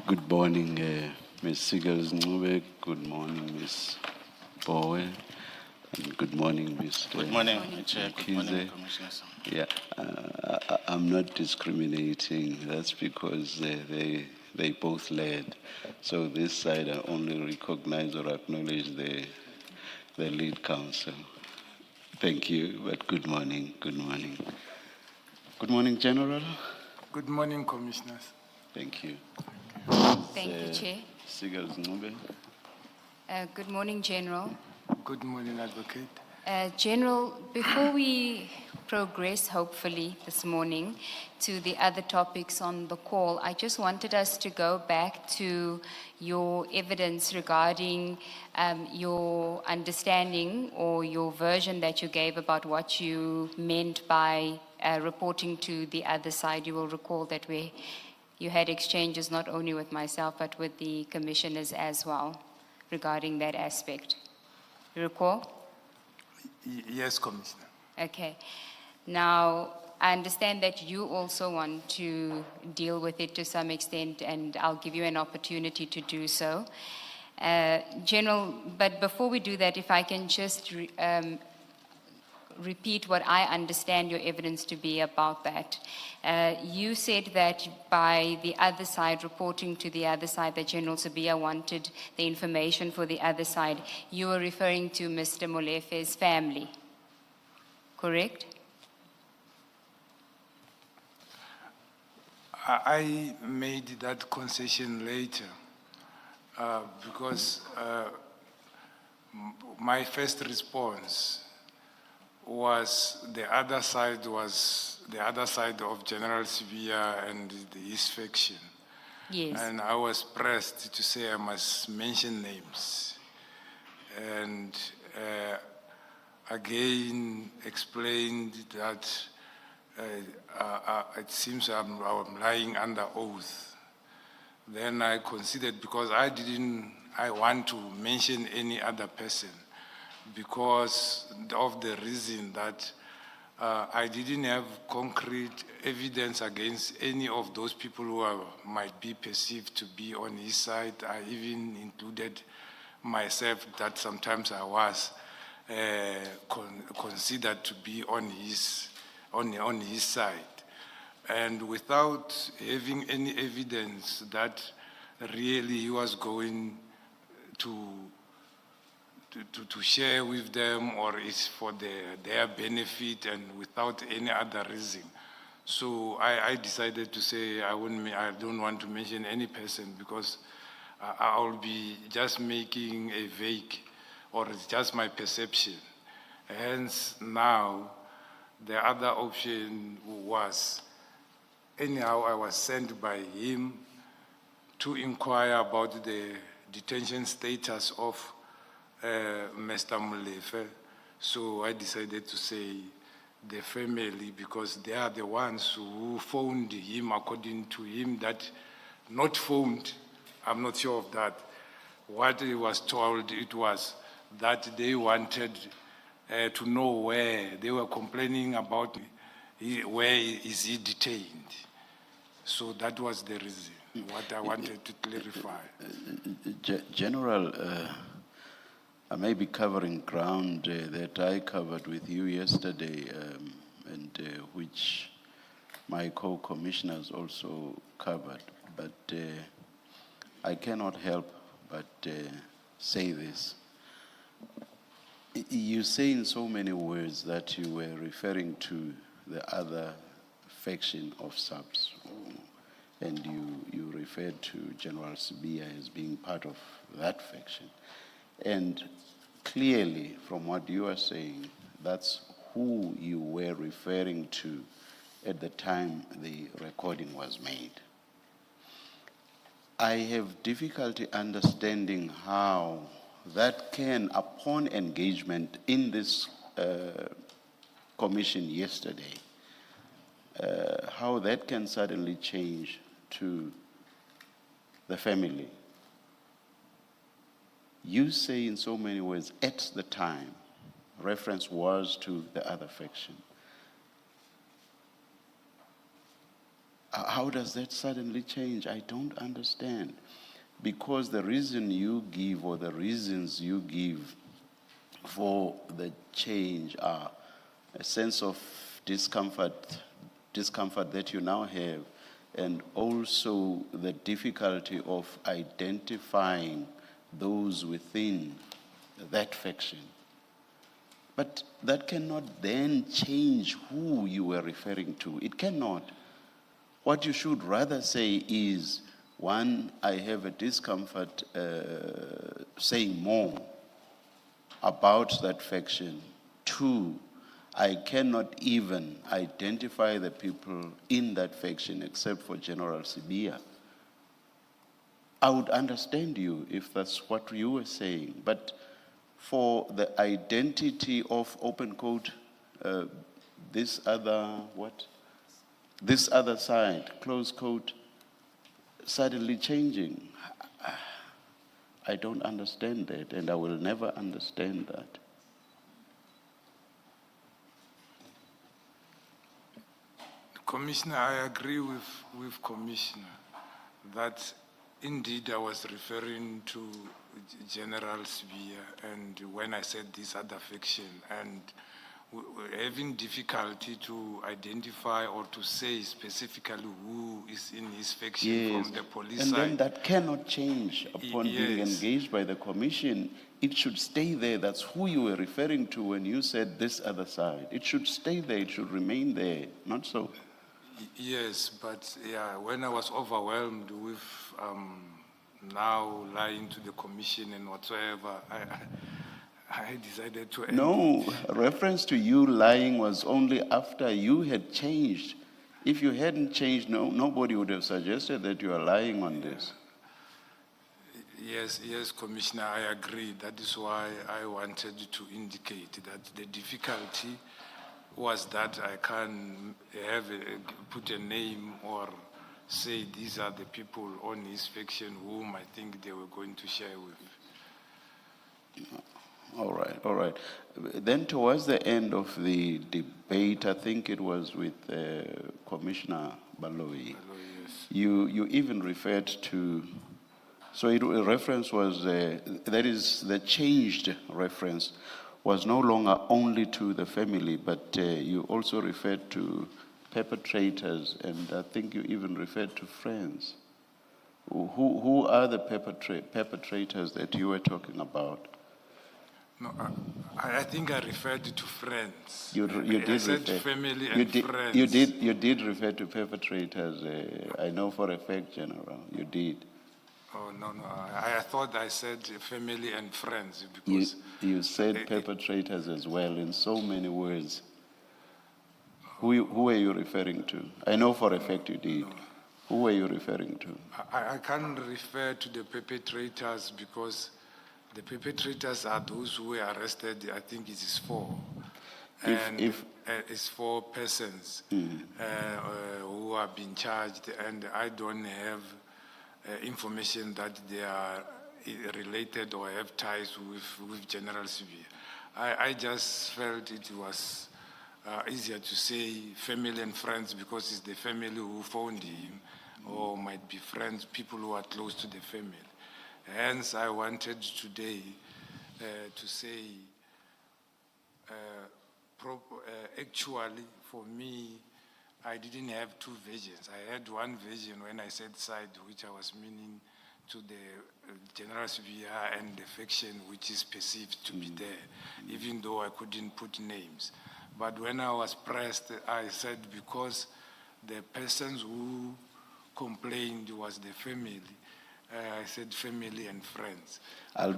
Good morning, Ms. Sigels-Ncube. Good morning, Ms. Bowe. And good morning, Mr. Good morning, Chair. Good morning, Kize. Commissioners. Yeah, I'm not discriminating. That's because they both led. So this side, I only recognize or acknowledge the lead counsel. Thank you, but good morning, good morning. Good morning, General. Good morning, Commissioners. Thank you. Thank you, Chair. Sigels-Ncube. Good morning, General. Good morning, Advocate. General, before we progress, hopefully, this morning to the other topics on the call, I just wanted us to go back to your evidence regarding your understanding or your version that you gave about what you meant by reporting to the other side. You will recall that you had exchanges not only with myself but with the commissioners as well regarding that aspect. You recall? Yes, Commissioner. Okay. Now, I understand that you also want to deal with it to some extent, and I'll give you an opportunity to do so. General, but before we do that, if I can just repeat what I understand your evidence to be about that. You said that by the other side, reporting to the other side, that General Sibiya wanted the information for the other side. You were referring to Mr. Molefe's family, correct? I made that concession later because my first response was the other side of General Sibiya and his faction. Yes. And I was pressed to say I must mention names. And again explained that it seems I'm lying under oath. Then I considered, because I want to mention any other person, because of the reason that I didn't have concrete evidence against any of those people who might be perceived to be on his side. I even included myself that sometimes I was considered to be on his side. And without having any evidence that really he was going to share with them or is for their benefit and without any other reason. So I decided to say I don't want to mention any person because I'll be just making a vague, or it's just my perception. Hence now, the other option was, anyhow I was sent by him to inquire about the detention status of Mr. Molefe. So I decided to say the family, because they are the ones who phoned him, according to him, that not phoned, I'm not sure of that. What he was told, it was that they wanted to know where, they were complaining about where is he detained. So that was the reason, what I wanted to clarify. General, I may be covering ground that I covered with you yesterday, and which my co-commissioners also covered, but I cannot help but say this. You say in so many words that you were referring to the other faction of SAPS, and you referred to General Sibiya as being part of that faction. And clearly, from what you are saying, that's who you were referring to at the time the recording was made. I have difficulty understanding how that can, upon engagement in this commission yesterday, how that can suddenly change to the family. You say in so many words, at the time, reference was to the other faction. How does that suddenly change? I don't understand. Because the reason you give, or the reasons you give for the change, are a sense of discomfort that you now have, and also the difficulty of identifying those within that faction. But that cannot then change who you were referring to. It cannot. What you should rather say is, one, I have a discomfort saying more about that faction. Two, I cannot even identify the people in that faction except for General Sibia. I would understand you if that's what you were saying, but for the identity of open quote, this other side, close quote, suddenly changing, I don't understand that, and I will never understand that. Commissioner, I agree with Commissioner that indeed I was referring to General Sibia, and when I said this other faction, and having difficulty to identify or to say specifically who is in his faction from the police and side. then that cannot change upon being Yes. engaged by the commission. It should stay there. That's who you were referring to when you said this other side. It should stay there. It should remain there. Not so. Yes, but yeah, when I was overwhelmed with now lying to the commission and whatsoever, I decided to end. No, reference to you lying was only after you had changed. If you hadn't changed, nobody would have suggested that you are lying on this. Yes, Commissioner, I agree. That is why I wanted to indicate that the difficulty was that I can't put a name or say these are the people on his faction whom I think they were going to share with. All right. Then towards the end of the debate, I think it was with Commissioner Baloyi, Yes. you even referred to, so a reference was, that is the changed reference was no longer only to the family, but you also referred to perpetrators, and I think you even referred to friends. Who are the perpetrators that you were talking about? No, I think I referred to friends. You did I said refer, family you and did, friends. You did refer to perpetrators. I know for a fact, General. You did. Oh, no. I thought I said family and friends because You said perpetrators as well in so many words. Who are you referring to? I know for a fact you did. Who are you referring to? I can't refer to the perpetrators because the perpetrators are those who were arrested. I think it is 4. It's 4 persons who have been charged, and I don't have information that they are related or have ties with General Sibia. I just felt it was easier to say family and friends because it's the family who found him, or might be friends, people who are close to the family. Hence, I wanted today to say, actually, for me, I didn't have 2 versions. I had one version when I said side, which I was meaning to the General Sibia and the faction which is perceived to be there, even though I couldn't put names. But when I was pressed, I said because the persons who complained was the family, I said family and friends. I'll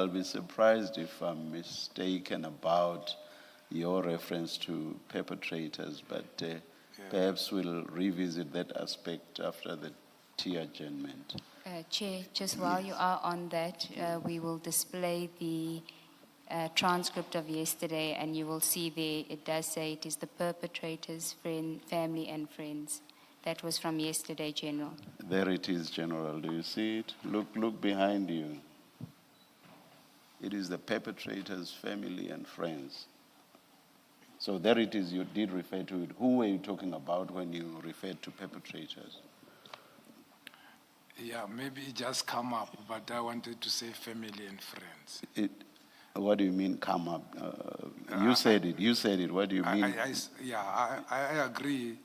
be surprised if I'm mistaken about your reference to perpetrators, but perhaps we'll revisit that aspect after the tea adjournment. Chair, just while you are on that, we will display the transcript of yesterday, and you will see there it does say it is the perpetrators, family and friends. That was from yesterday, General. There it is, General. Do you see it? Look behind you. It is the perpetrators, family and friends. So there it is, you did refer to it. Who were you talking about when you referred to perpetrators? Yeah, maybe it just come up, but I wanted to say family and friends. What do you mean come up? You said it, what do you mean? I agree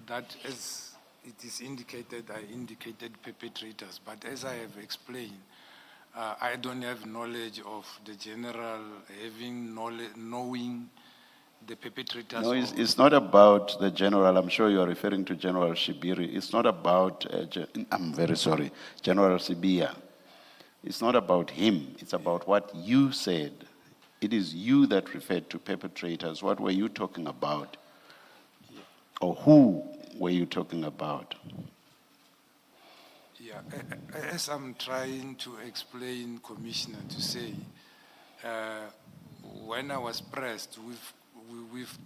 that as it is indicated, I indicated perpetrators, but as I have explained, I don't have knowledge of the general having knowledge, knowing the perpetrators. No, it's not about the general. I'm sure you are referring to General Shibiri. It's not about, I'm very sorry, General Sibia. It's not about him. It's about what you said. It is you that referred to perpetrators. What were you talking about? Or who were you talking about? Yeah, as I'm trying to explain, Commissioner, to say, when I was pressed with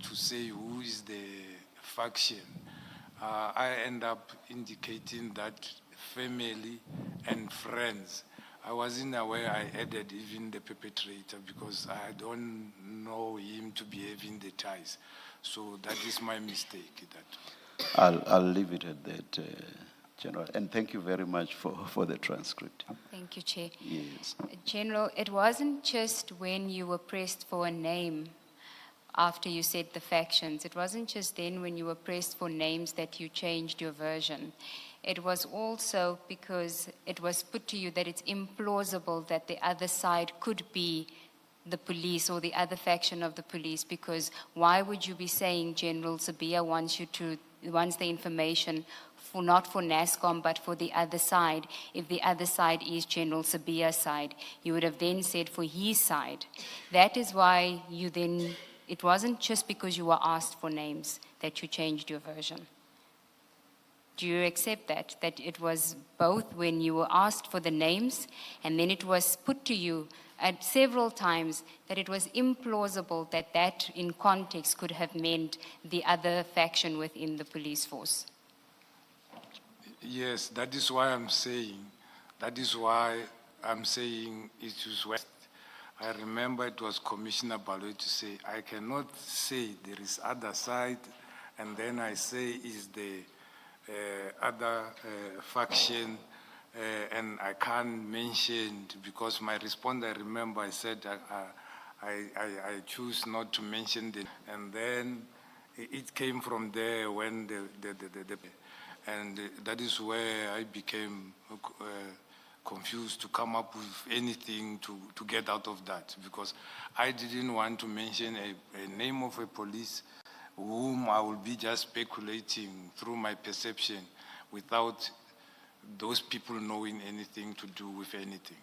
to say who is the faction, I end up indicating that family and friends. I wasn't aware I added even the perpetrator because I don't know him to be having the ties. So that is my mistake. I'll leave it at that, General. And thank you very much for the transcript. Thank you, Chair. Yes. General, it wasn't just when you were pressed for a name after you said the factions. It wasn't just then when you were pressed for names that you changed your version. It was also because it was put to you that it's implausible that the other side could be the police or the other faction of the police, because why would you be saying General Sabia wants the information for not for NASCOM but for the other side, if the other side is General Sabia's side? You would have then said for his side. That is why you then, it wasn't just because you were asked for names that you changed your version. Do you accept that it was both when you were asked for the names and then it was put to you at several times that it was implausible that in context could have meant the other faction within the police force? Yes, that is why I'm saying it was West. I remember it was Commissioner Baloyi to say, I cannot say there is other side, and then I say is the other faction, and I can't mention, because my response, I remember I said I choose not to mention it, and then it came from there when and that is where I became confused to come up with anything to get out of that, because I didn't want to mention a name of a police whom I will be just speculating through my perception without those people knowing anything to do with anything.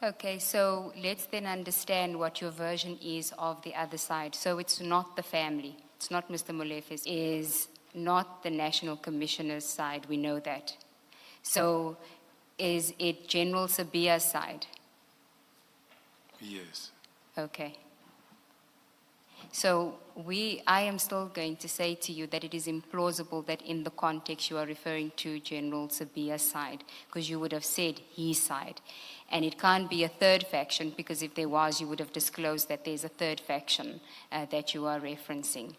Okay, so let's then understand what your version is of the other side. So it's not the family, it's not Mr. Molefe's, is not the National Commissioner's side, we know that. So is it General Sabia's side? Yes. Okay. So I am still going to say to you that it is implausible that in the context you are referring to General Sabia's side, because you would have said his side. And it can't be a third faction, because if there was, you would have disclosed that there's a third faction that you are referencing.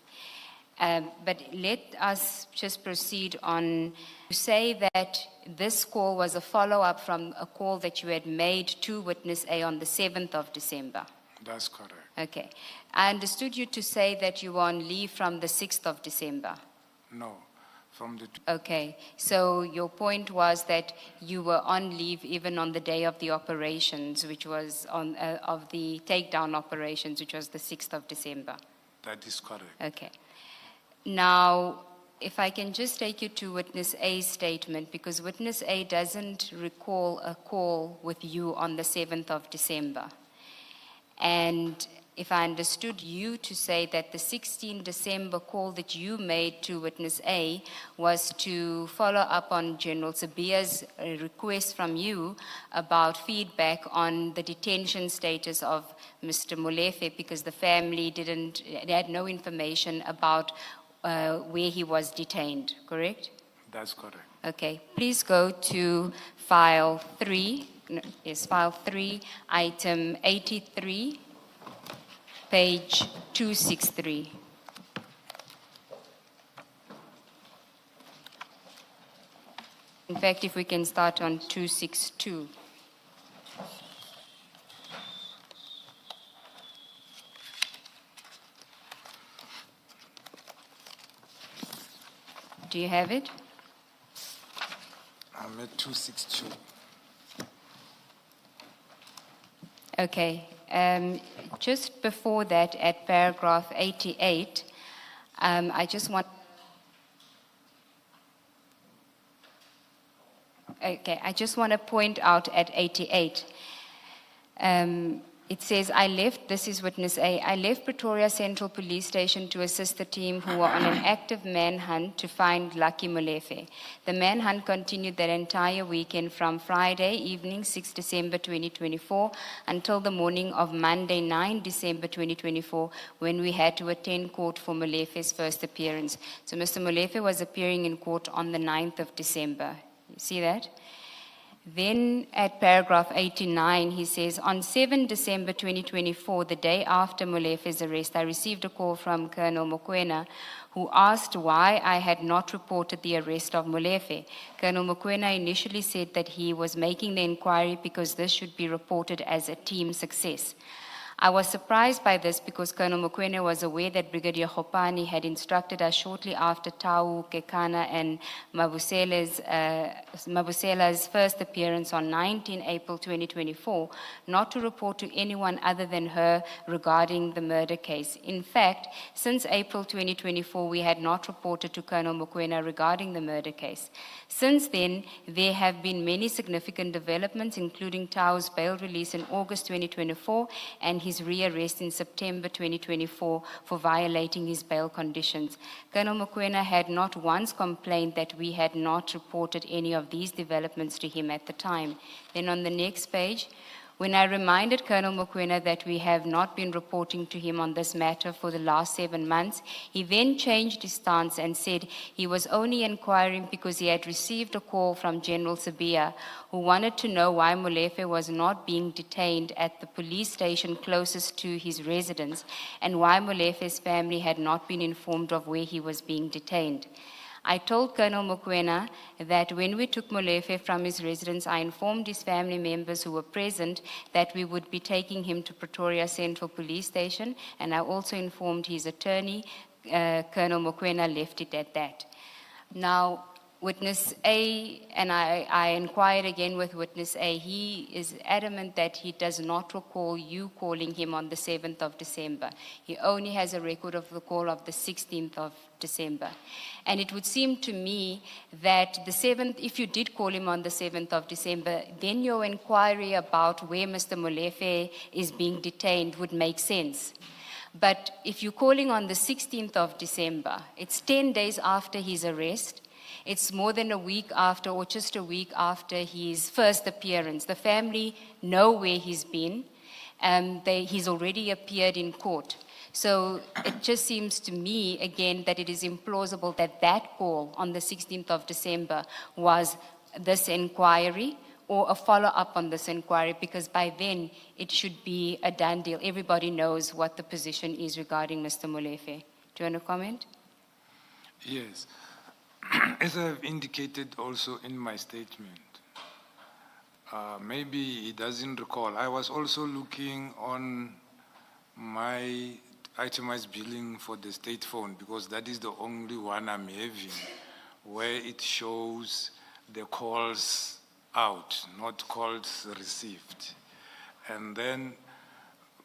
But let us just proceed on to say that this call was a follow-up from a call that you had made to Witness A on the 7th of December. That's correct. Okay. I understood you to say that you were on leave from the 6th of December. No, from the... Okay. So your point was that you were on leave even on the day of the operations, which was on of the takedown operations, which was the 6th of December. That is correct. Okay. Now, if I can just take you to Witness A's statement, because Witness A doesn't recall a call with you on the 7th of December. And if I understood you to say that the 16 December call that you made to Witness A was to follow up on General Sabia's request from you about feedback on the detention status of Mr. Molefe, because the family they had no information about where he was detained, correct? That's correct. Okay, please go to file 3, file 3, item 83, page 263. In fact, if we can start on 262. Do you have it? I'm at 262. Okay. Just before that, at paragraph 88, I just want... Okay, I just want to point out at 88. It says, this is witness A, I left Pretoria Central Police Station to assist the team who were on an active manhunt to find Lucky Molefe. The manhunt continued that entire weekend from Friday evening, 6 December 2024, until the morning of Monday, 9 December 2024, when we had to attend court for Molefe's first appearance. So Mr. Molefe was appearing in court on the 9th of December. You see that? Then at paragraph 89, he says, on 7 December 2024, the day after Molefe's arrest, I received a call from Colonel Mokoena, who asked why I had not reported the arrest of Molefe. Colonel Mokoena initially said that he was making the inquiry because this should be reported as a team success. I was surprised by this because Colonel Mokoena was aware that Brigadier Hopani had instructed us shortly after Tau, Kekana, and Mabusela's first appearance on 19 April 2024 not to report to anyone other than her regarding the murder case. In fact, since April 2024, we had not reported to Colonel Mokoena regarding the murder case. Since then, there have been many significant developments, including Tau's bail release in August 2024 and his rearrest in September 2024 for violating his bail conditions. Colonel Mokoena had not once complained that we had not reported any of these developments to him at the time. Then on the next page, when I reminded Colonel Mokoena that we have not been reporting to him on this matter for the last 7 months, he then changed his stance and said he was only inquiring because he had received a call from General Sabia, who wanted to know why Molefe was not being detained at the police station closest to his residence and why Molefe's family had not been informed of where he was being detained. I told Colonel Mokoena that when we took Molefe from his residence, I informed his family members who were present that we would be taking him to Pretoria Central Police Station, and I also informed his attorney. Colonel Mokoena left it at that. Now, Witness A, and I inquired again with Witness A, he is adamant that he does not recall you calling him on the 7th of December. He only has a record of the call of the 16th of December. And it would seem to me that the 7th, if you did call him on the 7th of December, then your inquiry about where Mr. Molefe is being detained would make sense. But if you're calling on the 16th of December, it's 10 days after his arrest. It's more than a week after, or just a week after his first appearance. The family know where he's been, and he's already appeared in court. So it just seems to me, again, that it is implausible that that call on the 16th of December was this inquiry or a follow-up on this inquiry, because by then it should be a done deal. Everybody knows what the position is regarding Mr. Molefe. Do you want to comment? Yes. As I've indicated also in my statement, maybe he doesn't recall. I was also looking on my itemized billing for the state phone, because that is the only one I'm having where it shows the calls out, not calls received. And then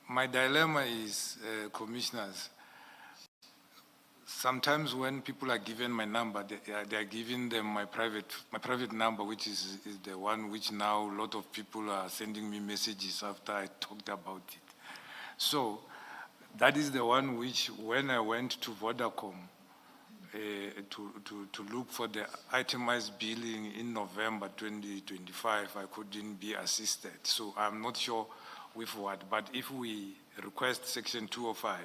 my dilemma is, commissioners, sometimes when people are given my number, they are giving them my private number, which is the one which now a lot of people are sending me messages after I talked about it. So that is the one which, when I went to Vodacom to look for the itemized billing in November 2025, I couldn't be assisted. So I'm not sure with what, but if we request section 205,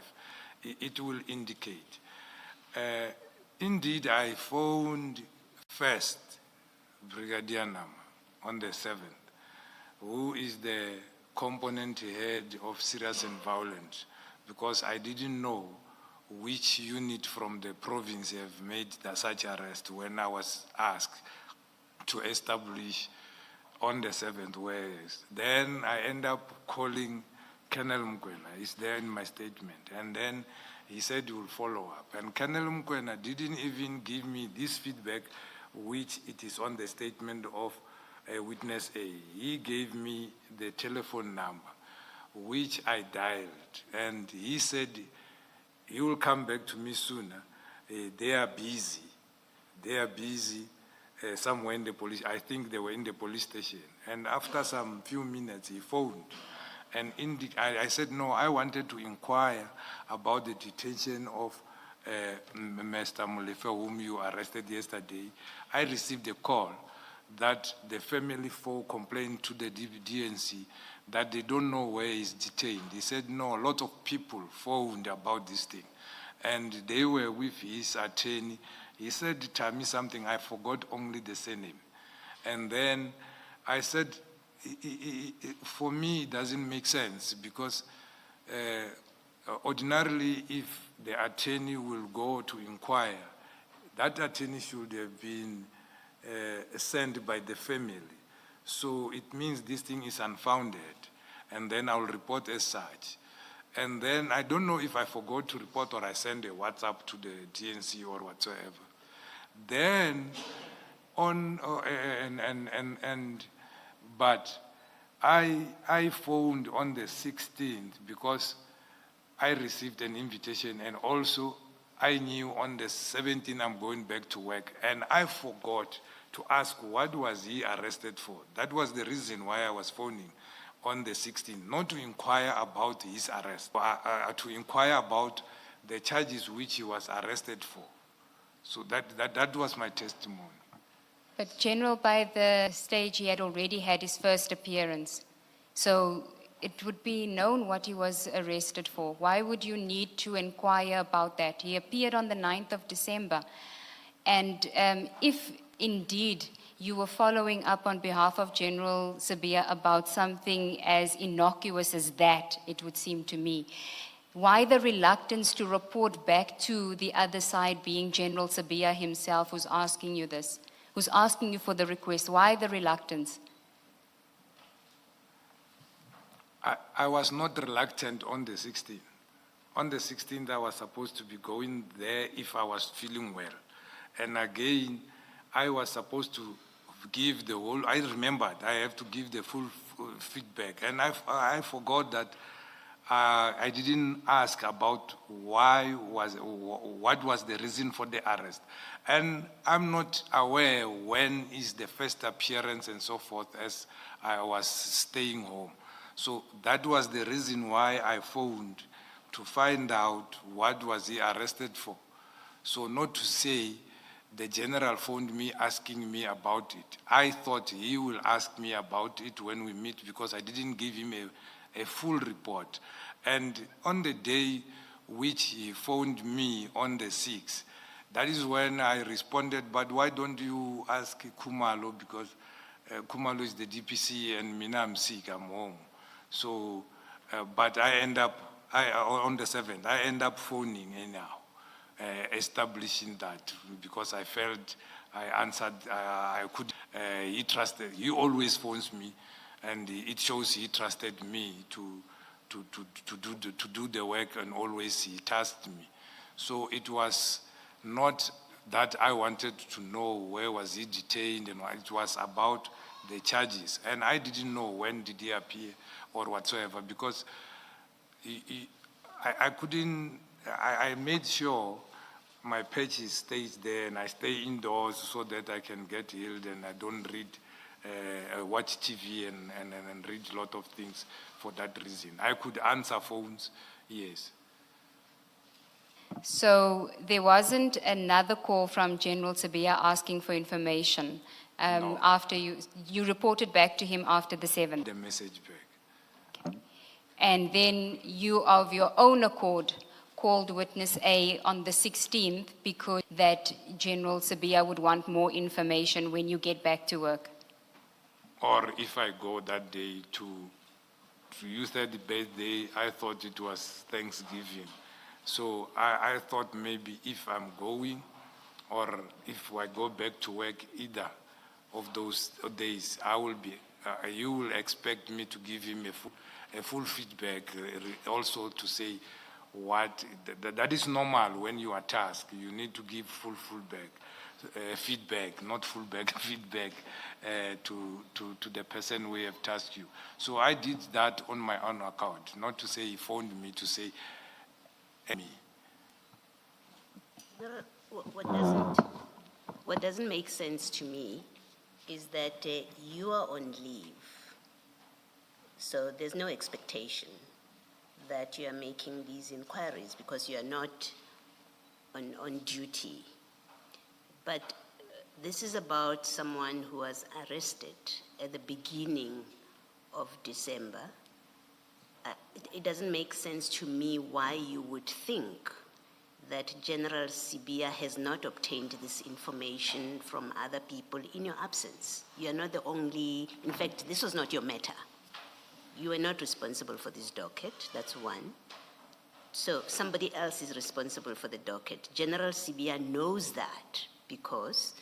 it will indicate. Indeed, I phoned first Brigadier Nama on the 7th, who is the component head of serious and violent, because I didn't know which unit from the province have made such arrest when I was asked. to establish on the 7th, whereas then I end up calling Colonel Mkwena. He's there in my statement. And then he said he will follow up. And Colonel Mkwena didn't even give me this feedback, which it is on the statement of witness A. He gave me the telephone number, which I dialed. And he said he will come back to me sooner. They are busy. They are busy. Somewhere in the police, I think they were in the police station. And after some few minutes, he phoned. And I said, no, I wanted to inquire about the detention of Mr. Molefe, whom you arrested yesterday. I received a call that the family folk complained to the DNC that they don't know where he's detained. He said, no, a lot of people phoned about this thing. And they were with his attorney. He said, tell me something, I forgot only the surname. And then I said, for me, it doesn't make sense because ordinarily, if the attorney will go to inquire, that attorney should have been sent by the family. So it means this thing is unfounded. And then I will report as such. And then I don't know if I forgot to report or I send a WhatsApp to the DNC or whatsoever. Then but I phoned on the 16th because I received an invitation, and also I knew on the 17th I'm going back to work, and I forgot to ask what was he arrested for. That was the reason why I was phoning on the 16th, not to inquire about his arrest, but to inquire about the charges which he was arrested for. So that was my testimony. But General, by the stage he had already had his first appearance. So it would be known what he was arrested for. Why would you need to inquire about that? He appeared on the 9th of December. And if indeed you were following up on behalf of General Sibiya about something as innocuous as that, it would seem to me, why the reluctance to report back to the other side, being General Sibiya himself who's asking you this, who's asking you for the request? Why the reluctance? I was not reluctant on the 16th. On the 16th, I was supposed to be going there if I was feeling well. And again, I was supposed to give the whole, I remembered I have to give the full feedback. And I forgot that I didn't ask about what was the reason for the arrest. And I'm not aware when is the first appearance and so forth as I was staying home. So that was the reason why I phoned to find out what was he arrested for. So not to say the general phoned me asking me about it. I thought he will ask me about it when we meet because I didn't give him a full report. And on the day which he phoned me on the 6th, that is when I responded, but why don't you ask Kumalo, because Kumalo is the DPC and Mina I'm sick, I'm home. So, but I end up, on the 7th, I end up phoning anyhow, establishing that, because I felt I answered, I could, he trusted, he always phones me, and it shows he trusted me to do the work, and always he tasked me. So it was not that I wanted to know where was he detained, and it was about the charges. And I didn't know when did he appear or whatsoever, because I made sure my patches stays there and I stay indoors so that I can get healed and I don't read, watch TV and read a lot of things for that reason. I could answer phones, yes. So there wasn't another call from General Sibiya asking for information No. after you reported back to him after the 7th? The message back. And then you, of your own accord, called witness A on the 16th because that General Sibiya would want more information when you get back to work? Or if I go that day to you said the birthday, I thought it was Thanksgiving. So I thought maybe if I'm going or if I go back to work, either of those days, I will be, you will expect me to give him a full feedback, also to say what, that is normal when you are tasked. You need to give full feedback, not fullback, feedback to the person who have tasked you. So I did that on my own account, not to say he phoned me to say me. What doesn't make sense to me is that you are on leave. So there's no expectation that you are making these inquiries because you are not on duty. But this is about someone who was arrested at the beginning of December. It doesn't make sense to me why you would think that General Sibia has not obtained this information from other people in your absence. You are not the only, in fact, this was not your matter. You are not responsible for this docket, that's one. So somebody else is responsible for the docket. General Sibia knows that because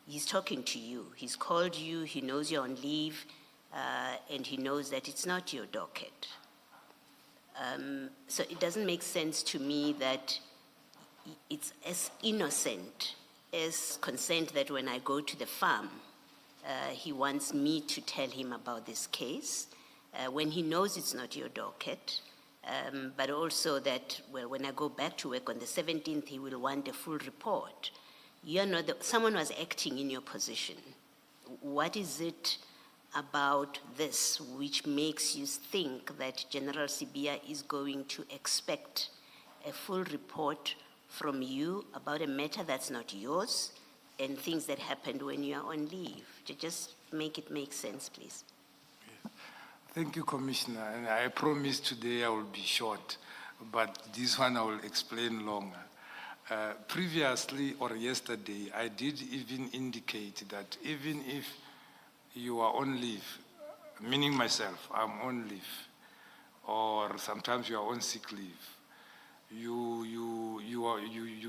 he's talking to you. He's called you, he knows you're on leave, and he knows that it's not your docket. So it doesn't make sense to me that it's as innocent as consent that when I go to the farm, he wants me to tell him about this case, when he knows it's not your docket, but also that, well, when I go back to work on the 17th, he will want a full report. You're not someone was acting in your position. What is it about this which makes you think that General Sibia is going to expect a full report from you about a matter that's not yours and things that happened when you are on leave? To just make it make sense, please. Thank you, Commissioner. And I promise today I will be short, but this one I will explain longer. Previously or yesterday, I did even indicate that even if you are on leave, meaning myself, I'm on leave, or sometimes you are on sick leave, you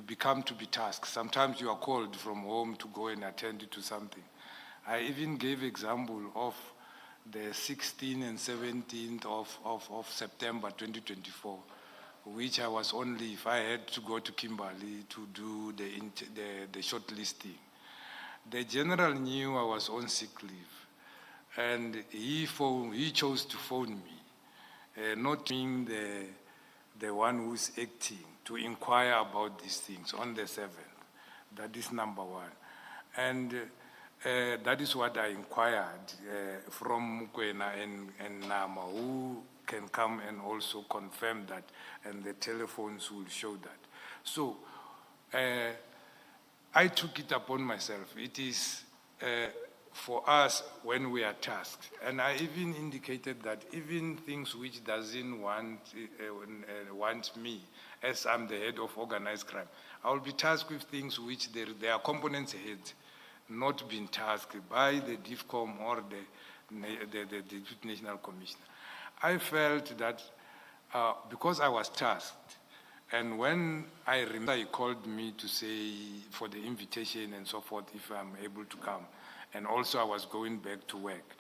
become to be tasked. Sometimes you are called from home to go and attend to something. I even gave example of the 16th and 17th of September 2024, which I was on leave. I had to go to Kimberley to do the shortlisting. The general knew I was on sick leave, and he chose to phone me, not being the one who's acting, to inquire about these things on the 7th. That is number one. And that is what I inquired from Mukwena and Nama, who can come and also confirm that, and the telephones will show that. So I took it upon myself. It is for us when we are tasked. And I even indicated that even things which doesn't want me, as I'm the head of organized crime, I will be tasked with things which there are components ahead, not been tasked by the DIFCOM or the Deputy National Commissioner. I felt that because I was tasked, and when I remember he called me to say for the invitation and so forth, if I'm able to come, and also I was going back to work.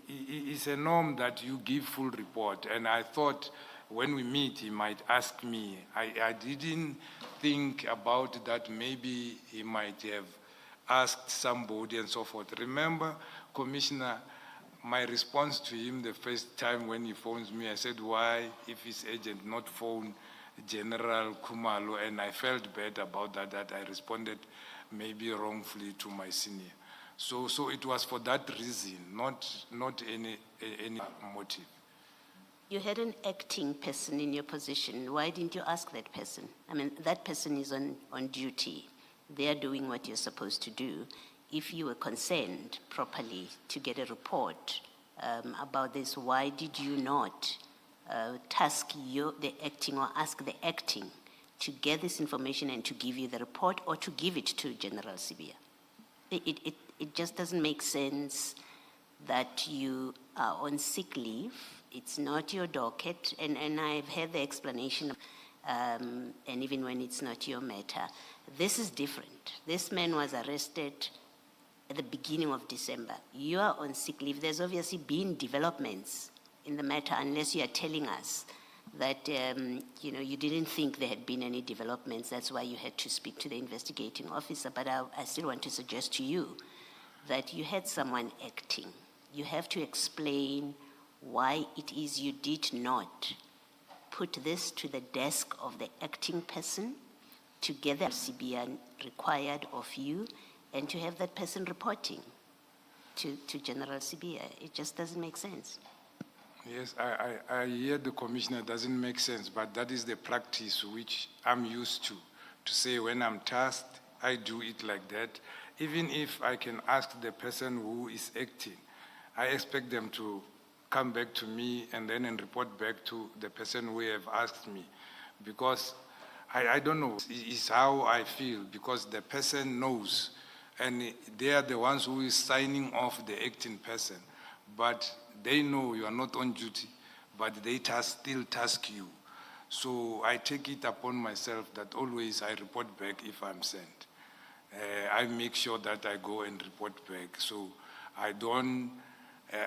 It's a norm that you give full report, and I thought when we meet, he might ask me. I didn't think about that. Maybe he might have asked somebody and so forth. Remember, Commissioner, my response to him the first time when he phones me, I said, why, if his agent not phone General Kumalo, and I felt bad about that I responded maybe wrongfully to my senior. So it was for that reason, not any motive. You had an acting person in your position. Why didn't you ask that person? I mean, that person is on duty. They are doing what you're supposed to do. If you were concerned properly to get a report about this, why did you not task the acting or ask the acting to get this information and to give you the report or to give it to General Sibia? It just doesn't make sense that you are on sick leave. It's not your docket, and I've had the explanation, and even when it's not your matter. This is different. This man was arrested at the beginning of December. You are on sick leave. There's obviously been developments in the matter, unless you are telling us that you didn't think there had been any developments. That's why you had to speak to the investigating officer. But I still want to suggest to you that you had someone acting. You have to explain why it is you did not put this to the desk of the acting person to get the CBI required of you and to have that person reporting to General CBI. It just doesn't make sense. Yes, I hear the commissioner, doesn't make sense, but that is the practice which I'm used to say when I'm tasked, I do it like that. Even if I can ask the person who is acting, I expect them to come back to me and then report back to the person who have asked me. Because I don't know, it's how I feel, because the person knows, and they are the ones who is signing off the acting person. But they know you are not on duty, but they still task you. So I take it upon myself that always I report back if I'm sent. I make sure that I go and report back. So I don't,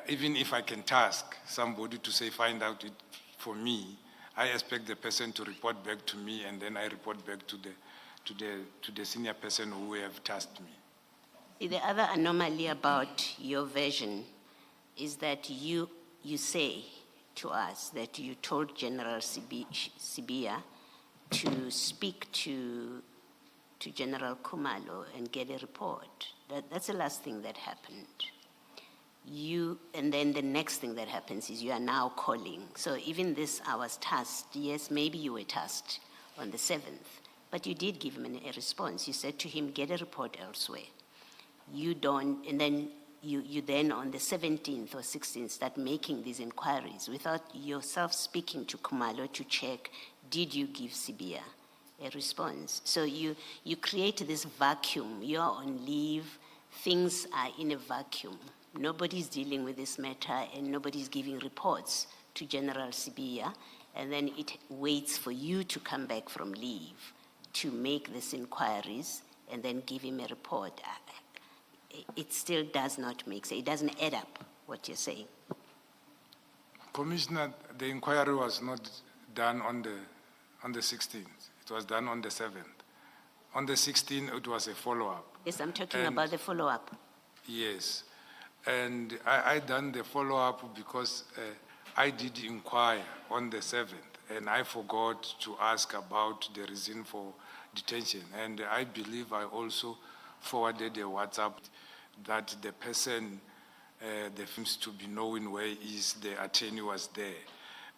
even if I can task somebody to say, find out it for me, I expect the person to report back to me, and then I report back to the senior person who have tasked me. The other anomaly about your version is that you say to us that you told General Sibia to speak to General Kumalo and get a report. That's the last thing that happened. And then the next thing that happens is you are now calling. So even this, I was tasked. Yes, maybe you were tasked on the 7th, but you did give him a response. You said to him, get a report elsewhere. You don't, and then you then on the 17th or 16th start making these inquiries without yourself speaking to Kumalo to check, did you give Sibia a response? So you create this vacuum. You're on leave, things are in a vacuum. Nobody's dealing with this matter and nobody's giving reports to General Sibia, and then it waits for you to come back from leave to make these inquiries and then give him a report. It still does not make sense. It doesn't add up, what you're saying. Commissioner, the inquiry was not done on the 16th. It was done on the 7th. On the 16th, it was a follow-up. Yes, I'm talking about the follow-up. Yes. And I done the follow-up because I did inquire on the 7th, and I forgot to ask about the reason for detention. And I believe I also forwarded a WhatsApp that the person there seems to be knowing where is the attorney was there.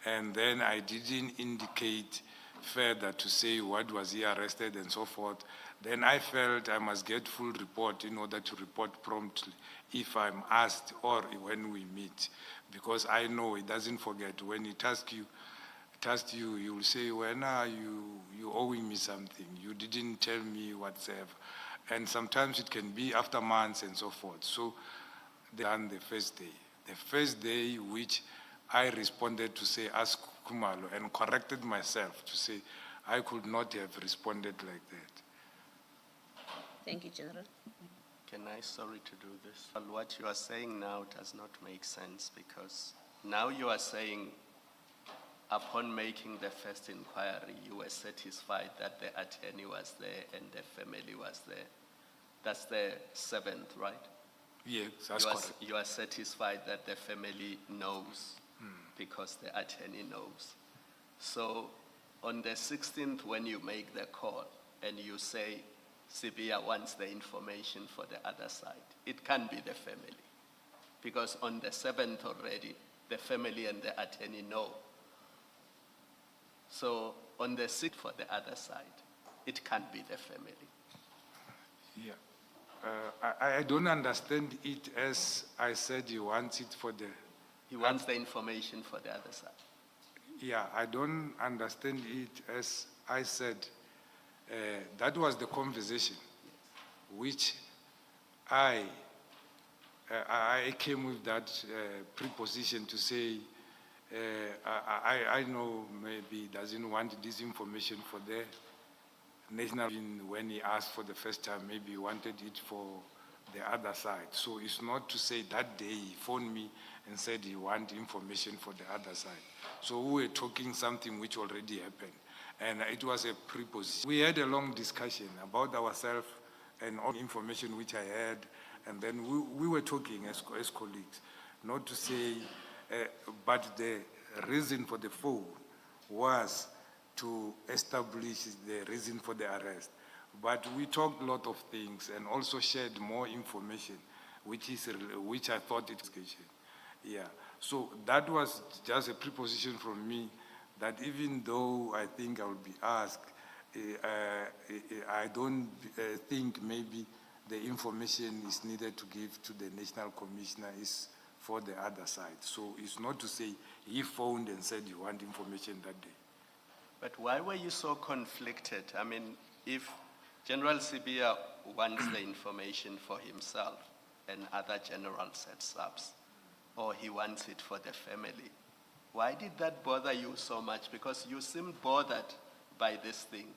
And then I didn't indicate further to say what was he arrested and so forth. Then I felt I must get full report in order to report promptly if I'm asked or when we meet, because I know he doesn't forget. When he tasks you, you will say, when are you owing me something? You didn't tell me whatsoever. And sometimes it can be after months and so forth. So on the first day. The first day which I responded to say, ask Kumalo, and corrected myself to say, I could not have responded like that. Thank you, General. Can I, sorry to do this? Well, what you are saying now does not make sense, because now you are saying upon making the first inquiry, you were satisfied that the attorney was there and the family was there. That's the 7th, right? Yes, that's correct. You are satisfied that the family knows because the attorney knows. So on the 16th, when you make the call and you say, Sibia wants the information for the other side, it can be the family. Because on the 7th already, the family and the attorney know. So on the 6th for the other side, it can be the family. Yeah. I don't understand it as I said he wants it for the... He wants the information for the other side. Yeah, I don't understand it as I said. That was the conversation which I came with that preposition to say, I know maybe he doesn't want this information for the national, when he asked for the first time, maybe he wanted it for the other side. So it's not to say that day he phoned me and said he want information for the other side. So we were talking something which already happened. And it was a preposition. We had a long discussion about ourselves and all information which I had. And then we were talking as colleagues. Not to say, but the reason for the phone was to establish the reason for the arrest. But we talked a lot of things and also shared more information, which I thought it was. Yeah. So that was just a preposition from me that even though I think I will be asked, I don't think maybe the information is needed to give to the National Commissioner is for the other side. So it's not to say he phoned and said you want information that day. But why were you so conflicted? I mean, if General Sibia wants the information for himself and other generals at SAPS, or he wants it for the family, why did that bother you so much? Because you seemed bothered by this thing.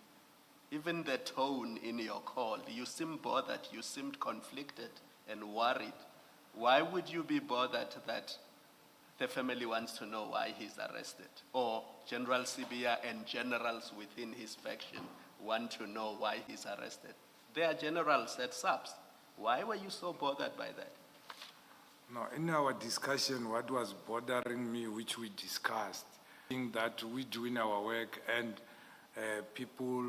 Even the tone in your call, you seemed bothered, you seemed conflicted and worried. Why would you be bothered that the family wants to know why he's arrested? Or General Sibia and generals within his faction want to know why he's arrested? They are generals at SAPS. Why were you so bothered by that? No, in our discussion, what was bothering me, which we discussed, that we do in our work and people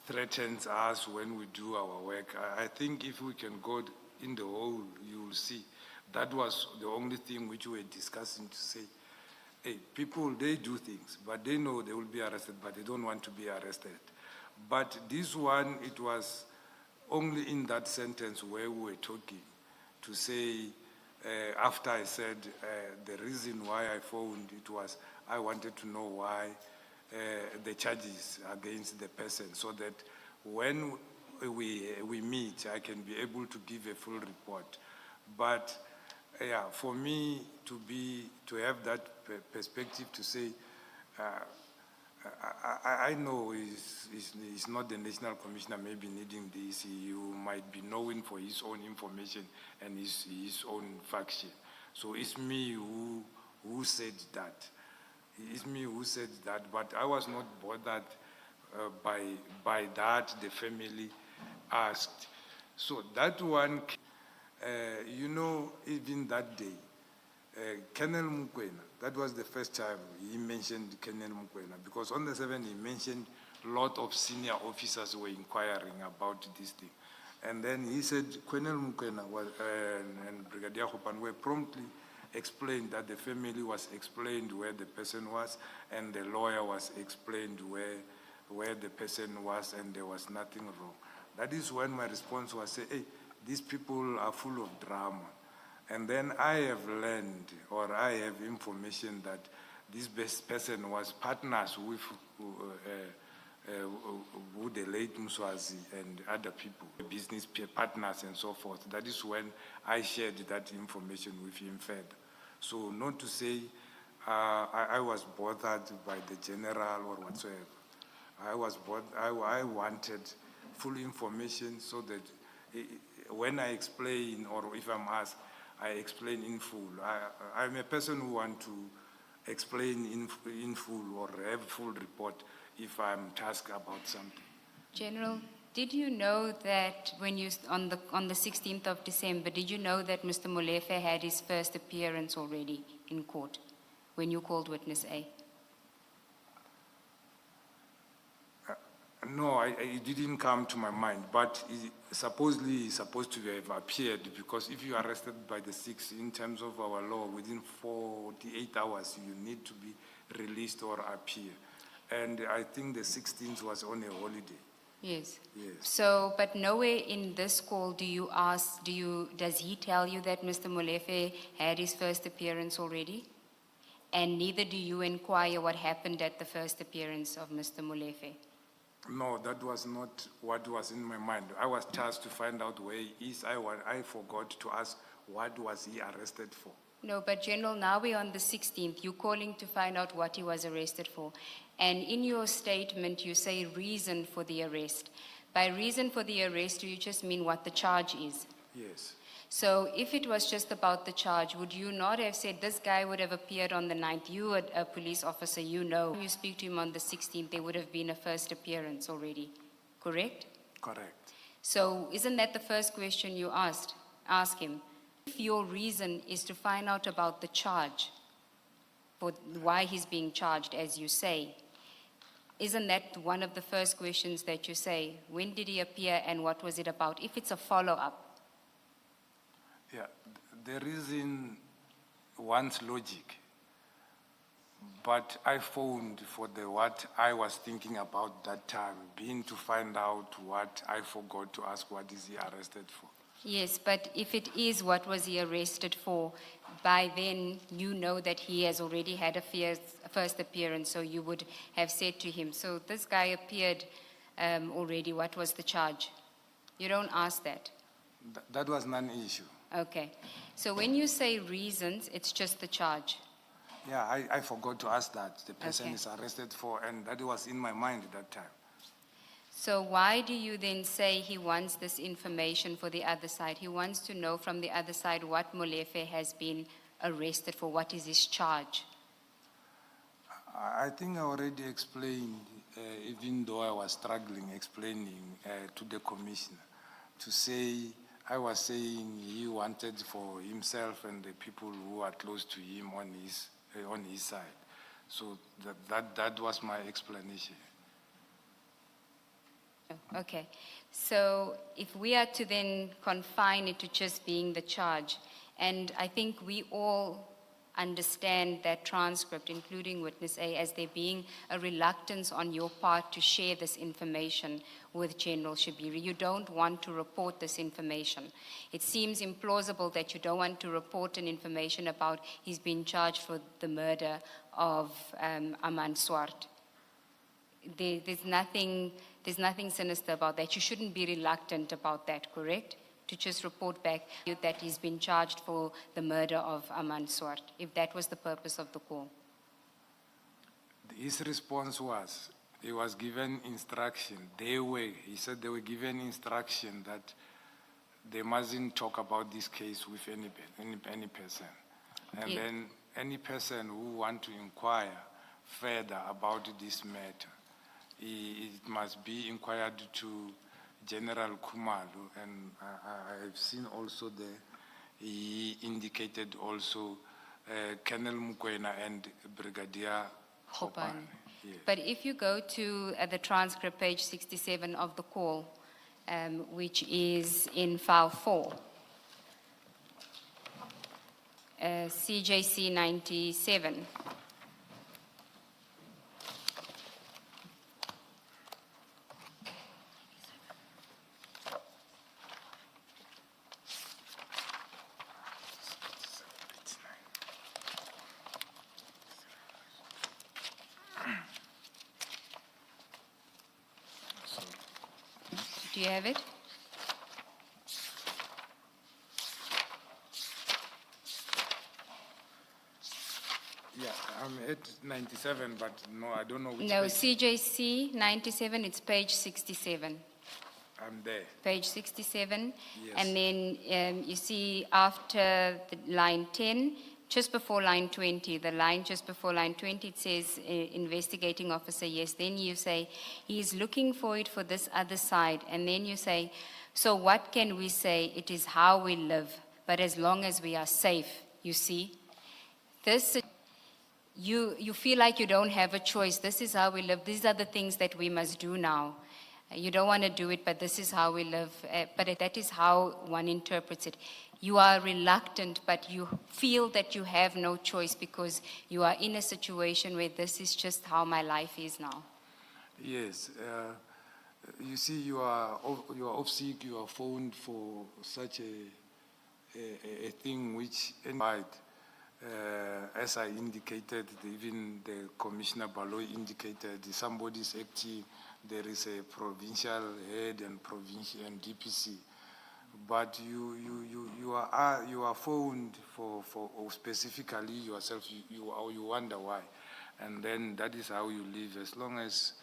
threatens us when we do our work. I think if we can go in the whole, you will see that was the only thing which we were discussing, to say, hey, people, they do things, but they know they will be arrested, but they don't want to be arrested. But this one, it was only in that sentence where we were talking to say, after I said the reason why I phoned, it was I wanted to know why the charges against the person, so that when we meet, I can be able to give a full report. But yeah, for me to have that perspective to say, I know it's not the National Commissioner maybe needing this. You might be knowing for his own information and his own faction. So it's me who said that. It's me who said that, but I was not bothered by that the family asked. So that one, you know, even that day, Colonel Mukwena, that was the first time he mentioned Colonel Mukwena, because on the 7th he mentioned a lot of senior officers were inquiring about this thing. And then he said Colonel Mukwena and Brigadier Hopan were promptly explained that the family was explained where the person was, and the lawyer was explained where the person was, and there was nothing wrong. That is when my response was, say, hey, these people are full of drama. And then I have learned, or I have information that this person was partners with the late Mswazi and other people, business partners and so forth. That is when I shared that information with him further. So not to say I was bothered by the general or whatsoever. I wanted full information so that when I explain, or if I'm asked, I explain in full. I'm a person who wants to explain in full or have full report if I'm tasked about something. General, did you know that when you, on the 16th of December, did you know that Mr. Molefe had his first appearance already in court when you called witness A? No, it didn't come to my mind, but supposedly he's supposed to have appeared, because if you are arrested by the 6th, in terms of our law, within 48 hours, you need to be released or appear. And I think the 16th was on a holiday. Yes. Yes. So, but nowhere in this call does he tell you that Mr. Molefe had his first appearance already? And neither do you inquire what happened at the first appearance of Mr. Molefe? No, that was not what was in my mind. I was tasked to find out where he is. I forgot to ask what was he arrested for. No, but General, now we're on the 16th. You're calling to find out what he was arrested for. And in your statement, you say reason for the arrest. By reason for the arrest, do you just mean what the charge is? Yes. So if it was just about the charge, would you not have said this guy would have appeared on the 9th? You were a police officer, you know. You speak to him on the 16th, there would have been a first appearance already, correct? Correct. So isn't that the first question you ask him? If your reason is to find out about the charge, for why he's being charged, as you say, isn't that one of the first questions that you say? When did he appear and what was it about? If it's a follow-up. Yeah, the reason wants logic, but I phoned for what I was thinking about that time, being to find out what I forgot to ask, what is he arrested for? Yes, but if it is what was he arrested for, by then you know that he has already had a first appearance, so you would have said to him, so this guy appeared already, what was the charge? You don't ask that. That was non-issue. Okay. So when you say reasons, it's just the charge. Yeah, I forgot to ask that. The person Okay. is arrested for, and that was in my mind at that time. So why do you then say he wants this information for the other side? He wants to know from the other side what Molefe has been arrested for, what is his charge? I think I already explained, even though I was struggling explaining to the commissioner, to say, I was saying he wanted for himself and the people who are close to him on his side. So that was my explanation. Okay. So if we are to then confine it to just being the charge, and I think we all understand that transcript, including witness A, as there being a reluctance on your part to share this information with General Shibiri. You don't want to report this information. It seems implausible that you don't want to report an information about he's been charged for the murder of Aman Swart. There's nothing sinister about that. You shouldn't be reluctant about that, correct? To just report back that he's been charged for the murder of Aman Swart, if that was the purpose of the call. His response was, he was given instruction. He said they were given instruction that they mustn't talk about this case with any person. And Yeah. then any person who want to inquire further about this matter, it must be inquired to General Khumalo, and I've seen also he indicated also Colonel Mukwena and Brigadier Hopane. Yes. But if you go to the transcript, page 67 of the call, which is in file 4, CJC 97. Do you have it? Yeah, I'm at 97, but no, I don't know which No, page. CJC 97, it's page 67. I'm there. Page 67. Yes. And then you see after the line 10, just before line 20, the line just before line 20, it says investigating officer, yes. Then you say, he's looking for it for this other side. And then you say, so what can we say? It is how we live. But as long as we are safe, you see. This, you feel like you don't have a choice. This is how we live. These are the things that we must do now. You don't want to do it, but this is how we live. But that is how one interprets it. You are reluctant, but you feel that you have no choice because you are in a situation where this is just how my life is now. Yes. You see, you are off sick, you are phoned for such a thing which, as I indicated, even the Commissioner Baloyi indicated, somebody is acting, there is a provincial head and provincial and DPC. But you are phoned for specifically yourself. You wonder why, and then that is how you live. As long as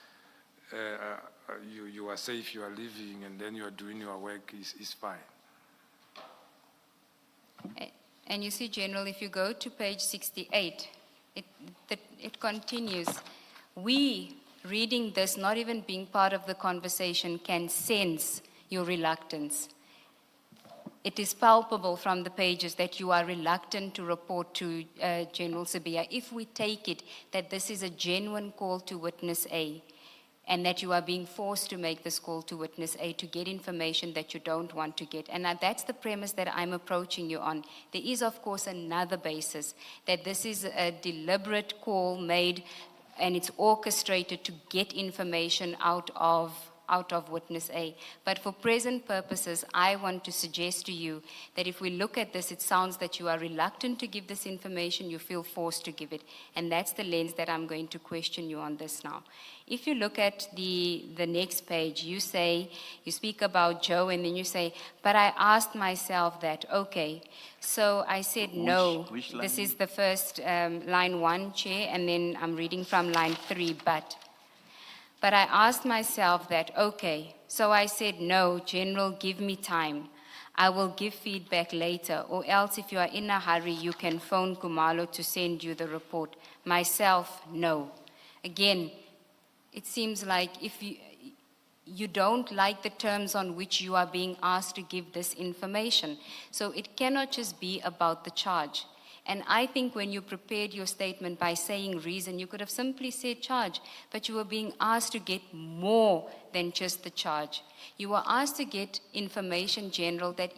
you are safe, you are living, and then you are doing your work is fine. And you see, General, if you go to page 68, it continues. We, reading this, not even being part of the conversation, can sense your reluctance. It is palpable from the pages that you are reluctant to report to General Sibiya. If we take it that this is a genuine call to witness A, and that you are being forced to make this call to witness A to get information that you don't want to get. And that's the premise that I'm approaching you on. There is, of course, another basis, that this is a deliberate call made and it's orchestrated to get information out of witness A. But for present purposes, I want to suggest to you that if we look at this, it sounds that you are reluctant to give this information, you feel forced to give it. And that's the lens that I'm going to question you on this now. If you look at the next page, you speak about Joe, and then you say, but I asked myself that, okay. So I said no. Which line? This is the first line 1, Chair, and then I'm reading from line 3, But I asked myself that, okay, so I said, no, General, give me time. I will give feedback later, or else if you are in a hurry, you can phone Kumalo to send you the report. Myself, no. Again, it seems like if you don't like the terms on which you are being asked to give this information. So it cannot just be about the charge. And I think when you prepared your statement by saying reason, you could have simply said charge, but you were being asked to get more than just the charge. You were asked to get information, General, that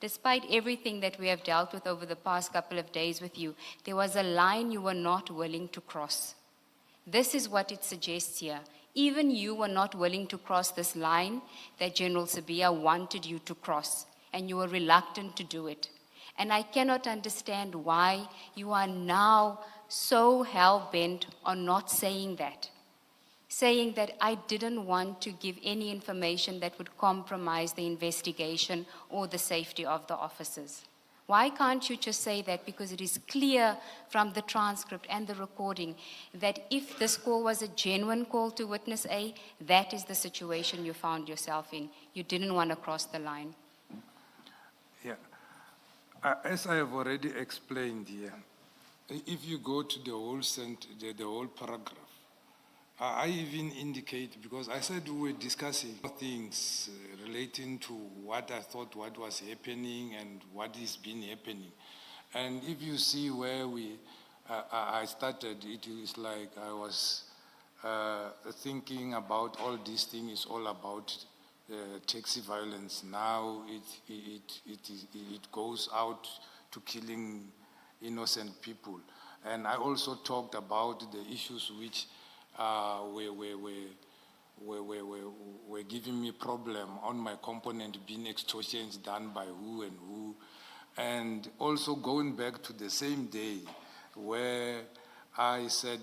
despite everything that we have dealt with over the past couple of days with you, there was a line you were not willing to cross. This is what it suggests here. Even you were not willing to cross this line that General Sibiya wanted you to cross, and you were reluctant to do it. And I cannot understand why you are now so hell-bent on not saying that I didn't want to give any information that would compromise the investigation or the safety of the officers. Why can't you just say that? Because it is clear from the transcript and the recording that if this call was a genuine call to witness A, that is the situation you found yourself in. You didn't want to cross the line. Yeah. As I have already explained here, if you go to the whole paragraph, I even indicate, because I said we were discussing things relating to what I thought what was happening and what is been happening. And if you see where I started, it is like I was thinking about all these things is all about taxi violence. Now it goes out to killing innocent people. And I also talked about the issues which were giving me problem on my component being extortions done by who and who. And also going back to the same day where I said,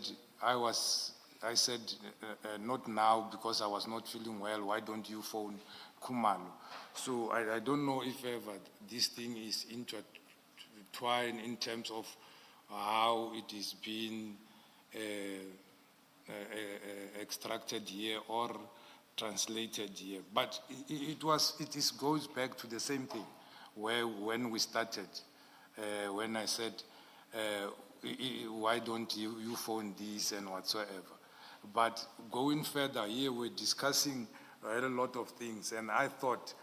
not now because I was not feeling well, why don't you phone Kumalo? So I don't know if ever this thing is intertwined in terms of how it is being extracted here or translated here. But it goes back to the same thing when we started, when I said, why don't you phone this and whatsoever. But going further here, we're discussing a lot of things, and I thought,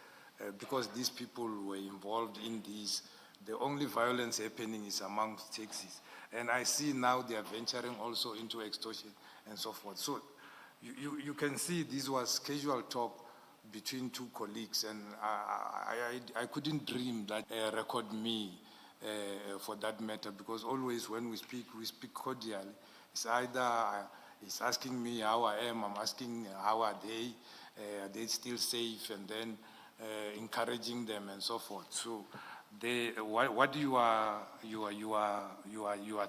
because these people were involved in this, the only violence happening is amongst taxis. And I see now they are venturing also into extortion and so forth. So you can see this was casual talk between two colleagues, and I couldn't dream that record me for that matter, because always when we speak cordially. It's either he's asking me how I am, I'm asking how are they still safe, and then encouraging them and so forth. So what you are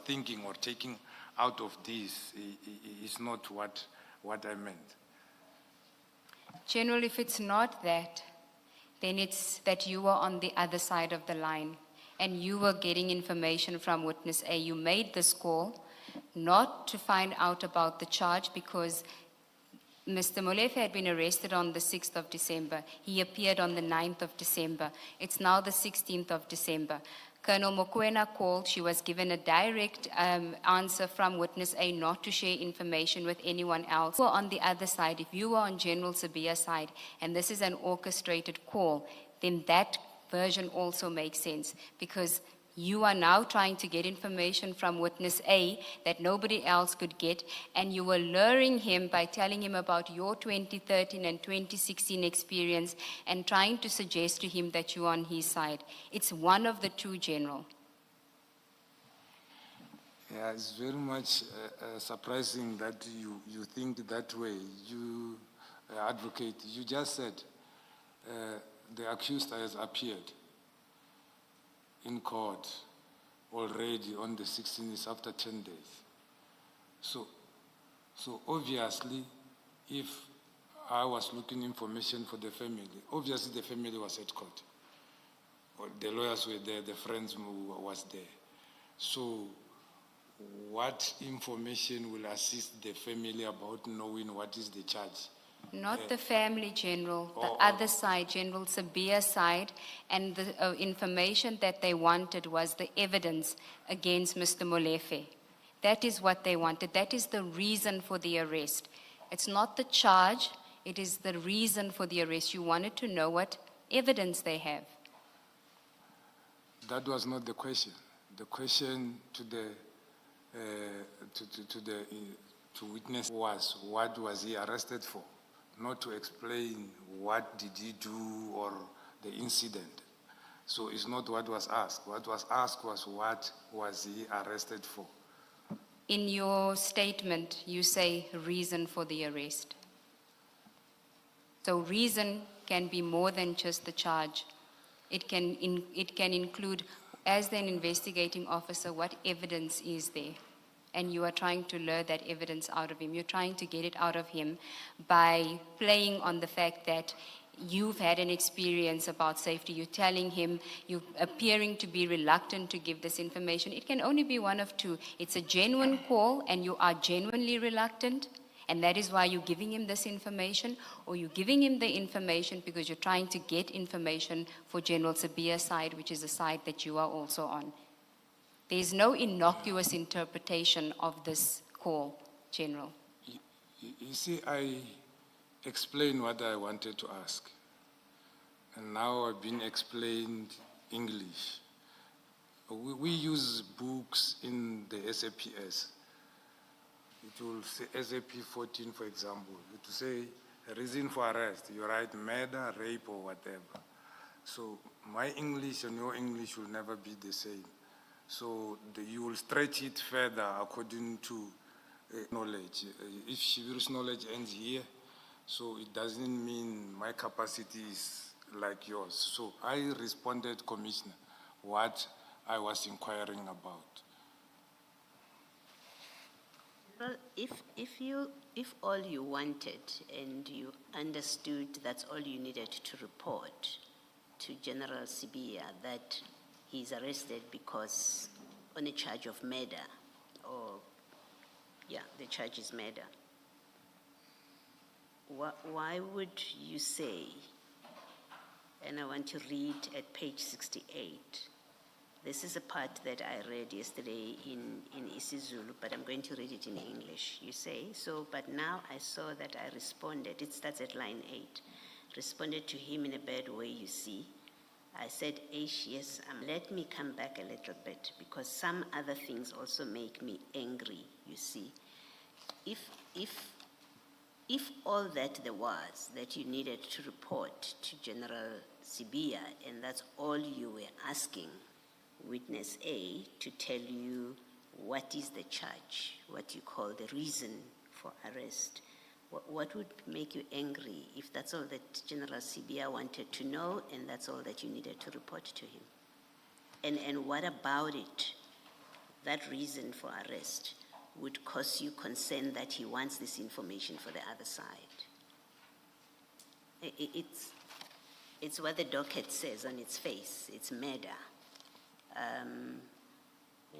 thinking or taking out of this is not what I meant. General, if it's not that, then it's that you were on the other side of the line and you were getting information from witness A. You made this call not to find out about the charge, because Mr. Molefe had been arrested on the 6th of December. He appeared on the 9th of December. It's now the 16th of December. Colonel Mokoena called. She was given a direct answer from witness A not to share information with anyone else. Well, on the other side, if you were on General Sibiya's side and this is an orchestrated call, then that version also makes sense, because you are now trying to get information from witness A that nobody else could get, and you were luring him by telling him about your 2013 and 2016 experience and trying to suggest to him that you're on his side. It's one of the two, General. Yeah, it's very much surprising that you think that way. You, advocate, you just said the accused has appeared in court already on the 16th after 10 days. So obviously, if I was looking information for the family, obviously the family was at court. Or the lawyers were there, the friends who was there. So what information will assist the family about knowing what is the charge? Not the family, General, the other side, General Sibiya's side, and the information that they wanted was the evidence against Mr. Molefe. That is what they wanted. That is the reason for the arrest. It's not the charge, it is the reason for the arrest. You wanted to know what evidence they have. That was not the question. The question to witness was, what was he arrested for? Not to explain what did he do or the incident. So it's not what was asked. What was asked was, what was he arrested for? In your statement, you say reason for the arrest. So reason can be more than just the charge. It can include, as an investigating officer, what evidence is there? And you are trying to lure that evidence out of him. You're trying to get it out of him by playing on the fact that you've had an experience about safety. You're telling him, you're appearing to be reluctant to give this information. It can only be one of two. It's a genuine call and you are genuinely reluctant, and that is why you're giving him this information, or you're giving him the information because you're trying to get information for General Sibiya's side, which is a side that you are also on. There's no innocuous interpretation of this call, General. You see, I explained what I wanted to ask. And now I've been explained English. We use books in the SAPS. It will say SAP 14, for example. It will say reason for arrest. You write murder, rape, or whatever. So my English and your English will never be the same. So you will stretch it further according to knowledge. If Shibiri's knowledge ends here, so it doesn't mean my capacity is like yours. So I responded, Commissioner, what I was inquiring about. Well, if all you wanted and you understood that's all you needed to report to General Sibiya, that he's arrested because on a charge of murder, or yeah, the charge is murder. Why would you say, and I want to read at page 68, this is a part that I read yesterday in isiZulu, but I'm going to read it in English. You say, so, but now I saw that I responded, it starts at line 8, responded to him in a bad way, you see. I said, yes, let me come back a little bit, because some other things also make me angry, you see. If all that there was that you needed to report to General Sibiya, and that's all you were asking witness A to tell you what is the charge, what you call the reason for arrest, what would make you angry if that's all that General Sibiya wanted to know and that's all that you needed to report to him? And what about it, that reason for arrest, would cause you concern that he wants this information for the other side? It's what the docket says on its face, it's murder.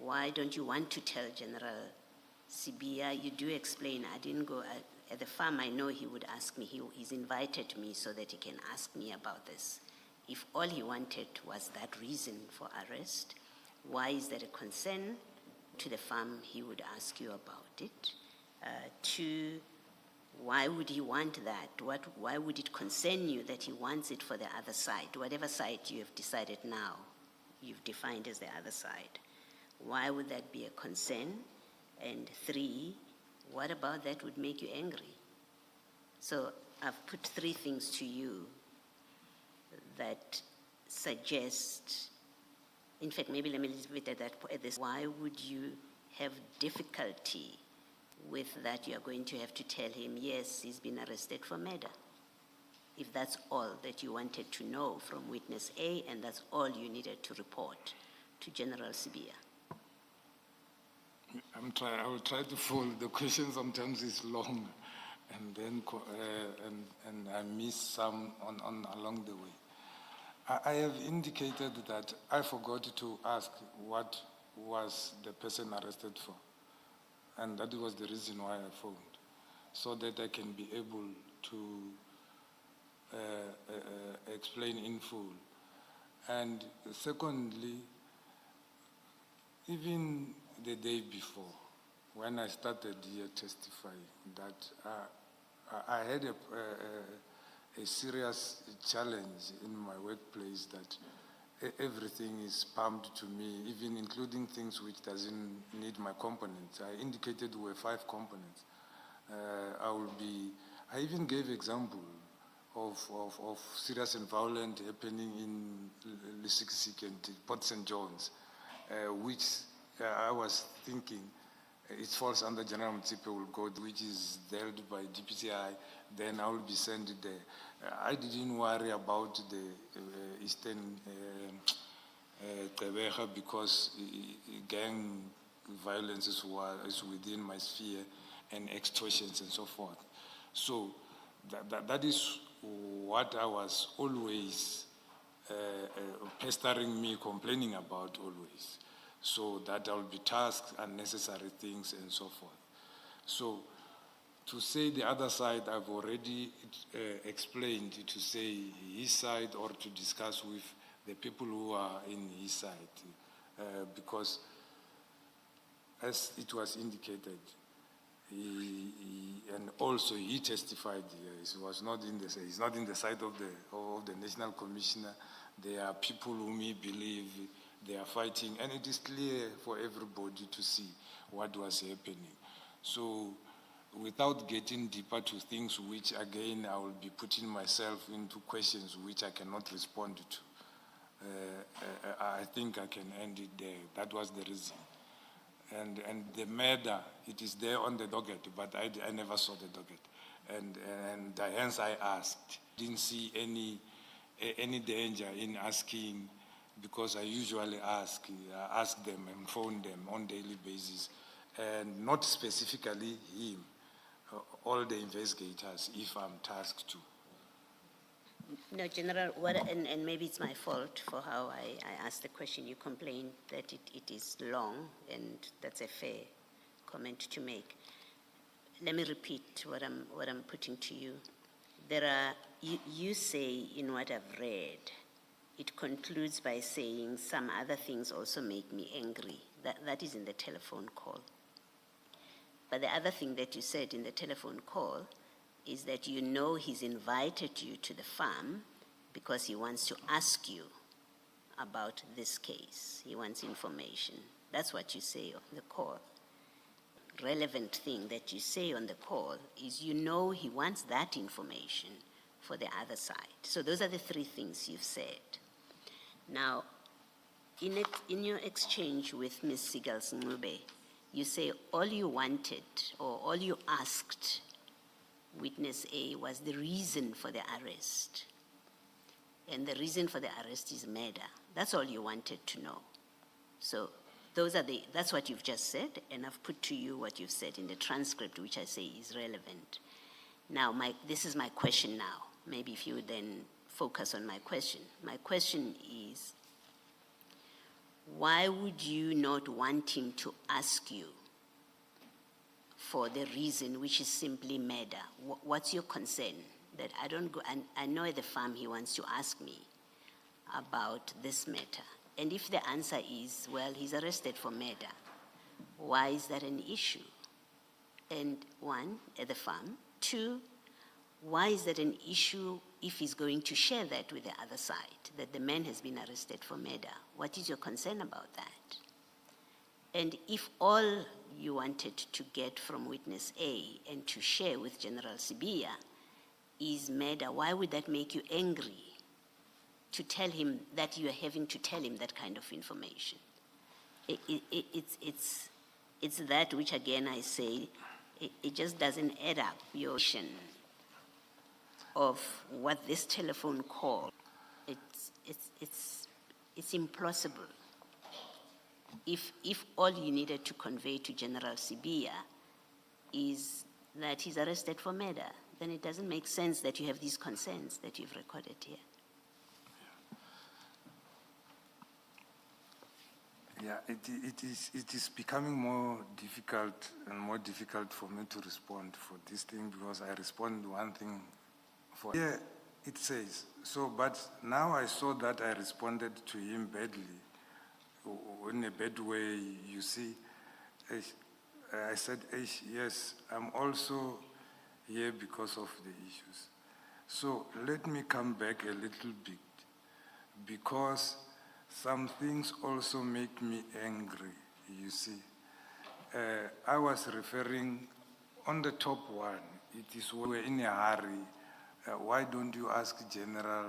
Why don't you want to tell General Sibiya? You do explain, I didn't go at the farm, I know he would ask me, he's invited me so that he can ask me about this. If all he wanted was that reason for arrest, why is that a concern to the farm? He would ask you about it. Two, why would he want that? Why would it concern you that he wants it for the other side? Whatever side you have decided now, you've defined as the other side. Why would that be a concern? And three, what about that would make you angry? So I've put three things to you that suggest, in fact, maybe let me leave it at this. Why would you have difficulty with that? You're going to have to tell him, yes, he's been arrested for murder. If that's all that you wanted to know from witness A, and that's all you needed to report to General Sibia. I will try to follow. The question sometimes is long, and then and I miss some along the way. I have indicated that I forgot to ask what was the person arrested for, and that was the reason why I phoned, so that I can be able to explain in full. And secondly, even the day before, when I started here testifying, that I had a serious challenge in my workplace, that everything is pumped to me, even including things which doesn't need my components. I indicated there were 5 components. I even gave example of serious and violent happening in Lisikisik and Port St. John's, which I was thinking it falls under General Mtsipe will go, which is dealt by DPCI, then I will be sent there. I didn't worry about the Eastern Tebeja because gang violence is within my sphere, and extortions and so forth. So that is what I was always pestering me, complaining about always. So that I'll be tasked unnecessary things and so forth. So to say the other side, I've already explained to say his side or to discuss with the people who are in his side, because as it was indicated, and also he testified here. He's not in the side of the National Commissioner. There are people whom he believe they are fighting, and it is clear for everybody to see what was happening. So without getting deeper to things which, again, I will be putting myself into questions which I cannot respond to, I think I can end it there. That was the reason. And the murder, it is there on the docket, but I never saw the docket. And hence I asked. Didn't see any danger in asking, because I usually ask them and phone them on daily basis, and not specifically him, all the investigators, if I'm tasked to. No, General, and maybe it's my fault for how I asked the question. You complained that it is long, and that's a fair comment to make. Let me repeat what I'm putting to you. You say in what I've read, it concludes by saying some other things also make me angry. That is in the telephone call. But the other thing that you said in the telephone call is that you know he's invited you to the farm because he wants to ask you about this case. He wants information. That's what you say on the call. Relevant thing that you say on the call is you know he wants that information for the other side. So those are the 3 things you've said. Now, in your exchange with Ms. Sigal-Sngube, you say all you wanted or all you asked witness A was the reason for the arrest. And the reason for the arrest is murder. That's all you wanted to know. So that's what you've just said, and I've put to you what you've said in the transcript, which I say is relevant. Now, this is my question now. Maybe if you would then focus on my question. My question is, why would you not want him to ask you for the reason which is simply murder, what's your concern? That I don't go, and I know at the farm he wants to ask me about this matter. And if the answer is, well, he's arrested for murder, why is that an issue? And one, at the farm. Two, why is that an issue if he's going to share that with the other side, that the man has been arrested for murder? What is your concern about that? And if all you wanted to get from witness A and to share with General Sibiya is murder, why would that make you angry to tell him that you are having to tell him that kind of information? It's that which, again, I say, it just doesn't add up, your vision of what this telephone call, it's implausible. If all you needed to convey to General Sibiya is that he's arrested for murder, then it doesn't make sense that you have these concerns that you've recorded here. Yeah, it is becoming more difficult and more difficult for me to respond for this thing, because I respond one thing for here it says so, but now I saw that I responded to him badly, in a bad way. You see, I said, yes, I'm also here because of the issues. So let me come back a little bit, because some things also make me angry, you see. I was referring on the top one, it is we're in a hurry. Why don't you ask General,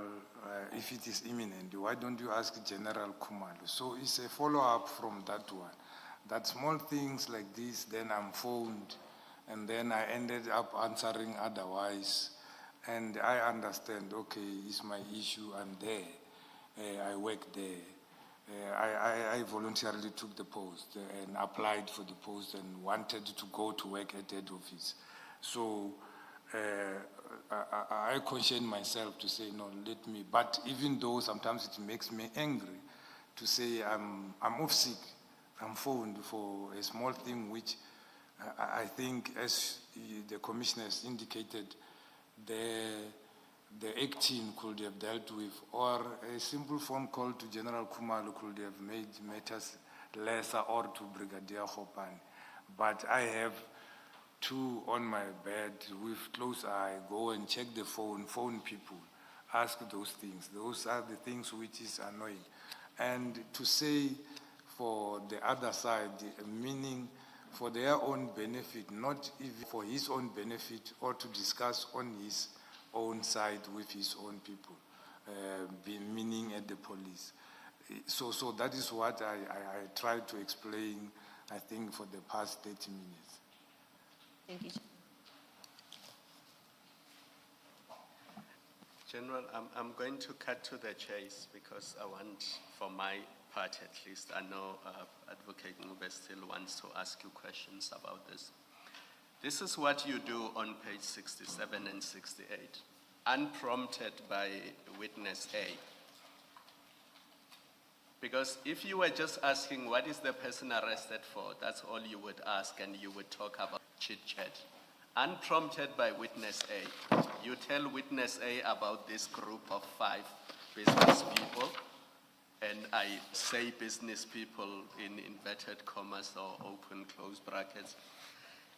if it is imminent, why don't you ask General Khumalo? So it's a follow-up from that one. That small things like this, then I'm phoned, and then I ended up answering otherwise. And I understand, okay, it's my issue, I'm there, I work there. I voluntarily took the post and applied for the post and wanted to go to work at head office. So I caution myself to say, no, let me, but even though sometimes it makes me angry to say I'm off sick, I'm phoned for a small thing which I think, as the commissioners indicated, the team could have dealt with, or a simple phone call to General Khumalo could have made matters lesser, or to Brigadier Hopani. But I have two on my bed with close eye, go and check the phone people, ask those things. Those are the things which is annoying. And to say for the other side, meaning for their own benefit, not even for his own benefit, or to discuss on his own side with his own people, meaning at the police. So that is what I tried to explain, I think, for the past 30 minutes. Thank you. General, I'm going to cut to the chase, because I want, for my part at least, I know Advocate Ngube still wants to ask you questions about this. This is what you do on page 67 and 68, unprompted by witness A. Because if you were just asking what is the person arrested for, that's all you would ask, and you would talk about chit-chat. Unprompted by witness A, you tell witness A about this group of 5 business people, and I say business people in inverted commas or open close brackets.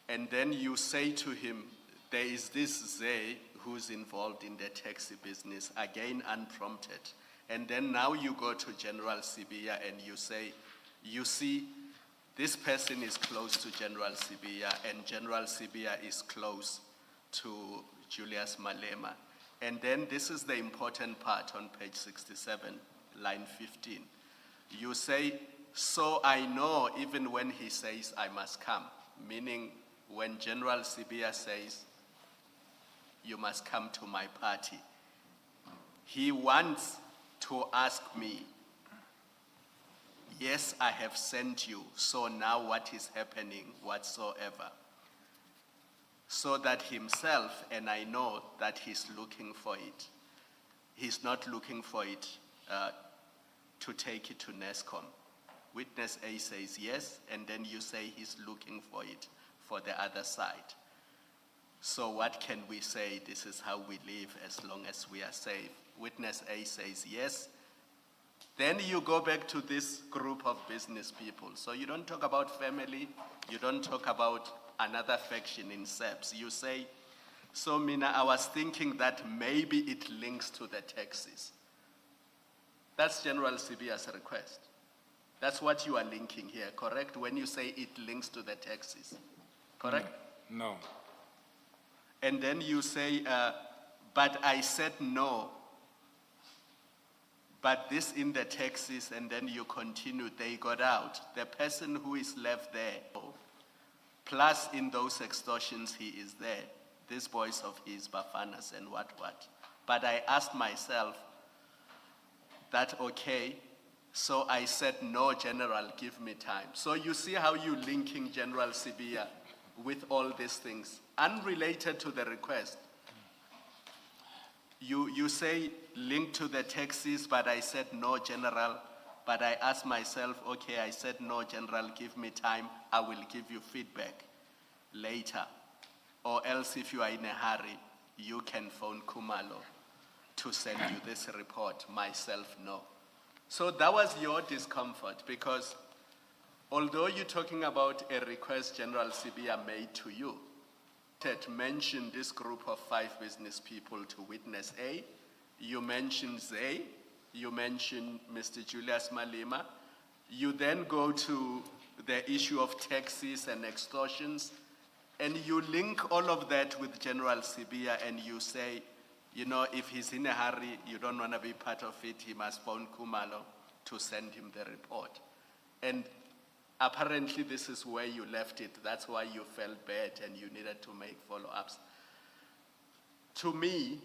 And then you say to him, there is this Zay who's involved in the taxi business, again unprompted. And then now you go to General Sibiya and you say, you see, this person is close to General Sibiya, and General Sibiya is close to Julius Malema. And then this is the important part on page 67, line 15. You say, so I know even when he says I must come, meaning when General Sibiya says, you must come to my party, he wants to ask me, yes, I have sent you, so now what is happening whatsoever? So that himself, and I know that he's looking for it, he's not looking for it to take it to NESCOM. Witness A says yes, and then you say he's looking for it for the other side. So what can we say? This is how we live as long as we are safe. Witness A says yes. Then you go back to this group of business people. So you don't talk about family, you don't talk about another faction in SAPS. You say, so Mina, I was thinking that maybe it links to the taxes. That's General Sibia's request. That's what you are linking here, correct? When you say it links to the taxes, correct? No. And then you say, but I said no. But this in the taxes, and then you continue, they got out. The person who is left there, plus in those extortions, he is there. These boys of his, Bafanas and what. But I asked myself, that okay, so I said, no, General, give me time. So you see how you linking General Sibia with all these things, unrelated to the request. You say link to the taxes, but I said no, General. But I asked myself, okay, I said no, General, give me time. I will give you feedback later. Or else if you are in a hurry, you can phone Kumalo to send you this report. Myself, no. So that was your discomfort, because although you're talking about a request General Sibia made to you, that mentioned this group of 5 business people to witness A, you mentioned Zay, you mentioned Mr. Julius Malema, you then go to the issue of taxes and extortions, and you link all of that with General Sibia, and you say, you know, if he's in a hurry, you don't want to be part of it, he must phone Kumalo to send him the report. And apparently this is where you left it. That's why you felt bad and you needed to make follow-ups. To me,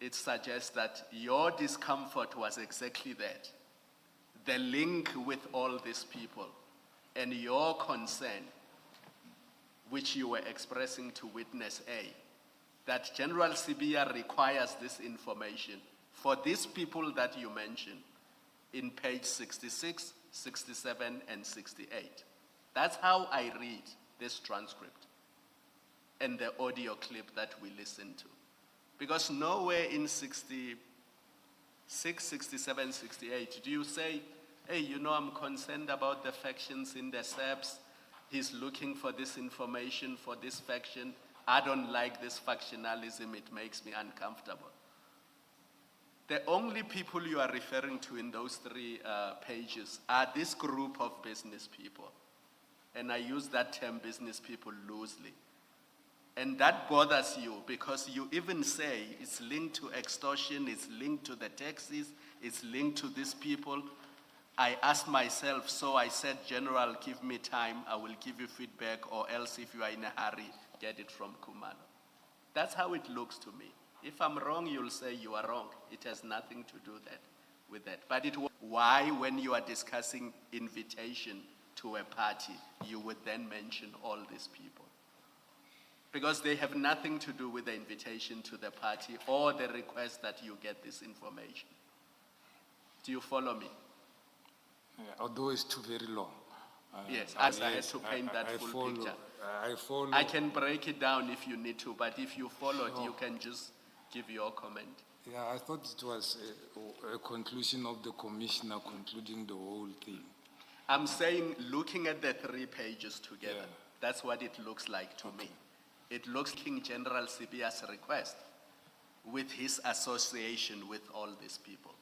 it suggests that your discomfort was exactly that. The link with all these people and your concern, which you were expressing to witness A, that General Sibia requires this information for these people that you mentioned in page 66, 67, and 68. That's how I read this transcript and the audio clip that we listened to. Because nowhere in 66, 67, 68 do you say, hey, you know, I'm concerned about the factions in the SAPS. He's looking for this information for this faction. I don't like this factionalism. It makes me uncomfortable. The only people you are referring to in those 3 pages are this group of business people. And I use that term business people loosely. And that bothers you because you even say it's linked to extortion, it's linked to the taxes, it's linked to these people. I asked myself, so I said, General, give me time, I will give you feedback, or else if you are in a hurry, get it from Kumalo. That's how it looks to me. If I'm wrong, you'll say you are wrong. It has nothing to do with that. But why, when you are discussing invitation to a party, you would then mention all these people? Because they have nothing to do with the invitation to the party or the request that you get this information. Do you follow me? Yeah, although it's too very long. Yes, as I had to paint that full picture. I follow. I can break it down if you need to, but if you followed, you can just give your comment. Yeah, I thought it was a conclusion of the commissioner concluding the whole thing. I'm saying, looking at the 3 pages together, Yeah. that's what it looks like to me. It looks like King General Sibia's request with his association with all these people.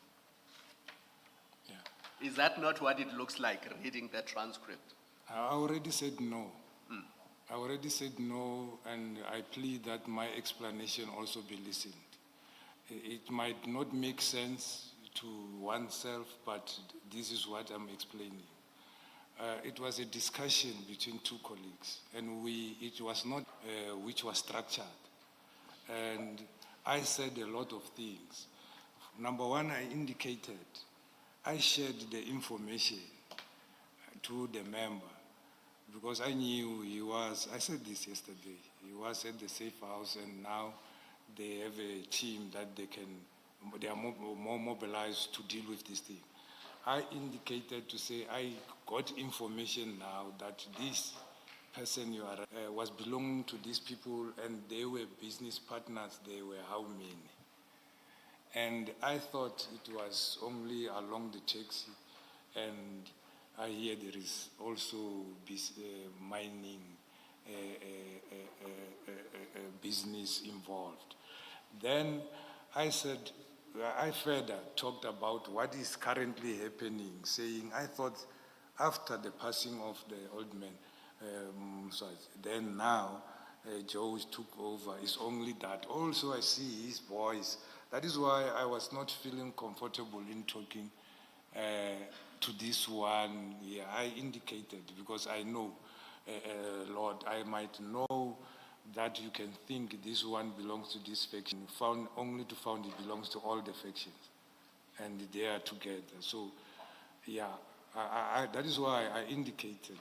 Yeah. Is that not what it looks like reading the transcript? I already said no. I already said no, and I plead that my explanation also be listened. It might not make sense to oneself, but this is what I'm explaining. It was a discussion between 2 colleagues, and it was not which was structured. And I said a lot of things. Number 1, I indicated, I shared the information to the member because I knew he was, I said this yesterday, he was at the safe house, and now they have a team that they are more mobilized to deal with this thing. I indicated to say I got information now that this person you are was belonging to these people, and they were business partners. They were how many? And I thought it was only along the taxi, and I hear there is also mining business involved. Then I said, I further talked about what is currently happening, saying I thought after the passing of the old man, then now Joe took over. It's only that. Also I see his voice. That is why I was not feeling comfortable in talking to this one. Yeah, I indicated, because I know, Lord, I might know that you can think this one belongs to this faction, only to find it belongs to all the factions, and they are together. So, yeah, that is why I indicated.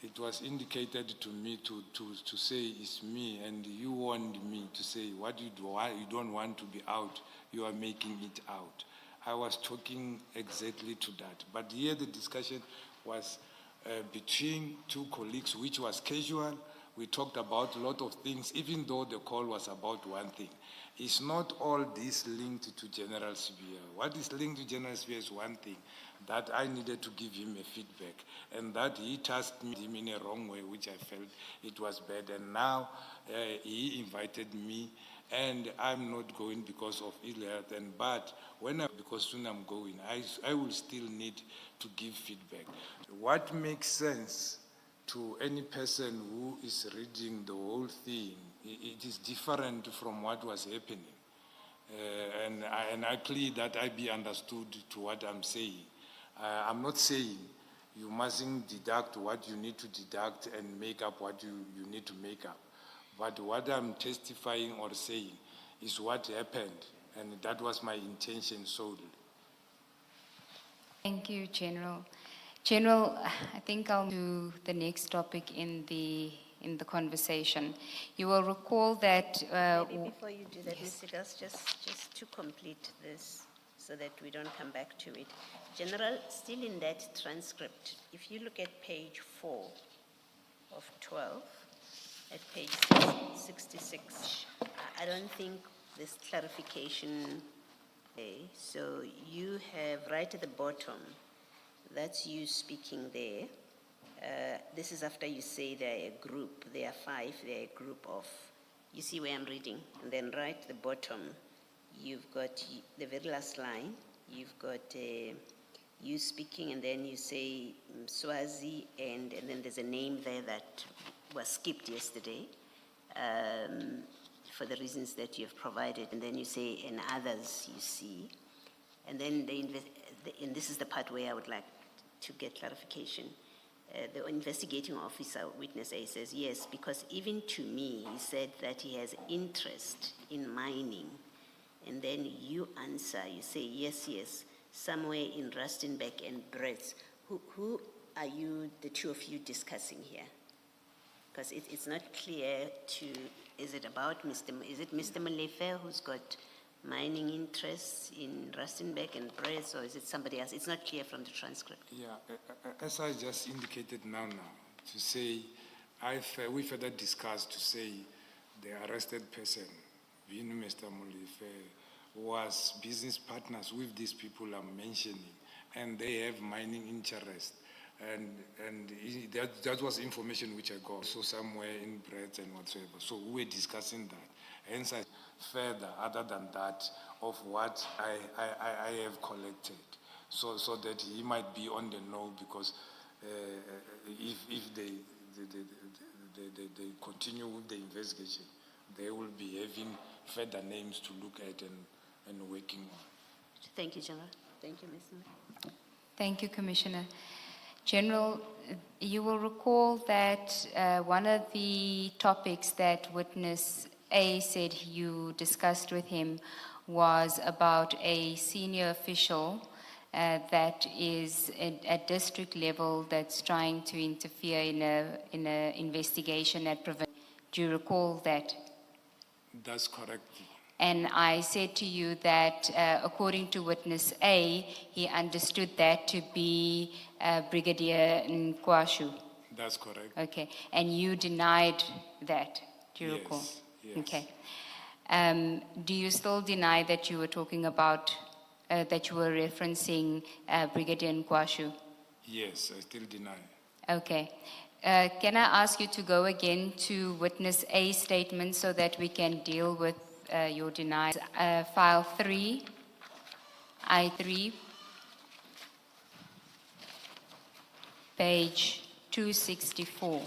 It was indicated to me to say it's me, and you warned me to say what you do. Why you don't want to be out, you are making it out. I was talking exactly to that. But here the discussion was between two colleagues, which was casual. We talked about a lot of things, even though the call was about one thing. It's not all this linked to General Sibia. What is linked to General Sibia is one thing, that I needed to give him a feedback, and that he tasked me in a wrong way, which I felt it was bad. And now he invited me, and I'm not going because of ill health. But because soon I'm going, I will still need to give feedback. What makes sense to any person who is reading the whole thing, it is different from what was happening. And I plead that I be understood to what I'm saying. I'm not saying you mustn't deduct what you need to deduct and make up what you need to make up. But what I'm testifying or saying is what happened, and that was my intention solely. Thank you, General. General, I think I'll move to the next topic in the conversation. You will recall that... Maybe before you do that, Mr. Gus, just to complete this so that we don't come back to it. General, still in that transcript, if you look at page 4 of 12, at page 66, I don't think this clarification, so you have right at the bottom, that's you speaking there. This is after you say they're a group, they are 5, they're a group of, you see where I'm reading? And then right at the bottom, you've got the very last line, you've got you speaking, and then you say Swazi, and then there's a name there that was skipped yesterday for the reasons that you have provided, and then you say, and others you see. And then and this is the part where I would like to get clarification. The investigating officer, witness A, says, yes, because even to me, he said that he has interest in mining. And then you answer, you say, yes, somewhere in Rustenburg and Brits. Who are you, the two of you, discussing here? Because it's not clear is it Mr. Molefe who's got mining interests in Rustenburg and Brits, or is it somebody else? It's not clear from the transcript. Yeah, as I just indicated now, to say, we further discussed to say the arrested person, being Mr. Molefe, was business partners with these people I'm mentioning, and they have mining interest. And that was information which I got, so somewhere in Brits and whatsoever. So we were discussing that. Hence, I further, other than that, of what I have collected, so that he might be on the know, because if they continue with the investigation, they will be having further names to look at and working on. Thank you, General. Thank you, Ms. Thank you, Commissioner. General, you will recall that one of the topics that witness A said you discussed with him was about a senior official that is at district level that's trying to interfere in a investigation at provincial. Do you recall that? That's correct. And I said to you that according to witness A, he understood that to be Brigadier Nkwashu. That's correct. Okay, and you denied that, do you recall? Yes. Okay. Do you still deny that you were talking about, that you were referencing Brigadier Nkwashu? Yes, I still deny. Okay. Can I ask you to go again to witness A statement so that we can deal with your denial? File 3, I3, page 264.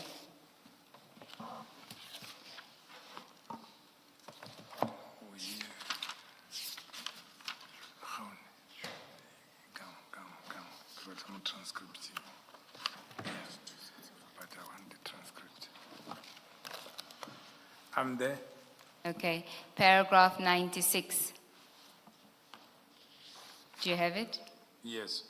Come transcript. Yes, but I want the transcript. I'm there. Okay, paragraph 96. Do you have it? Yes.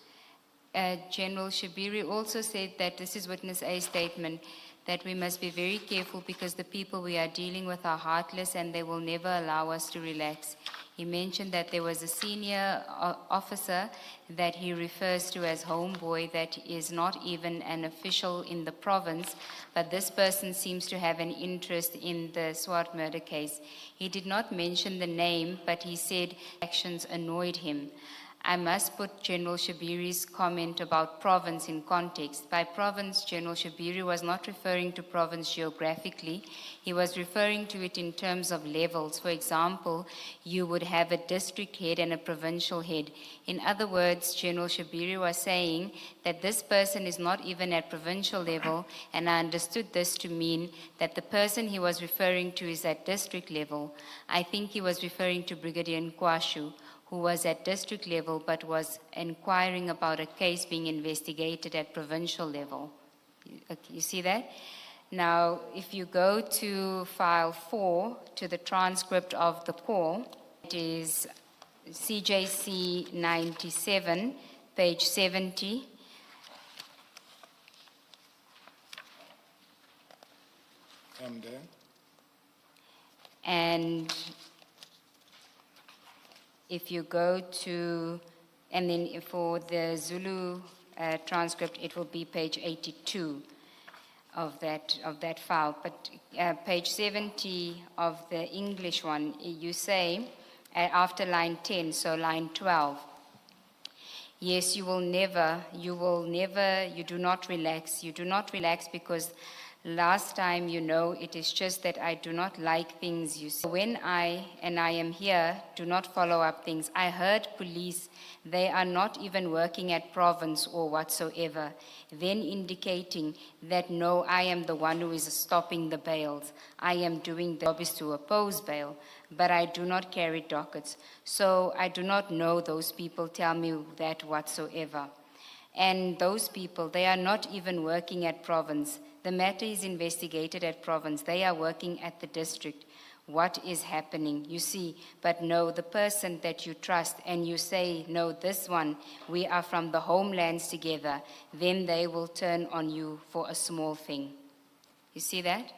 General Shibiri also said that this is witness A statement, that we must be very careful because the people we are dealing with are heartless and they will never allow us to relax. He mentioned that there was a senior officer that he refers to as homeboy that is not even an official in the province, but this person seems to have an interest in the Swart murder case. He did not mention the name, but he said actions annoyed him. I must put General Shibiri's comment about province in context. By province, General Shibiri was not referring to province geographically. He was referring to it in terms of levels. For example, you would have a district head and a provincial head. In other words, General Shibiri was saying that this person is not even at provincial level, and I understood this to mean that the person he was referring to is at district level. I think he was referring to Brigadier Nkwashu, who was at district level but was inquiring about a case being investigated at provincial level. You see that? Now, if you go to file 4, to the transcript of the call, it is CJC 97, page 70. I'm there. And if you go to, and then for the Zulu transcript, it will be page 82 of that file. But page 70 of the English one, you say, after line 10, so line 12, yes, you do not relax because last time, it is just that I do not like things you say. When I am here, do not follow up things. I heard police, they are not even working at province or whatsoever, then indicating that no, I am the one who is stopping the bails. I am doing the job is to oppose bail, but I do not carry dockets. So I do not know those people tell me that whatsoever. And those people, they are not even working at province. The matter is investigated at province. They are working at the district. What is happening? You see, but no, the person that you trust and you say, no, this one, we are from the homelands together, then they will turn on you for a small thing. You see that?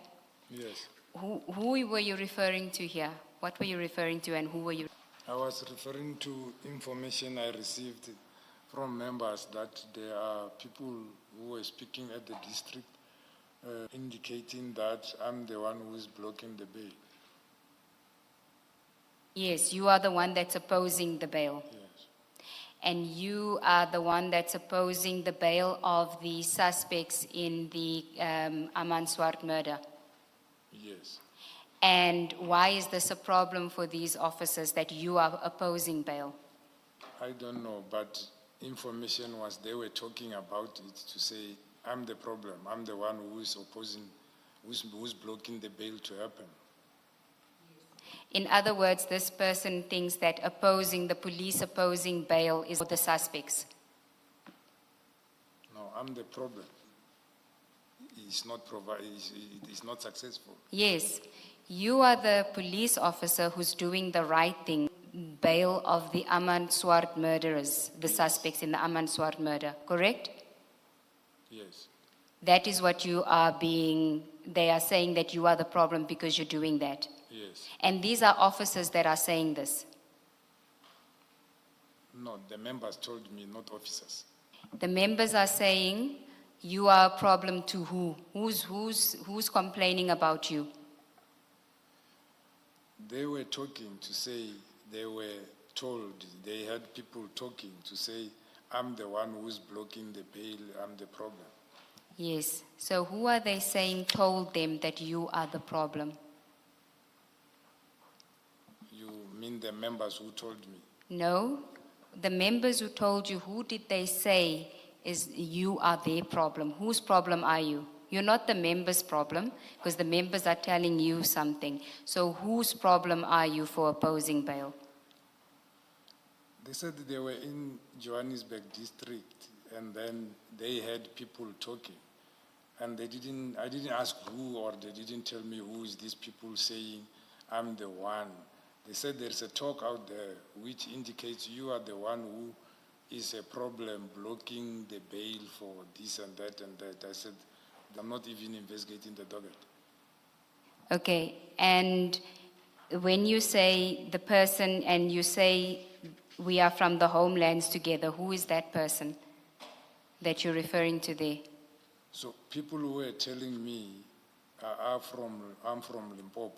Yes. Who were you referring to here? What were you referring to and who were you? I was referring to information I received from members that there are people who were speaking at the district indicating that I'm the one who is blocking the bail. Yes, you are the one that's opposing the bail. Yes. And you are the one that's opposing the bail of the suspects in the Aman Swart murder. Yes. And why is this a problem for these officers that you are opposing bail? I don't know, but information was they were talking about it to say I'm the problem. I'm the one who is opposing, who's blocking the bail to happen. In other words, this person thinks that the police opposing bail is the suspects. No, I'm the problem. It's not successful. Yes, you are the police officer who's doing the right thing. Bail of the Aman Swart murderers, the suspects in the Aman Swart murder, correct? Yes. That is what they are saying that you are the problem because you're doing that. Yes. And these are officers that are saying this. No, the members told me, not officers. The members are saying you are a problem to who? Who's complaining about you? They were talking to say, they were told, they had people talking to say, I'm the one who's blocking the bail, I'm the problem. Yes. So who are they saying told them that you are the problem? You mean the members who told me? No. The members who told you, who did they say is you are their problem? Whose problem are you? You're not the members' problem because the members are telling you something. So whose problem are you for opposing bail? They said they were in Johannesburg district and then they had people talking. And I didn't ask who, or they didn't tell me who is these people saying I'm the one. They said there's a talk out there which indicates you are the one who is a problem blocking the bail for this and that and that. I said, I'm not even investigating the docket. Okay, and when you say the person and you say we are from the homelands together, who is that person that you're referring to there? So people who were telling me I'm from Limpopo.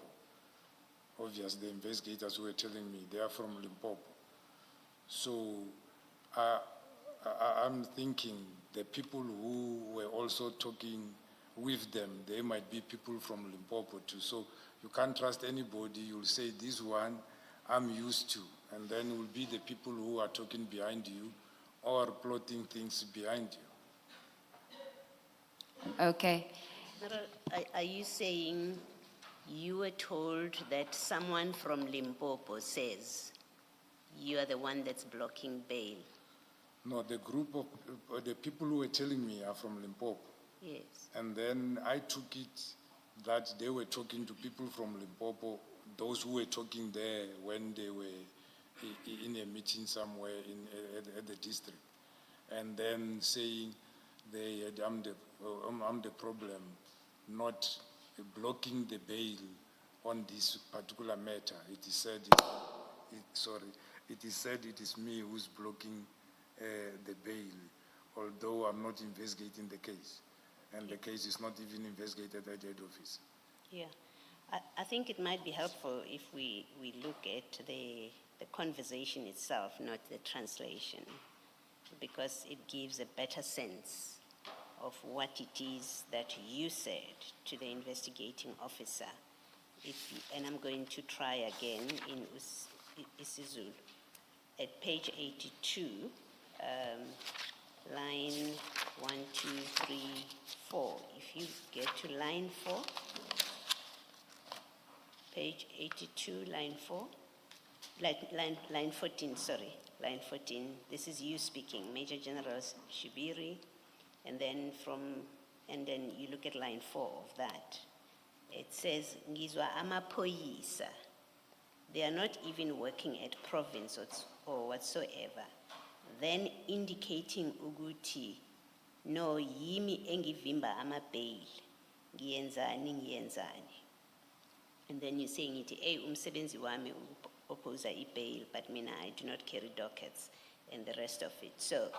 Obviously, the investigators who were telling me they are from Limpopo. So I'm thinking the people who were also talking with them, they might be people from Limpopo too. So you can't trust anybody. You'll say, this one I'm used to. And then it will be the people who are talking behind you or plotting things behind you. Okay. Are you saying you were told that someone from Limpopo says you are the one that's blocking bail? No, the group of the people who were telling me are from Limpopo. Yes. And then I took it that they were talking to people from Limpopo, those who were talking there when they were in a meeting somewhere at the district, and then saying I'm the problem, not blocking the bail on this particular matter. It is said, it is said it is me who's blocking the bail, although I'm not investigating the case. And the case is not even investigated at the head office. Yeah. I think it might be helpful if we look at the conversation itself, not the translation, because it gives a better sense of what it is that you said to the investigating officer. And I'm going to try again in isiZulu. At page 82, line 1, 2, 3, 4. If you get to line 4, page 82, line 4, line 14, sorry, line 14. This is you speaking, Major General Shibiri, and then you look at line 4 of that. It says, Ngizwa amaphoyisa. They are not even working at province or whatsoever. Then indicating ukuthi, no, yimi engivimba ama-bail, ngiyenzani. And then you're saying it, hey, umsebenzi wami oppose i-bail, but mina, I do not carry dockets, and the rest of it. So,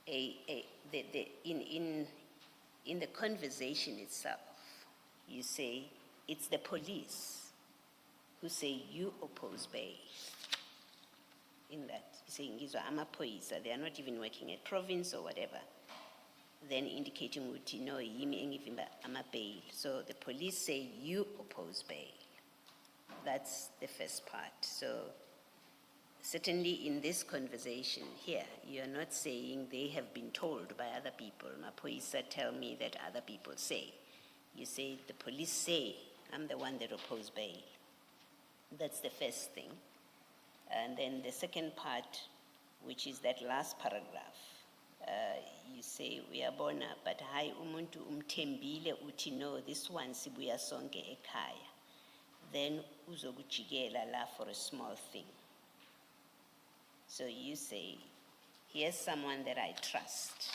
in the conversation itself, you say it's the police who say you oppose bail. In that, saying ngizwa amaphoyisa, they are not even working at province or whatever. Then indicating ukuthi no yimi engivimba ama-bail. So the police say you oppose bail. That's the first part. So certainly in this conversation here, you are not saying they have been told by other people. Maphoyisa tell me that other people say. You say the police say I'm the one that oppose bail. That's the first thing. And then the second part, which is that last paragraph, you say uyabona, but hayi umuntu umthembile uthi no, this one sibuya sonke ekhaya. Then uzokujikela la for a small thing. So you say, here's someone that I trust.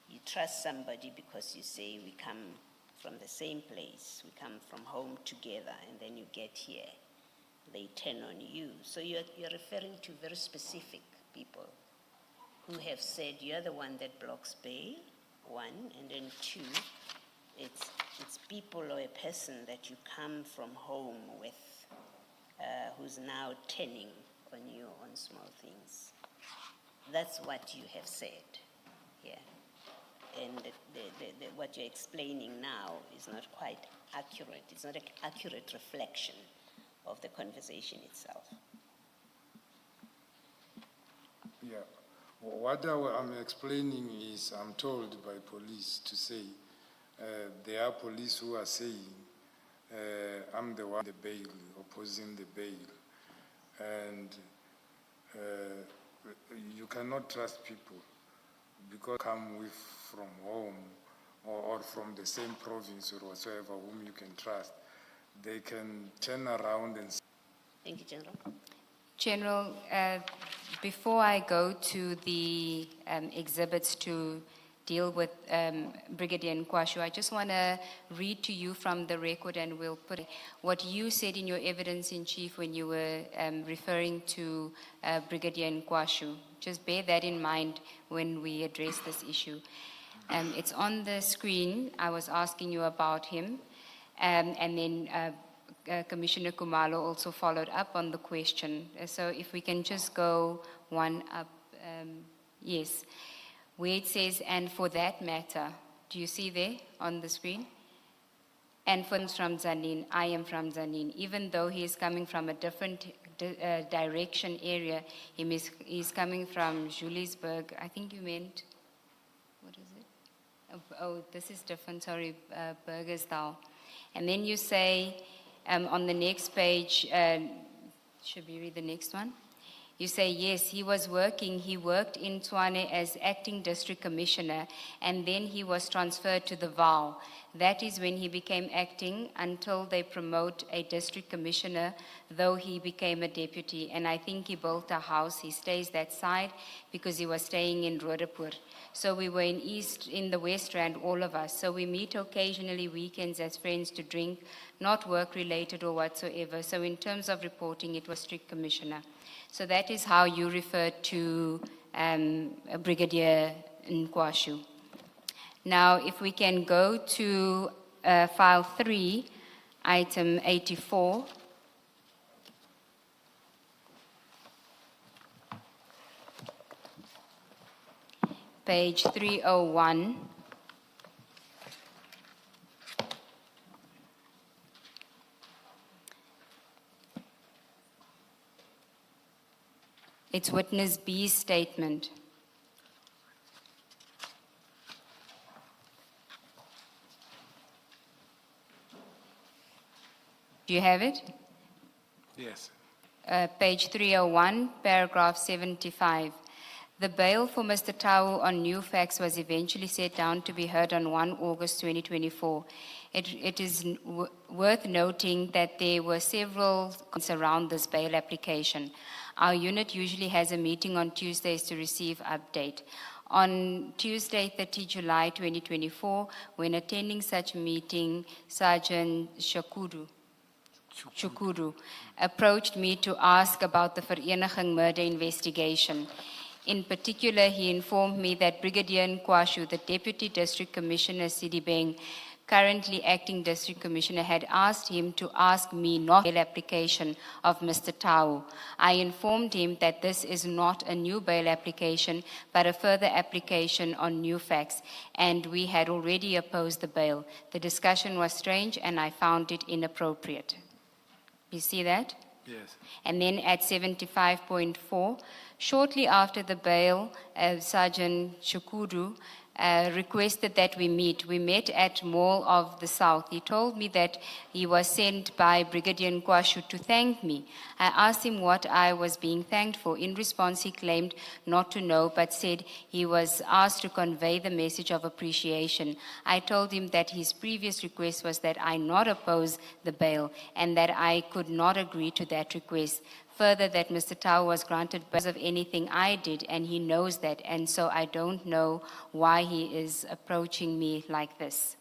You trust somebody because you say we come from the same place, we come from home together, and then you get here. They turn on you. So you're referring to very specific people who have said you're the one that blocks bail, one, and then two, it's people or a person that you come from home with, who's now turning on you on small things. That's what you have said here. And what you're explaining now is not quite accurate. It's not an accurate reflection of the conversation itself. Yeah. What I'm explaining is I'm told by police to say, there are police who are saying, I'm the one, the bail, opposing the bail. And you cannot trust people because they come from home or from the same province or whatsoever whom you can trust. They can turn around and... Thank you, General. General, before I go to the exhibits to deal with Brigadier Nkwashu, I just want to read to you from the record, and we'll put what you said in your evidence in chief when you were referring to Brigadier Nkwashu. Just bear that in mind when we address this issue. It's on the screen. I was asking you about him, and then Commissioner Kumalo also followed up on the question. So if we can just go one up, yes. Where it says, and for that matter, do you see there on the screen? And from Zanin, I am from Zanin. Even though he is coming from a different direction area, he's coming from Juliusburg. I think you meant, what is it? Oh, this is different, sorry, Burgersdal. And then you say, on the next page, should we read the next one? You say, yes, he worked in Tshwane as acting district commissioner, and then he was transferred to the VAL. That is when he became acting until they promote a district commissioner, though he became a deputy. And I think he built a house. He stays that side because he was staying in Roodepoort. So we were in the West Rand, all of us. So we meet occasionally weekends as friends to drink, not work related or whatsoever. So in terms of reporting, it was strict commissioner. So that is how you refer to Brigadier Nkwashu. Now, if we can go to file 3, item 84. Page 301. It's witness B's statement. Do you have it? Yes. Page 301, paragraph 75. The bail for Mr. Tau on new facts was eventually set down to be heard on 1 August 2024. It is worth noting that there were several concerns around this bail application. Our unit usually has a meeting on Tuesdays to receive update. On Tuesday, 30 July 2024, when attending such meeting, Sergeant Chukuru approached me to ask about the Vereniging murder investigation. In particular, he informed me that Brigadier Nkwashu, the Deputy District Commissioner Sidibeng, currently acting District Commissioner, had asked him to ask me not bail application of Mr. Tau. I informed him that this is not a new bail application, but a further application on new facts, and we had already opposed the bail. The discussion was strange, and I found it inappropriate. You see that? Yes. And then at 75.4, shortly after the bail, Sergeant Chukuru requested that we meet. We met at Mall of the South. He told me that he was sent by Brigadier Nkwashu to thank me. I asked him what I was being thanked for. In response, he claimed not to know, but said he was asked to convey the message of appreciation. I told him that his previous request was that I not oppose the bail and that I could not agree to that request. Further, that Mr. Tau was granted because of anything I did, and he knows that, and so I don't know why he is approaching me like this.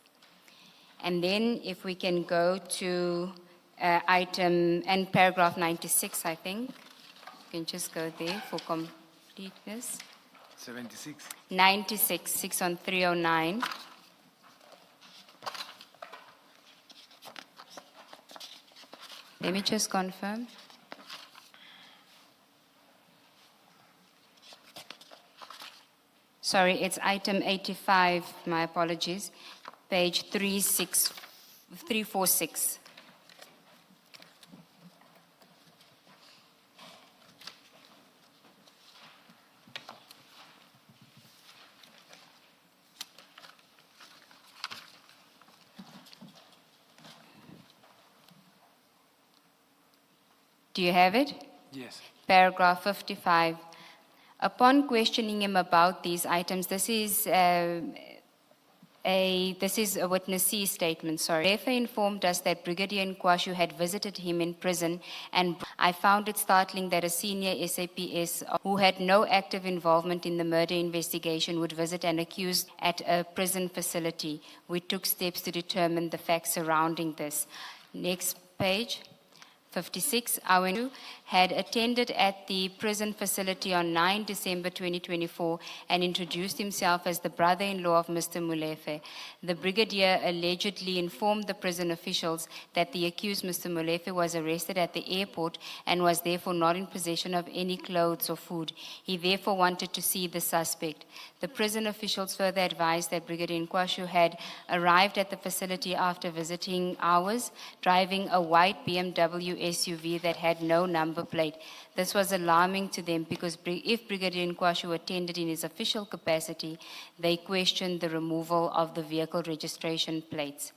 And then if we can go to item and paragraph 96, I think. You can just go there for completeness. 76. 96, 6 on 309. Let me just confirm. Sorry, it's item 85, my apologies. Page 346. Do you have it? Yes. Paragraph 55. Upon questioning him about these items, this is a witness C's statement, sorry. Therefore informed us that Brigadier Nkwashu had visited him in prison, and I found it startling that a senior SAPS who had no active involvement in the murder investigation would visit an accused at a prison facility. We took steps to determine the facts surrounding this. Next page. 56, Awendu had attended at the prison facility on 9 December 2024 and introduced himself as the brother-in-law of Mr. Molefe. The brigadier allegedly informed the prison officials that the accused, Mr. Molefe, was arrested at the airport and was therefore not in possession of any clothes or food. He therefore wanted to see the suspect. The prison officials further advised that Brigadier Nkwashu had arrived at the facility after visiting hours, driving a white BMW SUV that had no number plate. This was alarming to them because if Brigadier Nkwashu attended in his official capacity, they questioned the removal of the vehicle registration plates.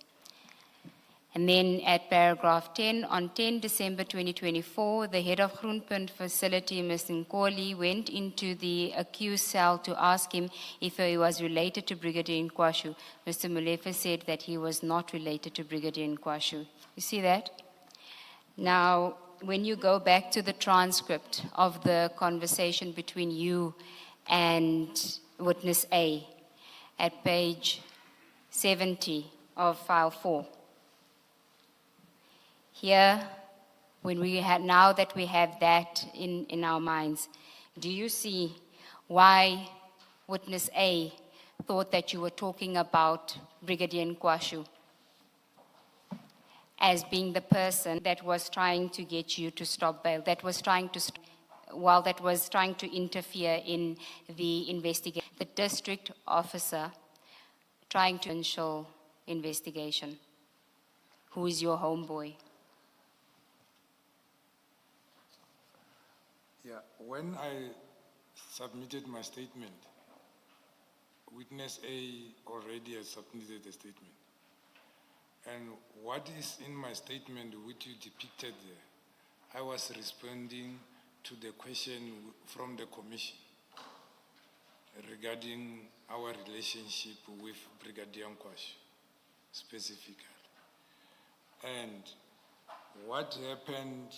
And then at paragraph 10, on 10 December 2024, the head of Groenpunt facility, Mr. Nkoli, went into the accused cell to ask him if he was related to Brigadier Nkwashu. Mr. Molefe said that he was not related to Brigadier Nkwashu. You see that? Now, when you go back to the transcript of the conversation between you and witness A at page 70 of file 4, here, now that we have that in our minds, do you see why witness A thought that you were talking about Brigadier Nkwashu as being the person that was trying to get you to stop bail, that was trying to interfere in the investigation, the district officer trying to ensure investigation, who is your homeboy? Yeah, when I submitted my statement, witness A already has submitted the statement. And what is in my statement, which you depicted there, I was responding to the question from the commission regarding our relationship with Brigadier Nkwashu, specifically. And what happened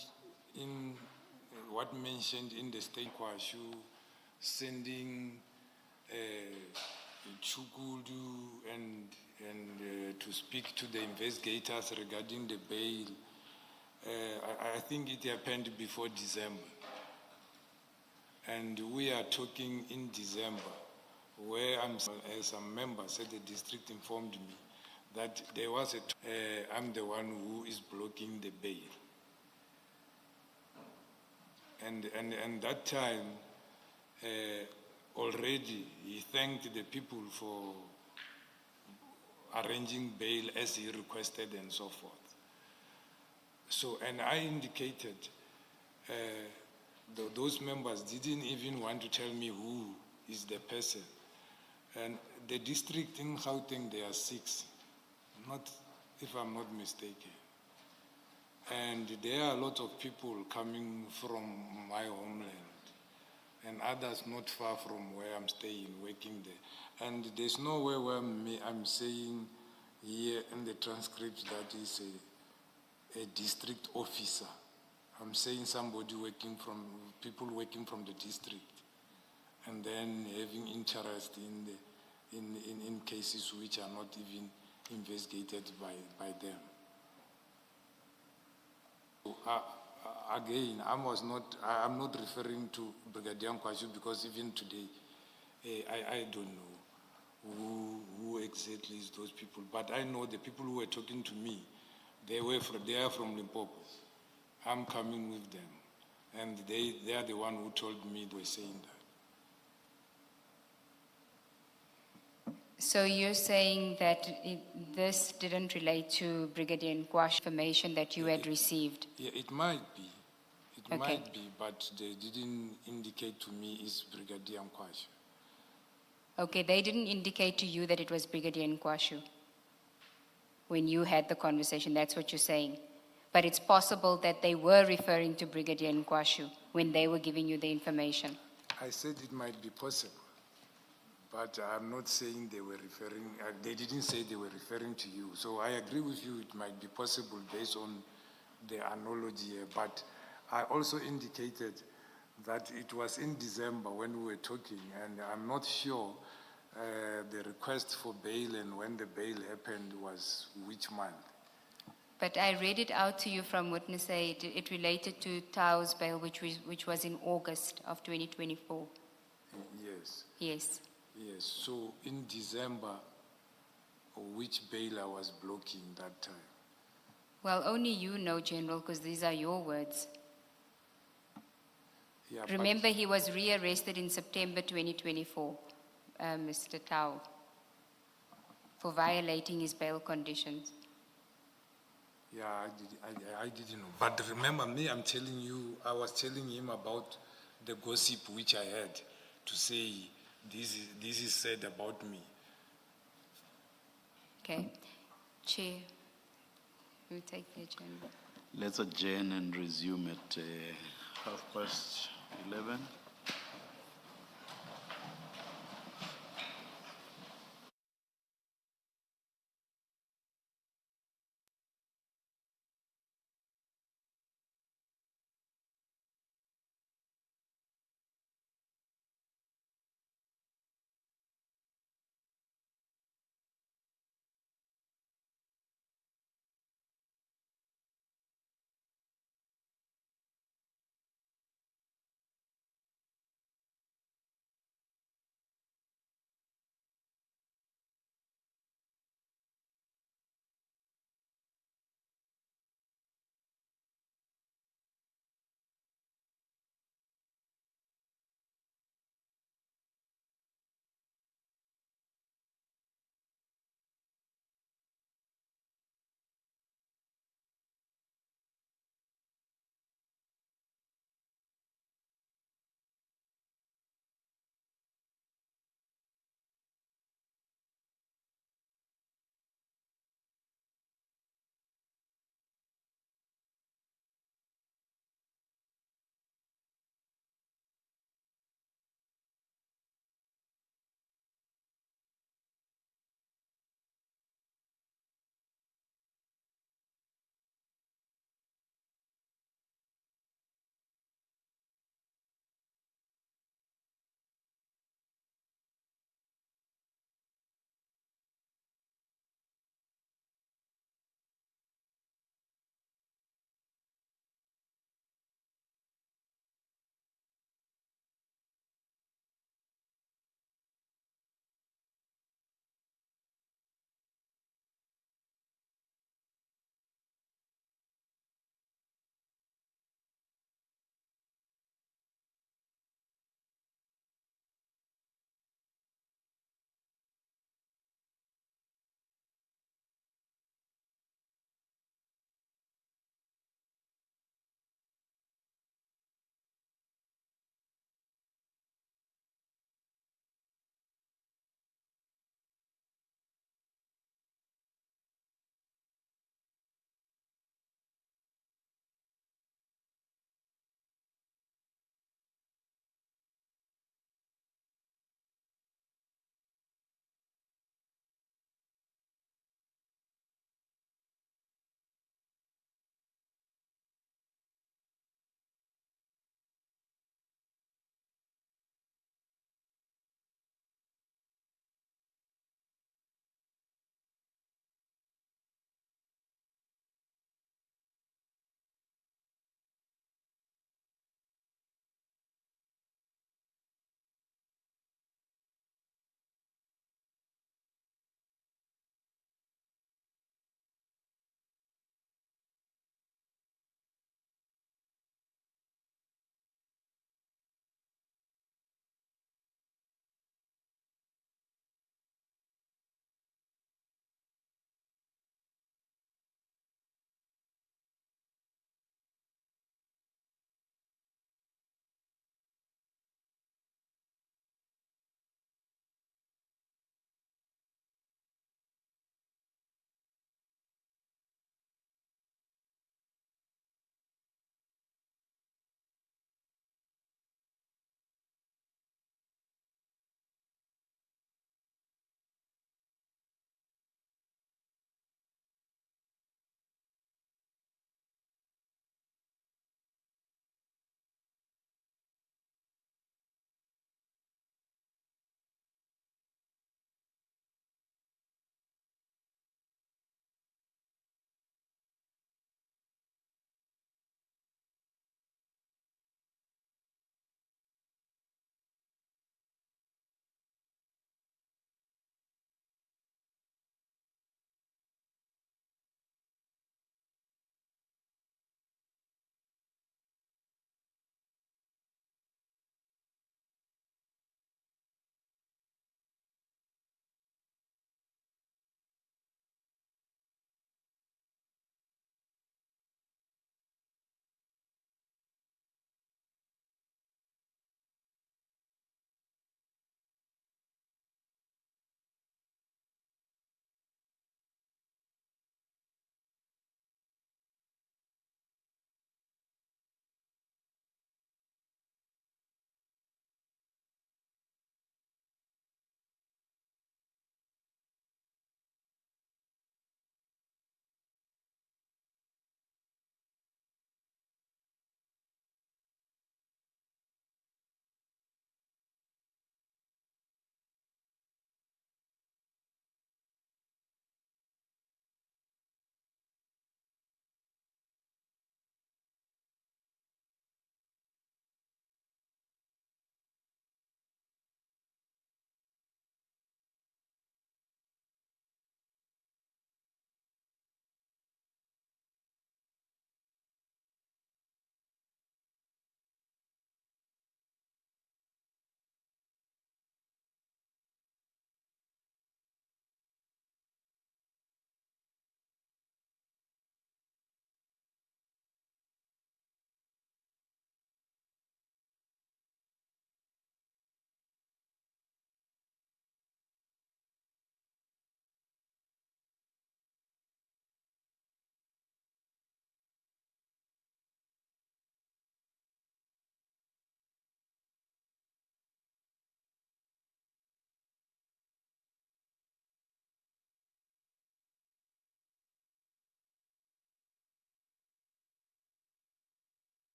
what mentioned in the state, Nkwashu sending Chukudu and to speak to the investigators regarding the bail, I think it happened before December. And we are talking in December, where some members at the district informed me that there was I'm the one who is blocking the bail. And that time, already he thanked the people for arranging bail as he requested and so forth. So, and I indicated those members didn't even want to tell me who is the person. And the district in Gauteng, there are 6, if I'm not mistaken. And there are a lot of people coming from my homeland and others not far from where I'm staying, working there. And there's nowhere where I'm saying here in the transcript that is a district officer. I'm saying people working from the district and then having interest in cases which are not even investigated by them. Again, I'm not referring to Brigadier Nkwashu because even today I don't know who exactly is those people, but I know the people who were talking to me, they are from Limpopo. I'm coming with them, and they are the one who told me they were saying that. So you're saying that this didn't relate to Brigadier Nkwashi information that you had received? Yeah, it might be. It Okay. might be, but they didn't indicate to me it's Brigadier Nkwashi. Okay, they didn't indicate to you that it was Brigadier Nkwashu when you had the conversation, that's what you're saying. But it's possible that they were referring to Brigadier Nkwashu when they were giving you the information. I said it might be possible, but I'm not saying they were referring, they didn't say they were referring to you. So I agree with you, it might be possible based on the analogy here, but I also indicated that it was in December when we were talking, and I'm not sure the request for bail and when the bail happened was which month. But I read it out to you from witness aid. It related to Tao's bail, which was in August of 2024. Yes. Yes. Yes, so in December, which bail I was blocking that time? Well, only you know, General, because these are your words. Yeah, Remember, he was rearrested in September 2024, Mr. Tao, for violating his bail conditions. Yeah, I didn't know. But remember me, I'm telling you, I was telling him about the gossip which I had to say, this is said about me. Okay. Chair, you take the agenda. Let's adjourn and resume at 11:30.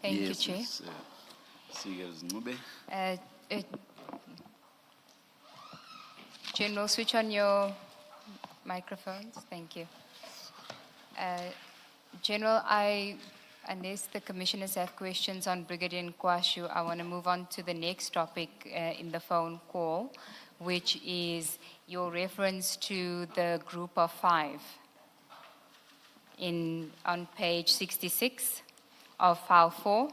Thank you, Yes, Chair. Ms. Sigels Ncube. Uh, uh, General, switch on your microphones. Thank you. General, unless the commissioners have questions on Brigadier Nkwashu, I want to move on to the next topic in the phone call, which is your reference to the group of 5 on page 66 of file 4.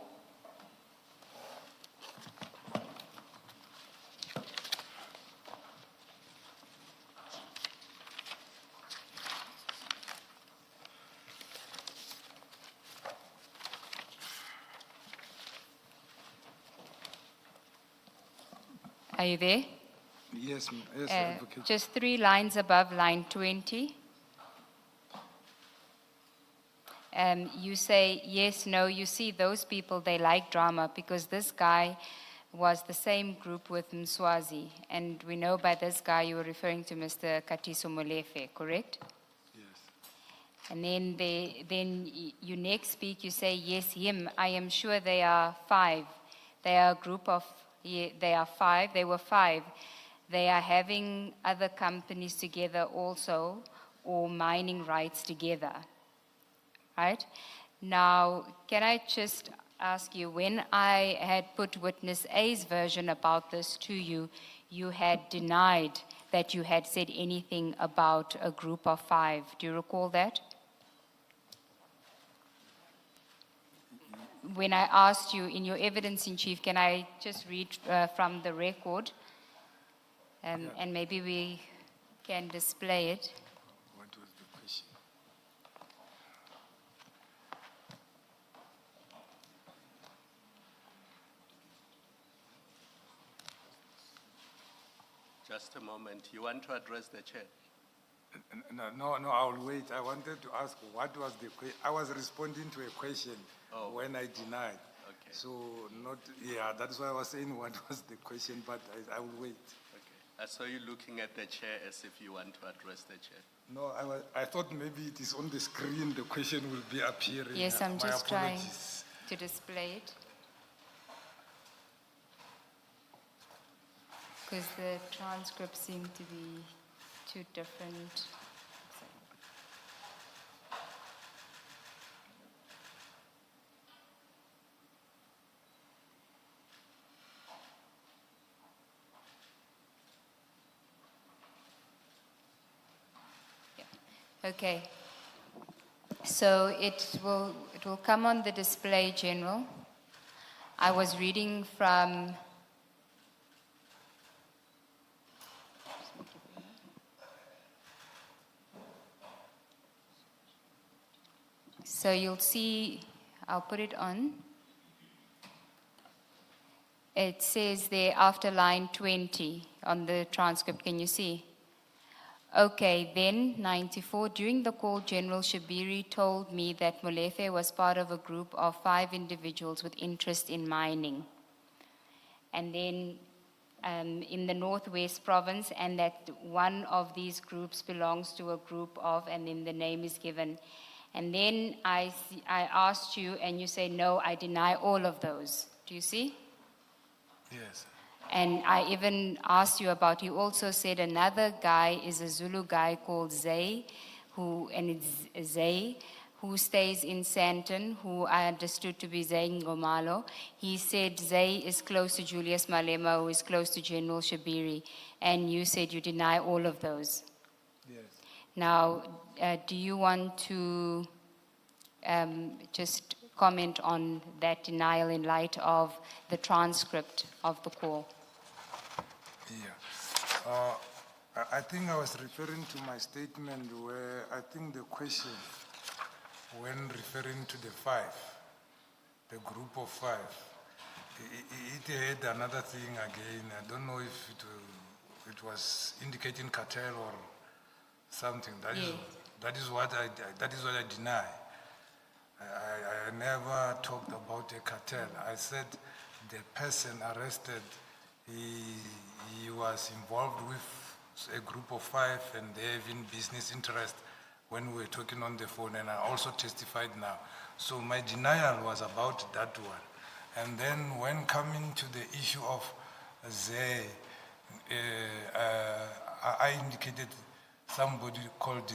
Are you there? Yes, yes, Advocate. Just 3 lines above line 20. You say, yes, no, you see those people, they like drama because this guy was the same group with Mswazi. And we know by this guy you were referring to Mr. Katiso Molefe, correct? Yes. And then you next speak, you say, yes, him, I am sure they are 5. They are a group of, they are 5, they were 5. They are having other companies together also, or mining rights together, right? Now, can I just ask you, when I had put witness A's version about this to you, you had denied that you had said anything about a group of 5. Do you recall that? When I asked you in your evidence in chief, can I just read from the record? And maybe we can display it. What was the question? Just a moment. You want to address the chair? No, I'll wait. I wanted to ask what was the question. I was responding to a question when I denied. Okay. So that's why I was saying what was the question, but I will wait. Okay. I saw you looking at the chair as if you want to address the chair. No, I thought maybe it is on the screen, the question will be appearing. Yes, I'm My just trying apologies. to display it. Because the transcripts seem to be two different. Yeah. Okay. So it will come on the display, General. I was reading from so you'll see, I'll put it on. It says there after line 20 on the transcript, can you see? Okay, then 94, during the call, General Shibiri told me that Molefe was part of a group of 5 individuals with interest in mining. And then in the Northwest Province, and that one of these groups belongs to a group of, and then the name is given. And then I asked you, and you say, no, I deny all of those. Do you see? Yes. And I even asked you about, you also said another guy is a Zulu guy called Zay, who stays in Sandton, who I understood to be Zay Ngomalo. He said Zay is close to Julius Malema, who is close to General Shibiri. And you said you deny all of those. Yes. Now, do you want to just comment on that denial in light of the transcript of the call? Yeah. I think I was referring to my statement where I think the question, when referring to the 5, the group of 5, it had another thing again. I don't know if it was indicating cartel or something. That is what I deny. I never talked about a cartel. I said the person arrested, he was involved with a group of 5 and they have in business interest when we were talking on the phone, and I also testified now. So my denial was about that one. And then when coming to the issue of I indicated somebody called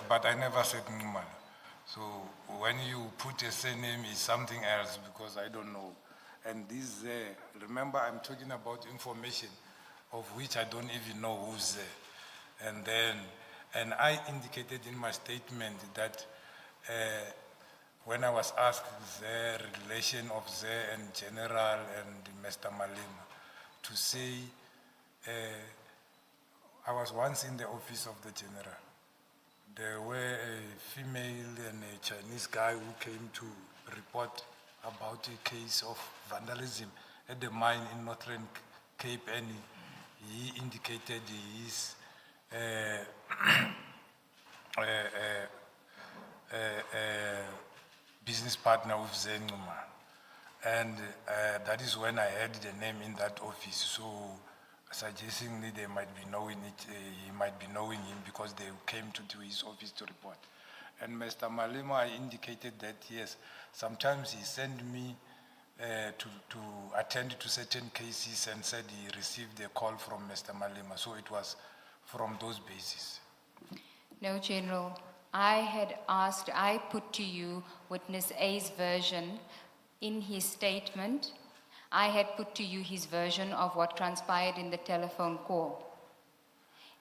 but I never said Numan. So when you put a surname, is something else because I don't know. And this, remember, I'm talking about information of which I don't even know who's there. And I indicated in my statement that when I was asked the relation of Ze and General and Mr. Malema, to say, I was once in the office of the General. There were a female and a Chinese guy who came to report about a case of vandalism at the mine in Northern Cape, and he indicated his business partner with Zenuma. And that is when I heard the name in that office. So suggesting that they might be knowing it, he might be knowing him because they came to his office to report. And Mr. Malema, I indicated that yes, sometimes he sent me to attend to certain cases and said he received a call from Mr. Malema. So it was from those bases. No, General. I put to you witness A's version in his statement. I had put to you his version of what transpired in the telephone call.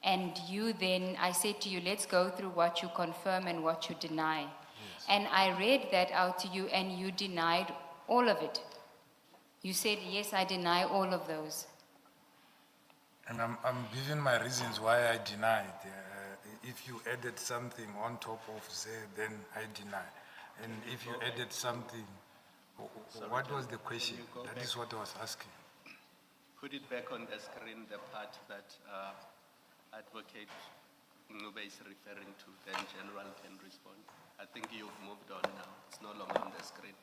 And you then, I said to you, let's go through what you confirm and what you deny. Yes. And I read that out to you and you denied all of it. You said, yes, I deny all of those. And I'm giving my reasons why I denied. If you added something on top of Z, then I deny. And if you added something, what was the question? That is what I was asking. Put it back on the screen, the part that Advocate Ngube is referring to, then General can respond. I think you've moved on now. It's no longer on the screen.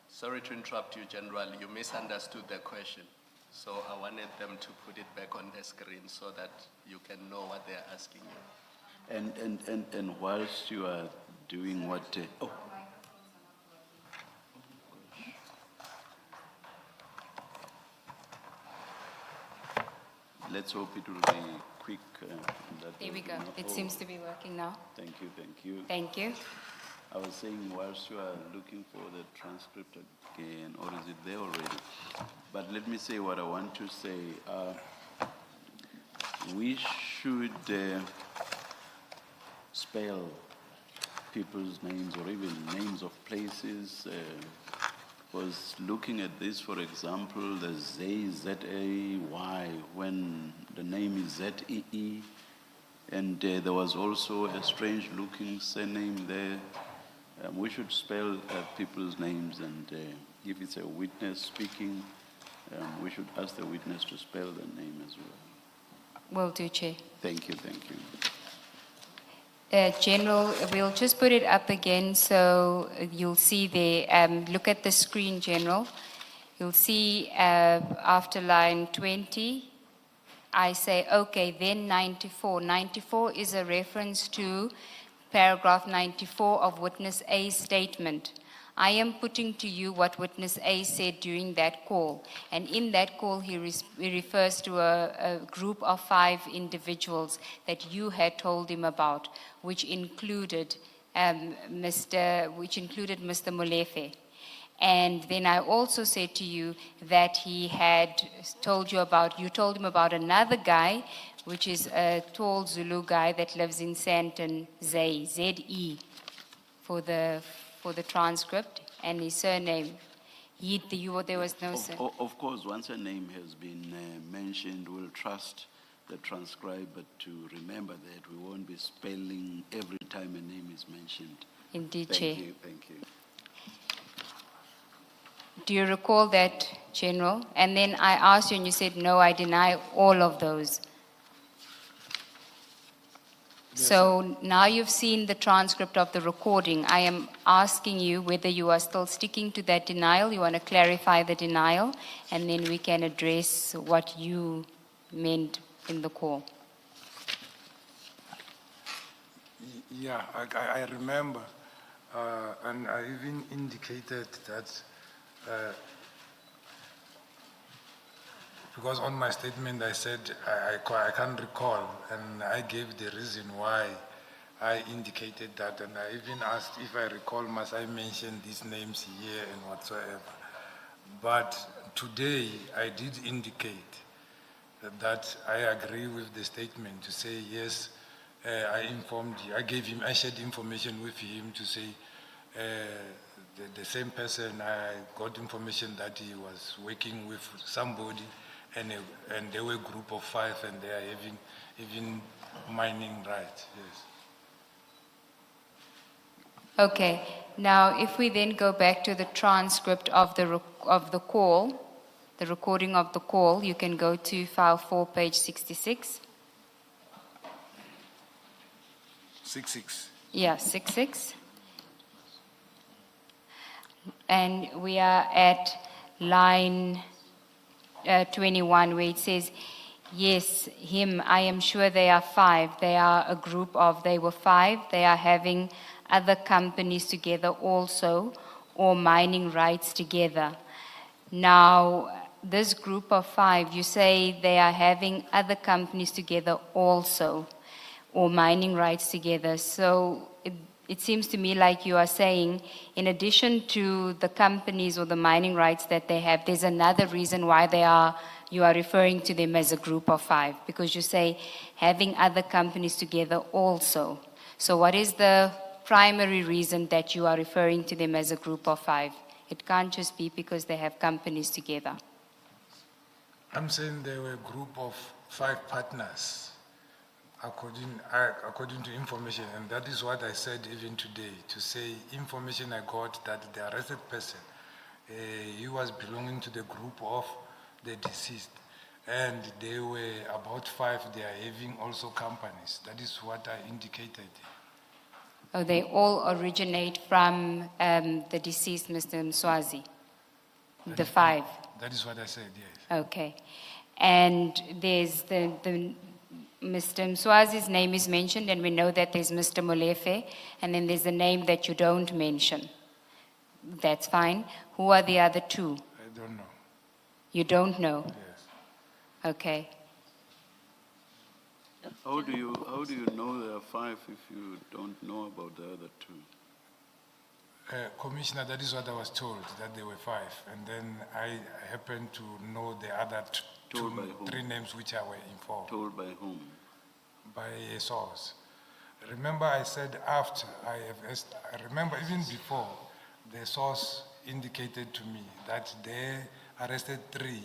Sorry to interrupt you, General. You misunderstood the question. So I wanted them to put it back on the screen so that you can know what they're asking you. And whilst you are doing what... Let's hope it will be quick. There we go. It seems to be working now. Thank you, thank you. Thank you. I was saying, whilst you are looking for the transcript again, or is it there already? But let me say what I want to say. We should spell people's names or even names of places. Was looking at this, for example, the Z-A-Y, when the name is Z-E-E, and there was also a strange-looking surname there. We should spell people's names, and if it's a witness speaking, we should ask the witness to spell the name as well. Will do, Chair. Thank you, thank you. General, we'll just put it up again so you'll see there. Look at the screen, General. You'll see after line 20, I say, okay, then 94. 94 is a reference to paragraph 94 of witness A's statement. I am putting to you what witness A said during that call. And in that call, he refers to a group of 5 individuals that you had told him about, which included Mr. Molefe. And then I also said to you that he had told him about another guy, which is a tall Zulu guy that lives in Sandton, Z-E, for the transcript, and his surname. There was no surname. Of course, once a name has been mentioned, we'll trust the transcriber to remember that we won't be spelling every time a name is mentioned. Indeed, Chair. Thank you, thank you. Do you recall that, General? And then I asked you and you said, no, I deny all of those. So now you've seen the transcript of the recording. I am asking you whether you are still sticking to that denial. You want to clarify the denial, and then we can address what you meant in the call. Yeah, I remember, and I even indicated that, because on my statement I said I can't recall, and I gave the reason why I indicated that, and I even asked if I recall, must I mention these names here and whatsoever. But today I did indicate that I agree with the statement to say, yes, I informed you, I shared information with him to say, the same person, I got information that he was working with somebody, and they were a group of 5, and they are having even mining rights, yes. Okay, now if we then go back to the transcript of the call, the recording of the call, you can go to file 4, page 66. 66. Yeah, 66. And we are at line 21, where it says, yes, him, I am sure they are 5. They are a group of, they were 5. They are having other companies together also, or mining rights together. Now, this group of 5, you say they are having other companies together also, or mining rights together. So it seems to me like you are saying, in addition to the companies or the mining rights that they have, there's another reason why you are referring to them as a group of 5, because you say having other companies together also. So what is the primary reason that you are referring to them as a group of 5? It can't just be because they have companies together. I'm saying they were a group of 5 partners, according to information, and that is what I said even today, to say information I got that the arrested person, he was belonging to the group of the deceased, and they were about 5, they are having also companies. That is what I indicated. Oh, they all originate from the deceased Mr. Mswazi, the 5. That is what I said, yes. Okay. And there's the Mr. Mswazi's name is mentioned, and we know that there's Mr. Molefe, and then there's a name that you don't mention. That's fine. Who are the other 2? I don't know. You don't know? Yes. Okay. How do you know there are 5 if you don't know about the other 2? Commissioner, that is what I was told, that there were 5. And then I happened to know the other Told by whom? 3 names which I were informed. Told by whom? By a source. Remember I said after, I remember even before, the source indicated to me that they arrested 3.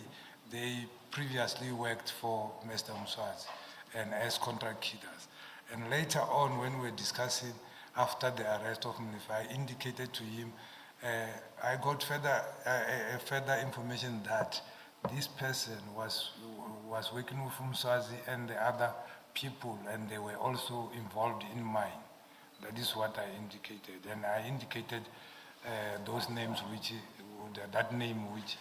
They previously worked for Mr. Mswazi and as contract killers. And later on, when we were discussing after the arrest of Mnifa, I indicated to him, I got further information that this person was working with Mswazi and the other people, and they were also involved in mine. That is what I indicated. And I indicated those names which, that name which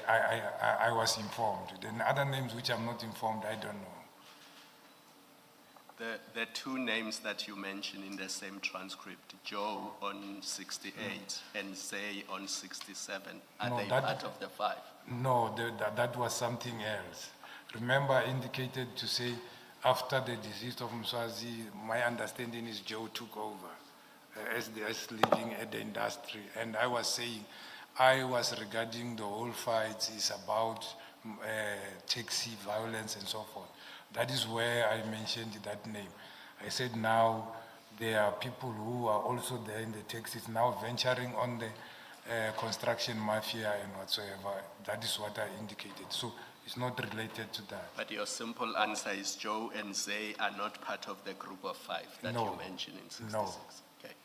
I was informed. Then other names which I'm not informed, I don't know. The 2 names that you mentioned in the same transcript, Joe on 68 and Zay on 67, are No, they that- part of the 5? No, that was something else. Remember, I indicated to say after the decease of Mswazi, my understanding is Joe took over as leading at the industry. And I was saying, I was regarding the whole fight is about taxi violence and so forth. That is where I mentioned that name. I said now there are people who are also there in the taxis now venturing on the construction mafia and whatsoever. That is what I indicated. So it's not related to that. But your simple answer is Joe and Zay are not part of the group of 5 that No. you mentioned in 66? No. Okay.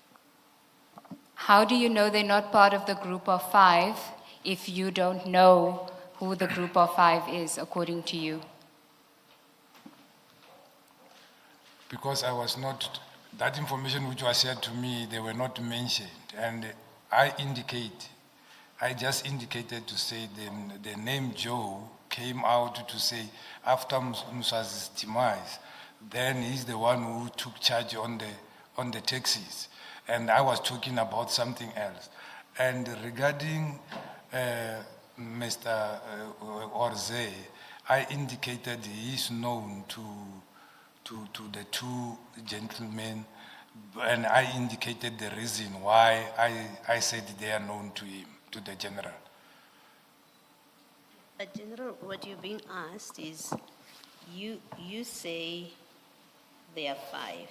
How do you know they're not part of the group of 5 if you don't know who the group of 5 is, according to you? because I was not, that information which was shared to me, they were not mentioned. And I just indicated to say the name Joe came out to say after Mswazi's demise, then he's the one who took charge on the taxis. And I was talking about something else. And regarding Mr. Orze, I indicated he is known to the two gentlemen, and I indicated the reason why I said they are known to him, to the general. But General, what you're being asked is, you say there are 5,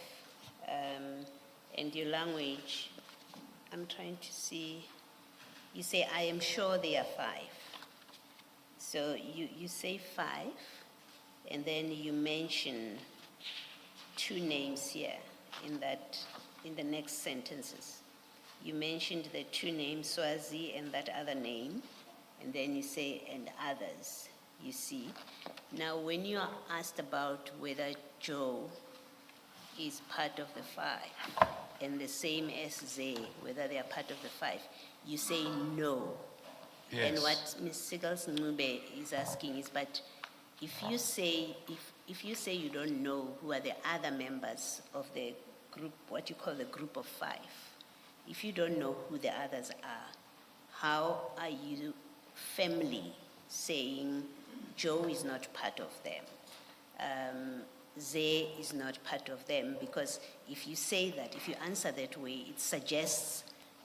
and your language, I'm trying to see, you say, I am sure there are 5. So you say 5, and then you mention 2 names here in the next sentences. You mentioned the 2 names, Swazi and that other name, and then you say, and others, you see. Now, when you are asked about whether Joe is part of the 5, and the same as Zay, whether they are part of the 5, you say no. Yes. And what Ms. Sigals Ngube is asking is, but if you say you don't know who are the other members of the group, what you call the group of 5, if you don't know who the others are, how are you firmly saying Joe is not part of them? Zay is not part of them, because if you say that, if you answer that way, it suggests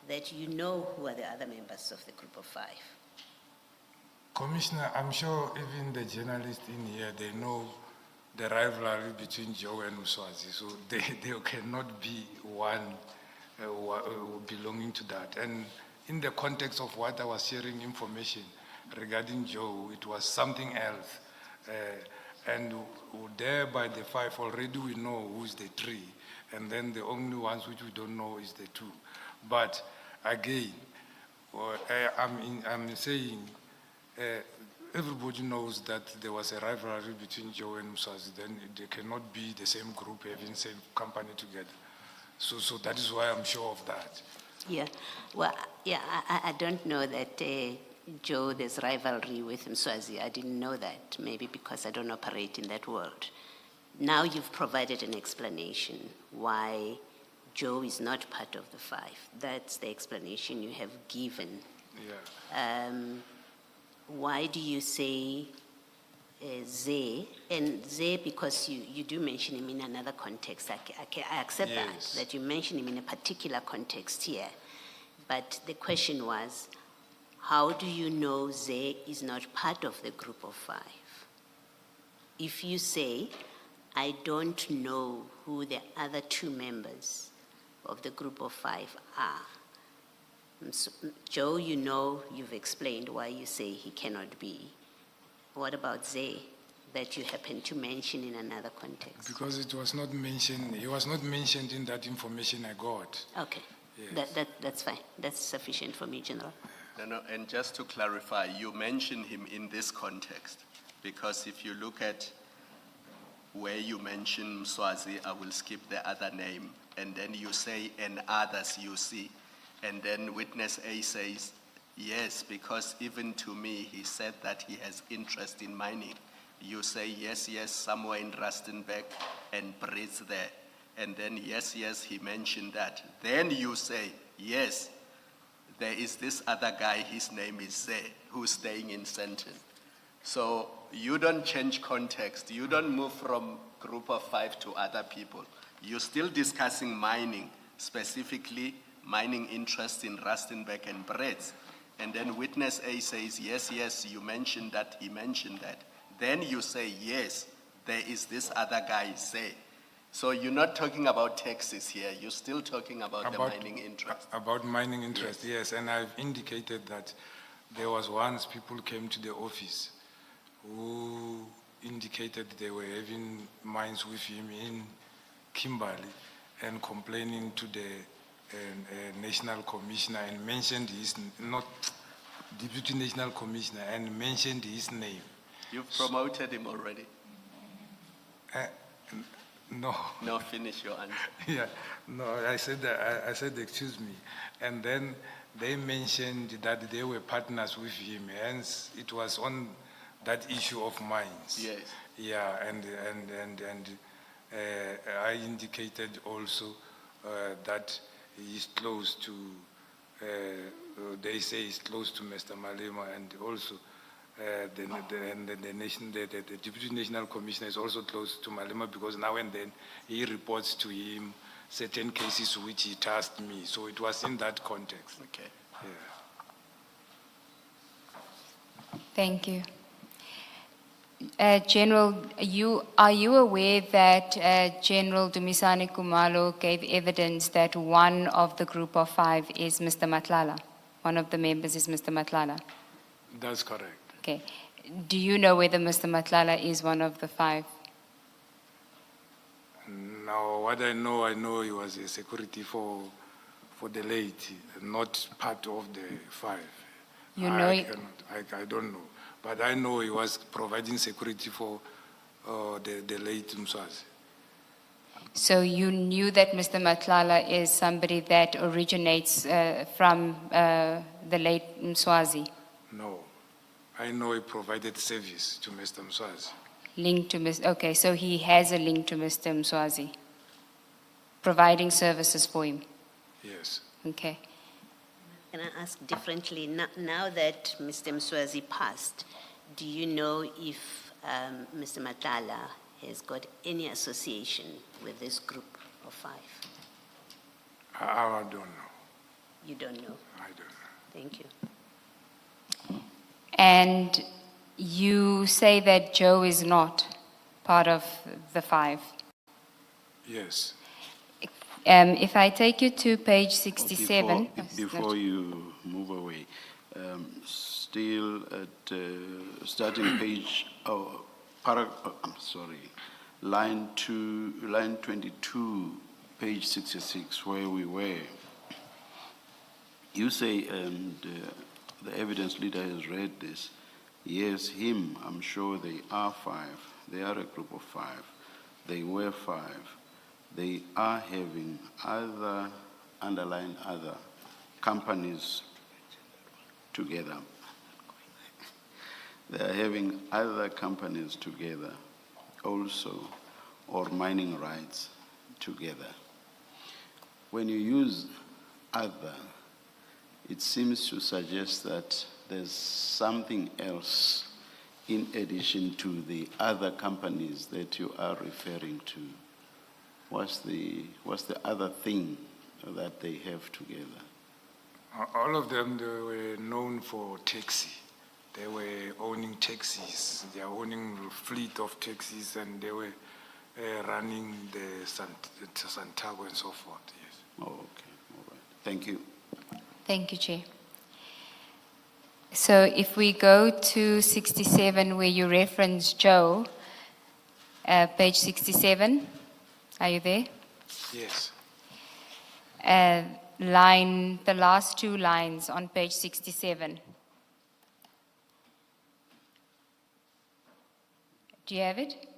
that you know who are the other members of the group of 5. Commissioner, I'm sure even the journalists in here, they know the rivalry between Joe and Mswazi, so they cannot be one belonging to that. And in the context of what I was sharing information regarding Joe, it was something else. And there by the 5 already we know who's the 3, and then the only ones which we don't know is the 2. But again, I'm saying everybody knows that there was a rivalry between Joe and Mswazi. Then they cannot be the same group having same company together. So that is why I'm sure of that. Yeah, well, yeah, I don't know that Joe, there's rivalry with Mswazi. I didn't know that, maybe because I don't operate in that world. Now you've provided an explanation why Joe is not part of the 5. That's the explanation you have given. Yeah. Why do you say Zay? And Zay, because you do mention him in another context. I accept Yes. that you mention him in a particular context here. But the question was, how do you know Zay is not part of the group of 5? If you say, I don't know who the other 2 members of the group of 5 are. So, Joe, you know, you've explained why you say he cannot be. What about Zay, that you happen to mention in another context? Because it was not mentioned, he was not mentioned in that information I got. Okay, Yes. that's fine. That's sufficient for me, General. No, and just to clarify, you mentioned him in this context, because if you look at where you mention Mswazi, I will skip the other name, and then you say, and others you see, and then witness A says, yes, because even to me, he said that he has interest in mining. You say, yes, somewhere in Rustenburg and Brits there, and then yes, he mentioned that. Then you say, yes, there is this other guy, his name is Zay, who's staying in Senton. So you don't change context. You don't move from group of 5 to other people. You're still discussing mining, specifically mining interest in Rustenburg and Brits. And then witness A says, yes, you mentioned that, he mentioned that. Then you say, yes, there is this other guy, Zay. So you're not talking about taxes here, you're still talking about the mining interest. About mining interest, yes. And I've indicated that there was once people came to the office who indicated they were having mines with him in Kimberley and complaining to the National Commissioner and mentioned his, not Deputy National Commissioner, and mentioned his name. You've promoted him already. No. No, finish your answer. Yeah, no, I said, excuse me. And then they mentioned that they were partners with him, hence it was on that issue of mines. Yes. Yeah, and I indicated also that he's close to, they say he's close to Mr. Malema, and also the Deputy National Commissioner is also close to Malema, because now and then he reports to him certain cases which he tasked me. So it was in that context. Okay. Yeah. Thank you. General, are you aware that General Dumisani Kumalo gave evidence that one of the group of 5 is Mr. Matlala? One of the members is Mr. Matlala? That's correct. Okay. Do you know whether Mr. Matlala is one of the 5? Now, what I know he was a security for the late, not part of the 5. You know I don't know. But I know he was providing security for the late Mswazi. So you knew that Mr. Matlala is somebody that originates from the late Mswazi? No. I know he provided service to Mr. Mswazi. Linked to Mr. Okay, so he has a link to Mr. Mswazi, providing services for him. Yes. Okay. Can I ask differently? Now that Mr. Mswazi passed, do you know if Mr. Matlala has got any association with this group of 5? I don't know. You don't know? I don't know. Thank you. And you say that Joe is not part of the 5? Yes. If I take you to page 67. Before you move away, still at starting page, line 22, page 66, where we were. You say, and the evidence leader has read this, yes, him, I'm sure they are 5. They are a group of 5. They were 5. They are having other, underlying other companies together. They are having other companies together also, or mining rights together. When you use other, it seems to suggest that there's something else in addition to the other companies that you are referring to. What's the other thing that they have together? All of them, they were known for taxi. They were owning taxis. They are owning a fleet of taxis, and they were running the Santiago and so forth, yes. Oh, okay, all right. Thank you. Thank you, Chair. So if we go to 67, where you reference Joe, page 67, are you there? Yes. The last 2 lines on page 67. Do you have it?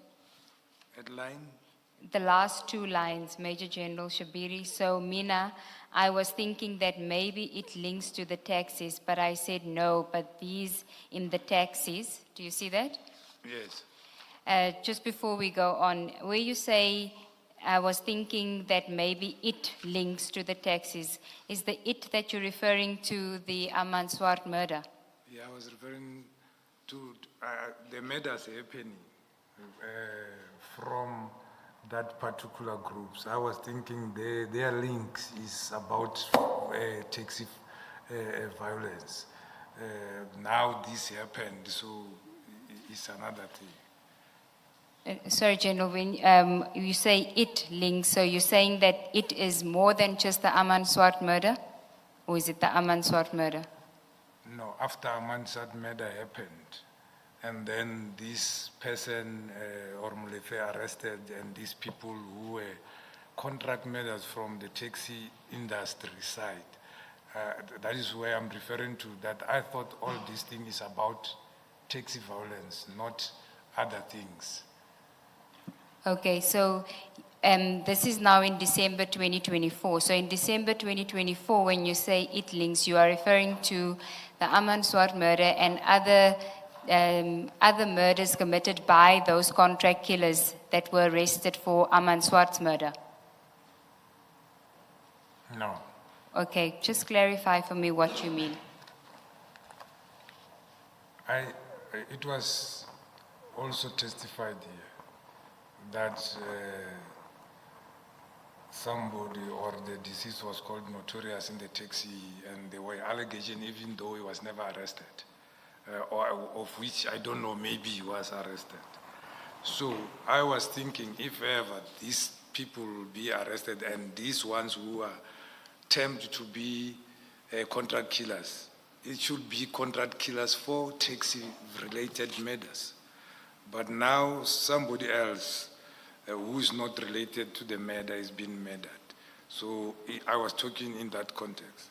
Headline? The last 2 lines, Major General Shibiri. So, Mina, I was thinking that maybe it links to the taxis, but I said no, but these in the taxis. Do you see that? Yes. Just before we go on, where you say, I was thinking that maybe it links to the taxis, is the it that you're referring to the Aman Swart murder? Yeah, I was referring to the murders happening from that particular groups. I was thinking their links is about taxi violence. Now this happened, so it's another thing. Sorry, General, when you say it links, so you're saying that it is more than just the Aman Swart murder? Or is it the Aman Swart murder? No, after Aman Swart murder happened, and then this person, Ormulefe, arrested, and these people who were contract murders from the taxi industry side. That is where I'm referring to, that I thought all this thing is about taxi violence, not other things. Okay, so this is now in December 2024. So in December 2024, when you say it links, you are referring to the Aman Swart murder and other murders committed by those contract killers that were arrested for Aman Swart's murder. No. Okay, just clarify for me what you mean. It was also testified here that somebody or the deceased was called notorious in the taxi, and there were allegations even though he was never arrested, or of which I don't know, maybe he was arrested. So I was thinking, if ever these people will be arrested and these ones who are termed to be contract killers, it should be contract killers for taxi-related murders. But now somebody else who is not related to the murder is being murdered. So I was talking in that context.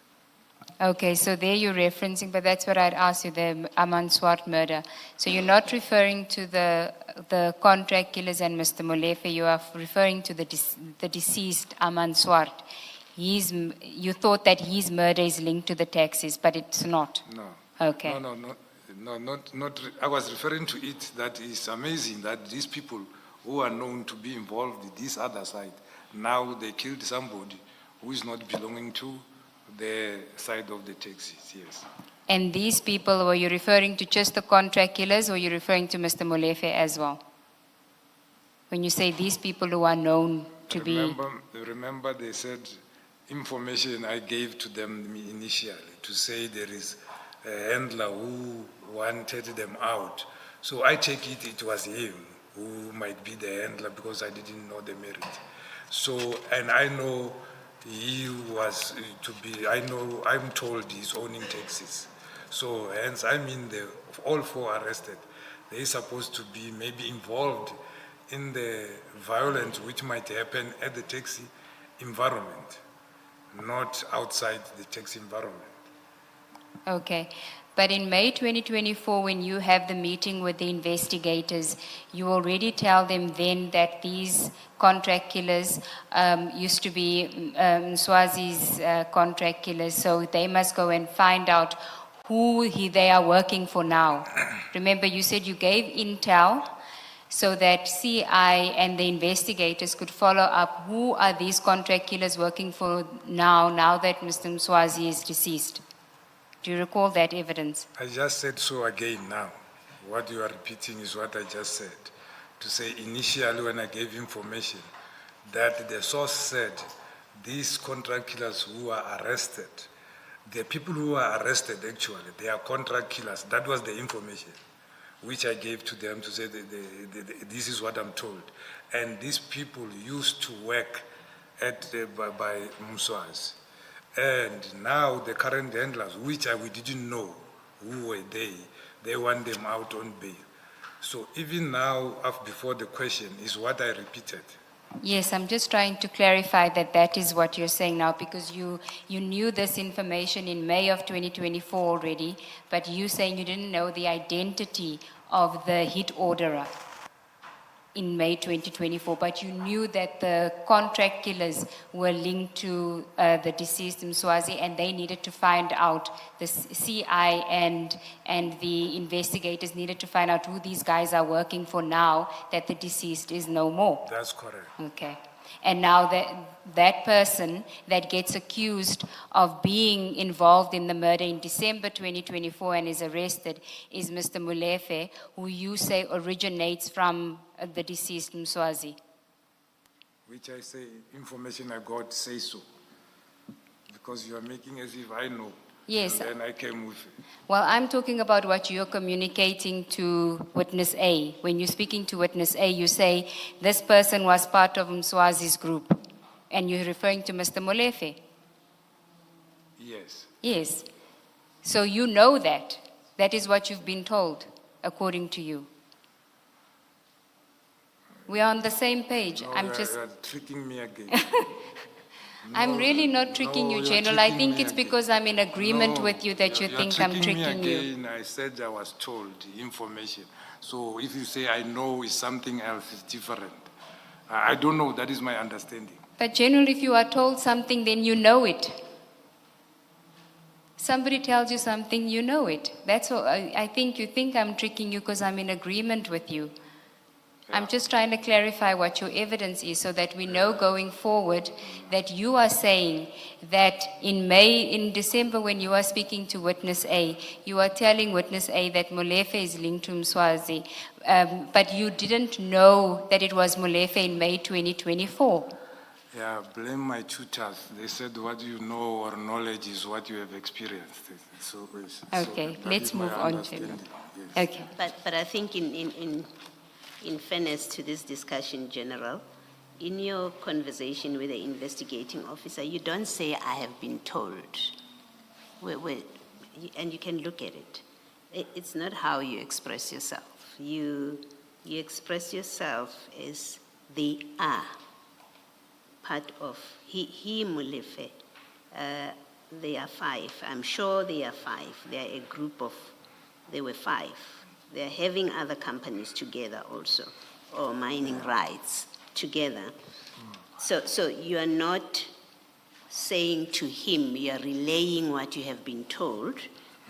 Okay, so there you're referencing, but that's what I'd asked you, the Aman Swart murder. So you're not referring to the contract killers and Mr. Molefe, you are referring to the deceased Aman Swart. You thought that his murder is linked to the taxis, but it's not. No. Okay. Not. I was referring to it that it's amazing that these people who are known to be involved in this other side, now they killed somebody who is not belonging to the side of the taxis, yes. And these people, were you referring to just the contract killers, or were you referring to Mr. Molefe as well? When you say these people who are known to Remember they said information I gave to them initially to say there is a handler who wanted them out. So I take it was him who might be the handler because I didn't know the merit. So, and I know he was I'm told he's owning taxis. So hence, I mean, all four arrested, they're supposed to be maybe involved in the violence which might happen at the taxi environment, not outside the taxi environment. Okay. But in May 2024, when you have the meeting with the investigators, you already tell them then that these contract killers used to be Swazi's contract killers, so they must go and find out who they are working for now. Remember, you said you gave intel so that CI and the investigators could follow up who are these contract killers working for now that Mr. Mswazi is deceased. Do you recall that evidence? I just said so again now. What you are repeating is what I just said. To say initially when I gave information that the source said these contract killers who are arrested, the people who are arrested actually, they are contract killers. That was the information which I gave to them to say this is what I'm told. And these people used to work by Mswazi. And now the current handlers, which we didn't know who were they want them out on bail. So even now, before the question, is what I repeated. Yes, I'm just trying to clarify that is what you're saying now, because you knew this information in May of 2024 already, but you saying you didn't know the identity of the hit orderer in May 2024, but you knew that the contract killers were linked to the deceased Mswazi, and they needed to find out, the CI and the investigators needed to find out who these guys are working for now that the deceased is no more. That's correct. Okay. And now that person that gets accused of being involved in the murder in December 2024 and is arrested is Mr. Molefe, who you say originates from the deceased Mswazi. Which I say, information I got say so. Because you are making as if I know. Yes. And then I came with it. Well, I'm talking about what you're communicating to witness A. When you're speaking to witness A, you say, this person was part of Mswazi's group. And you're referring to Mr. Molefe. Yes. Yes. So you know that. That is what you've been told, according to you. We are on the same page. No, you're tricking me again. I'm really not tricking you, General. I think it's because I'm in agreement with you that you think I'm tricking you. I said I was told information. So if you say I know is something else, it's different. I don't know, that is my understanding. But generally, if you are told something, then you know it. Somebody tells you something, you know it. That's all. I think you think I'm tricking you because I'm in agreement with you. I'm just trying to clarify what your evidence is so that we know going forward that you are saying that in December when you are speaking to witness A, you are telling witness A that Molefe is linked to Mswazi, but you didn't know that it was Molefe in May 2024. Yeah, blame my tutors. They said what you know or knowledge is what you have experienced. So, Okay, that let's is my move on to understanding, yes. Okay. But I think in fairness to this discussion, General, in your conversation with the investigating officer, you don't say, I have been told. And you can look at it. It's not how you express yourself. You express yourself as they are part of, he Molefe, they are 5. I'm sure they are 5. They are a group of, they were 5. They're having other companies together also, or mining rights together. So you are not saying to him, you are relaying what you have been told.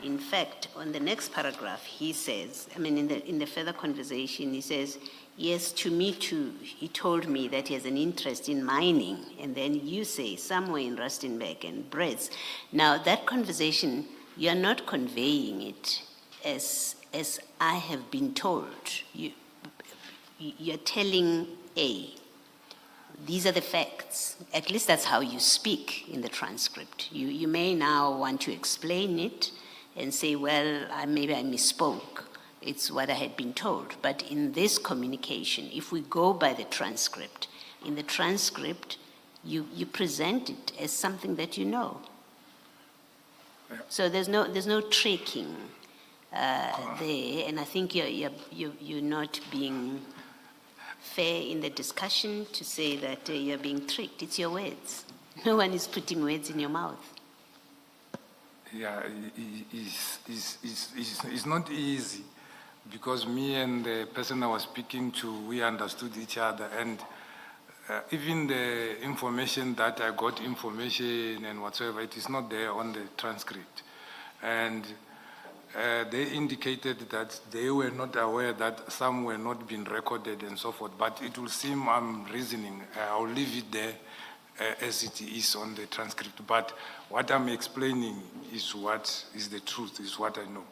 In fact, on the next paragraph, he says, I mean, in the further conversation, he says, yes, to me too, he told me that he has an interest in mining. And then you say, somewhere in Rustenburg and Brits. Now, that conversation, you are not conveying it as I have been told. You're telling A, these are the facts. At least that's how you speak in the transcript. You may now want to explain it and say, well, maybe I misspoke. It's what I had been told. But in this communication, if we go by the transcript, in the transcript, you present it as something that you know. Yeah. So there's no tricking there, and I think you're not being fair in the discussion to say that you're being tricked. It's your words. No one is putting words in your mouth. Yeah, it's not easy because me and the person I was speaking to, we understood each other, and even the information that I got information and whatsoever, it is not there on the transcript. And they indicated that they were not aware that some were not being recorded and so forth, but it will seem I'm reasoning. I'll leave it there as it is on the transcript. But what I'm explaining is what is the truth, is what I know.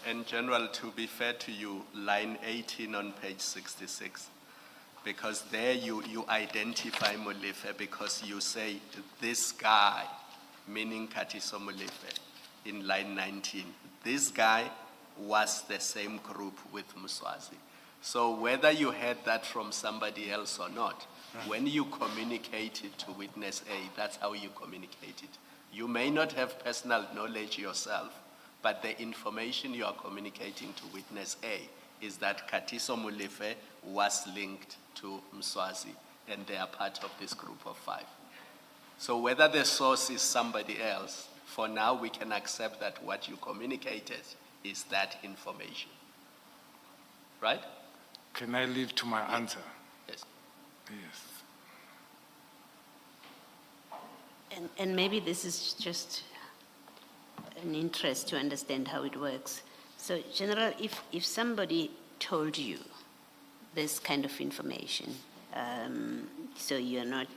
And General, to be fair to you, line 18 on page 66, because there you identify Molefe because you say, this guy, meaning Katiso Molefe, in line 19. This guy was the same group with Mswazi. So whether you heard that from somebody else or not, when you communicate it to witness A, that's how you communicate it. You may not have personal knowledge yourself, but the information you are communicating to witness A is that Katiso Molefe was linked to Mswazi, and they are part of this group of 5. So whether the source is somebody else, for now we can accept that what you communicated is that information. Right? Can I leave to my answer? Yes. Yes. And maybe this is just an interest to understand how it works. So, General, if somebody told you this kind of information, so you're not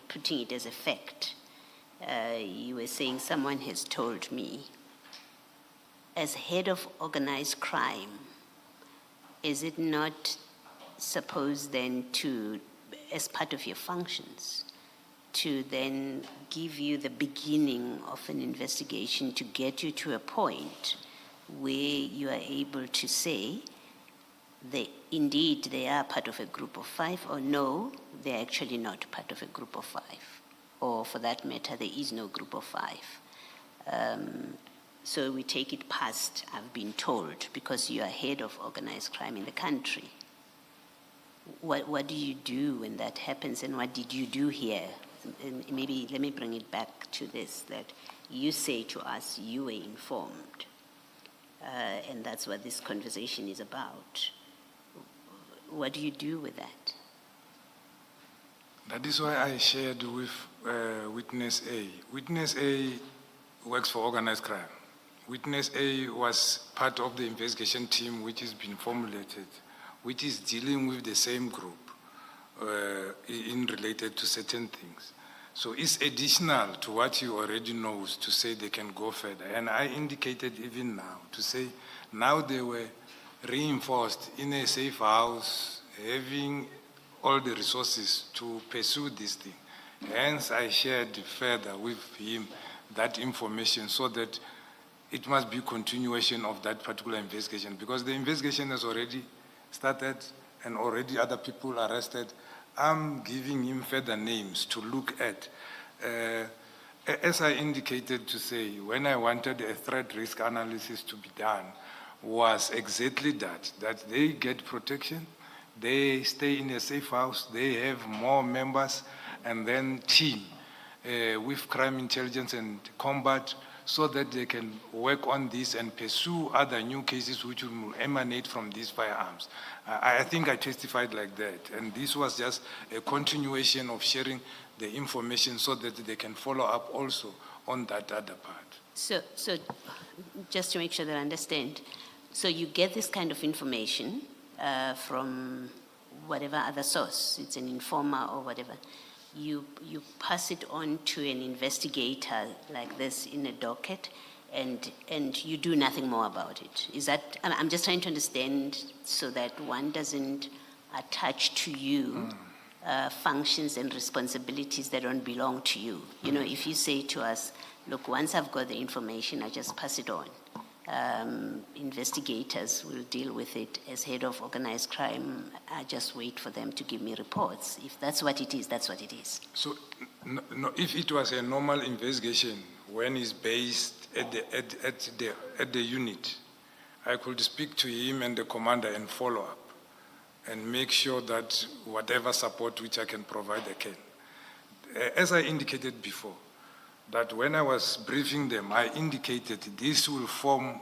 putting it as a fact, you were saying someone has told me, as head of organized crime, is it not supposed then to, as part of your functions, to then give you the beginning of an investigation to get you to a point where you are able to say that indeed they are part of a group of 5, or no, they're actually not part of a group of 5, or for that matter, there is no group of 5. So we take it past, I've been told, because you are head of organized crime in the country. What do you do when that happens, and what did you do here? And maybe let me bring it back to this, that you say to us you were informed, and that's what this conversation is about. What do you do with that? That is why I shared with Witness A. Witness A works for organized crime. Witness A was part of the investigation team which has been formulated, which is dealing with the same group in related to certain things. So it's additional to what you already know to say they can go further. And I indicated even now to say now they were reinforced in a safe house, having all the resources to pursue this thing. Hence, I shared further with him that information so that it must be continuation of that particular investigation, because the investigation has already started and already other people arrested. I'm giving him further names to look at. As I indicated to say, when I wanted a threat risk analysis to be done, was exactly that they get protection, they stay in a safe house, they have more members, and then team with crime intelligence and combat so that they can work on this and pursue other new cases which will emanate from these firearms. I think I testified like that, and this was just a continuation of sharing the information so that they can follow up also on that other part. So just to make sure that I understand, so you get this kind of information from whatever other source, it's an informer or whatever, you pass it on to an investigator like this in a docket, and you do nothing more about it. Is that, I'm just trying to understand so that one doesn't attach to you functions and responsibilities that don't belong to you. You know, if you say to us, look, once I've got the information, I just pass it on. Investigators will deal with it. As head of organized crime, I just wait for them to give me reports. If that's what it is, that's what it is. So, no, if it was a normal investigation, when it's based at the unit, I could speak to him and the commander and follow up and make sure that whatever support which I can provide, I can. As I indicated before, that when I was briefing them, I indicated this will form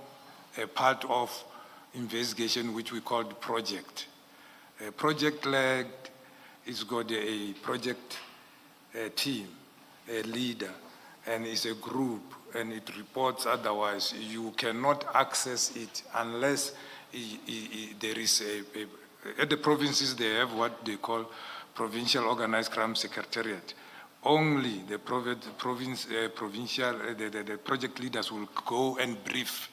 a part of investigation which we called project. A project led is got a project team, a leader, and it's a group, and it reports otherwise. You cannot access it unless there is at the provinces they have what they call Provincial Organized Crime Secretariat. Only the the project leaders will go and brief,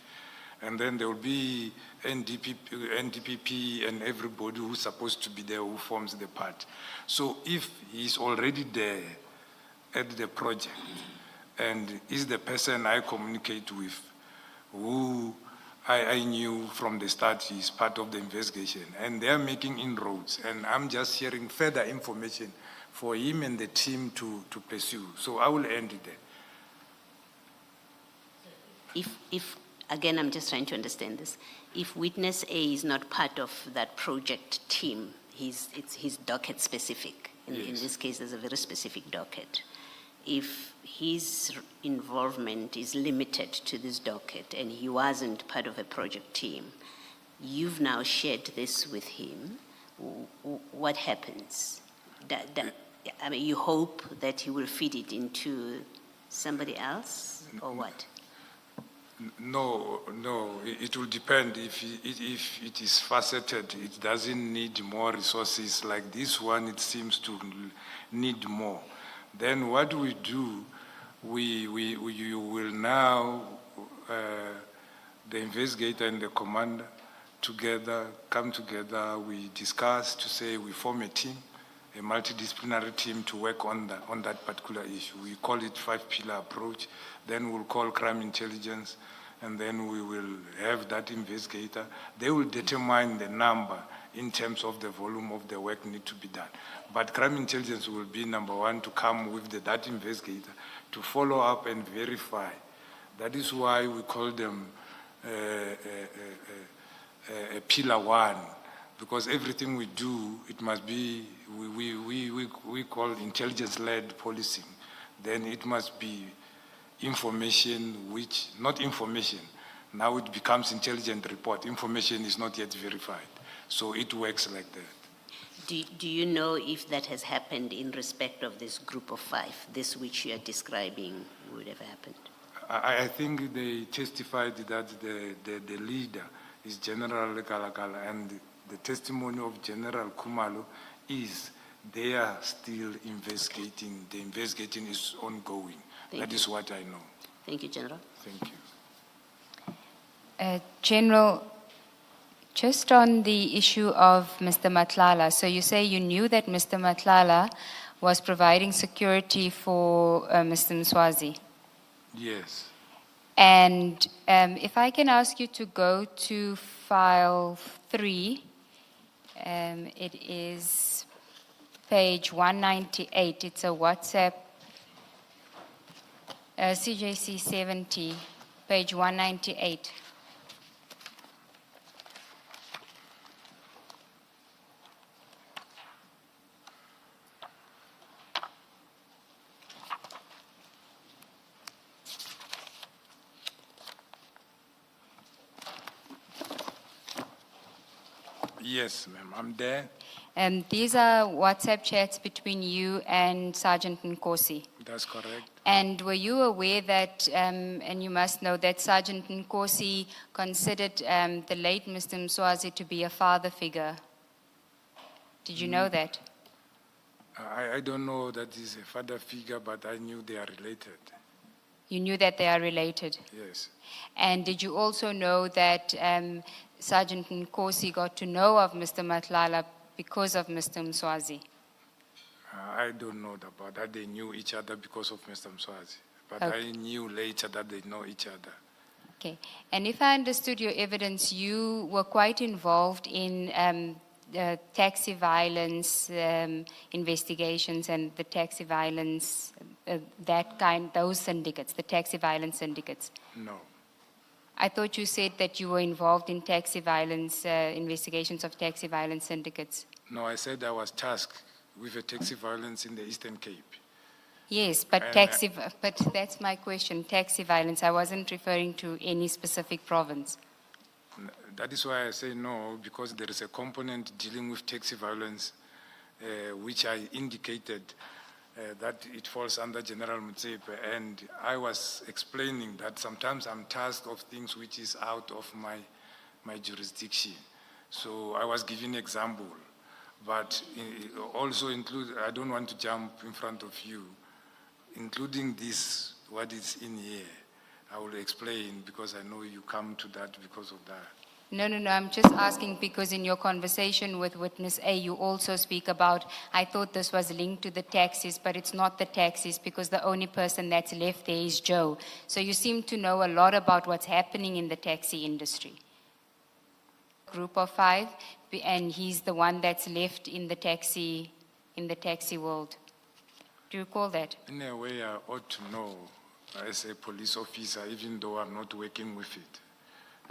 and then there will be NDPP and everybody who's supposed to be there who forms the part. So if he's already there at the project and is the person I communicate with, who I knew from the start he's part of the investigation, and they're making inroads, and I'm just sharing further information for him and the team to pursue. So I will end it there. If again, I'm just trying to understand this. If witness A is not part of that project team, he's docket specific. In this case, there's a very specific docket. If his involvement is limited to this docket and he wasn't part of a project team, you've now shared this with him, what happens? I mean, you hope that he will feed it into somebody else, or what? No, it will depend. If it is faceted, it doesn't need more resources. Like this one, it seems to need more. Then what we do, you will now, the investigator and the commander come together, we discuss to say we form a team, a multidisciplinary team to work on that particular issue. We call it 5-pillar approach. Then we'll call crime intelligence, and then we will have that investigator. They will determine the number in terms of the volume of the work need to be done. But crime intelligence will be number one to come with that investigator to follow up and verify. That is why we call them pillar one, because everything we do, it must be, we call intelligence-led policing. Then it must be information which, not information, now it becomes intelligent report. Information is not yet verified. So it works like that. Do you know if that has happened in respect of this group of 5, this which you are describing would have happened? I think they testified that the leader is General Kalakala, and the testimony of General Kumalo is they are still investigating. The investigation is ongoing. That is what I know. Thank you, General. Thank you. General, just on the issue of Mr. Matlala, so you say you knew that Mr. Matlala was providing security for Mr. Mswazi. Yes. And if I can ask you to go to file 3, it is page 198. It's a WhatsApp, CJC 70, page 198. Yes, ma'am, I'm there. And these are WhatsApp chats between you and Sergeant Nkosi. That's correct. And were you aware that, and you must know that Sergeant Nkosi considered the late Mr. Mswazi to be a father figure? Did you know that? I don't know that he's a father figure, but I knew they are related. You knew that they are related? Yes. And did you also know that Sergeant Nkosi got to know of Mr. Matlala because of Mr. Mswazi? I don't know about that. They knew each other because of Mr. Mswazi. But Okay. I knew later that they know each other. Okay. And if I understood your evidence, you were quite involved in taxi violence investigations and the taxi violence, those syndicates, the taxi violence syndicates. No. I thought you said that you were involved in taxi violence, investigations of taxi violence syndicates. No, I said I was tasked with a taxi violence in the Eastern Cape. Yes, but And, but that's my question, taxi violence. I wasn't referring to any specific province. That is why I say no, because there is a component dealing with taxi violence, which I indicated that it falls under General Mutsepe. And I was explaining that sometimes I'm tasked of things which is out of my jurisdiction. So I was giving an example, but also include, I don't want to jump in front of you, including this, what is in here. I will explain because I know you come to that because of that. No, I'm just asking because in your conversation with witness A, you also speak about, I thought this was linked to the taxis, but it's not the taxis because the only person that's left there is Joe. So you seem to know a lot about what's happening in the taxi industry. Group of 5, and he's the one that's left in the taxi world. Do you recall that? In a way, I ought to know as a police officer, even though I'm not working with it.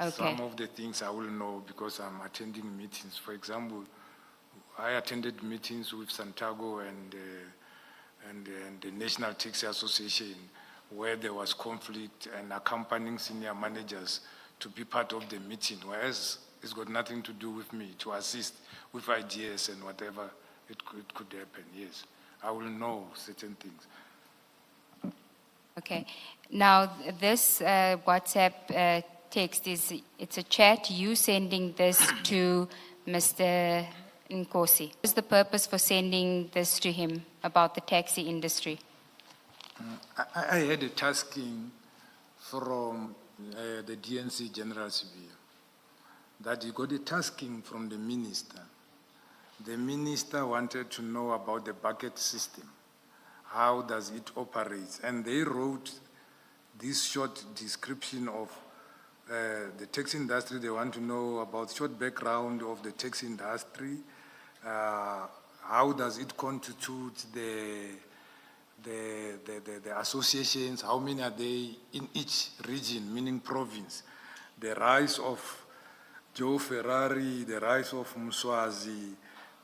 Okay. Some of the things I will know because I'm attending meetings. For example, I attended meetings with Santago and the National Taxi Association where there was conflict and accompanying senior managers to be part of the meeting, whereas it's got nothing to do with me, to assist with ideas and whatever it could happen, yes. I will know certain things. Okay. Now, this WhatsApp text it's a chat, you sending this to Mr. Nkosi. What is the purpose for sending this to him about the taxi industry? I had a tasking from the DNC General Shibiri that he got a tasking from the minister. The minister wanted to know about the bucket system. How does it operate? And they wrote this short description of the taxi industry. They want to know about short background of the taxi industry. How does it constitute the associations? How many are they in each region, meaning province? The rise of Joe Ferrari, the rise of Mswazi,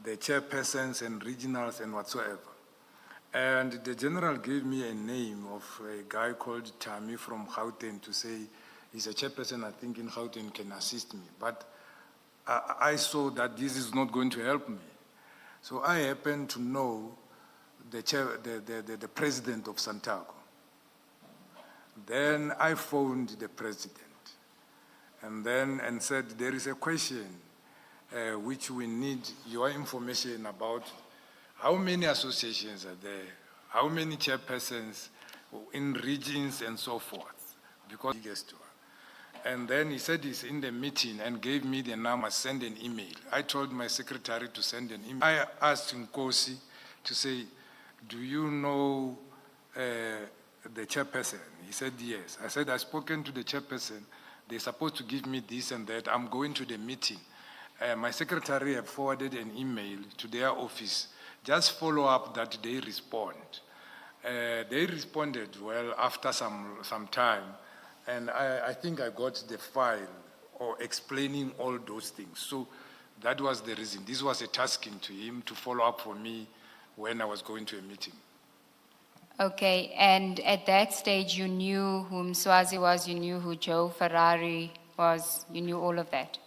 the chairpersons and regionals and whatsoever. And the general gave me a name of a guy called Tami from Gauteng to say, he's a chairperson, I think, in Gauteng, can assist me. But I saw that this is not going to help me. So I happen to know the president of Santaco. Then I phoned the president and said, there is a question which we need your information about. How many associations are there? How many chairpersons in regions and so forth? Because he gets to her. And then he said he's in the meeting and gave me the number, send an email. I told my secretary to send an email. I asked Nkosi to say, do you know the chairperson? He said yes. I said, I've spoken to the chairperson. They're supposed to give me this and that. I'm going to the meeting. My secretary have forwarded an email to their office. Just follow up that they respond. They responded well after some time. And I think I got the file or explaining all those things. So that was the reason. This was a tasking to him to follow up for me when I was going to a meeting. Okay, and at that stage you knew who Mswazi was, you knew who Joe Ferrari was, you knew all of that?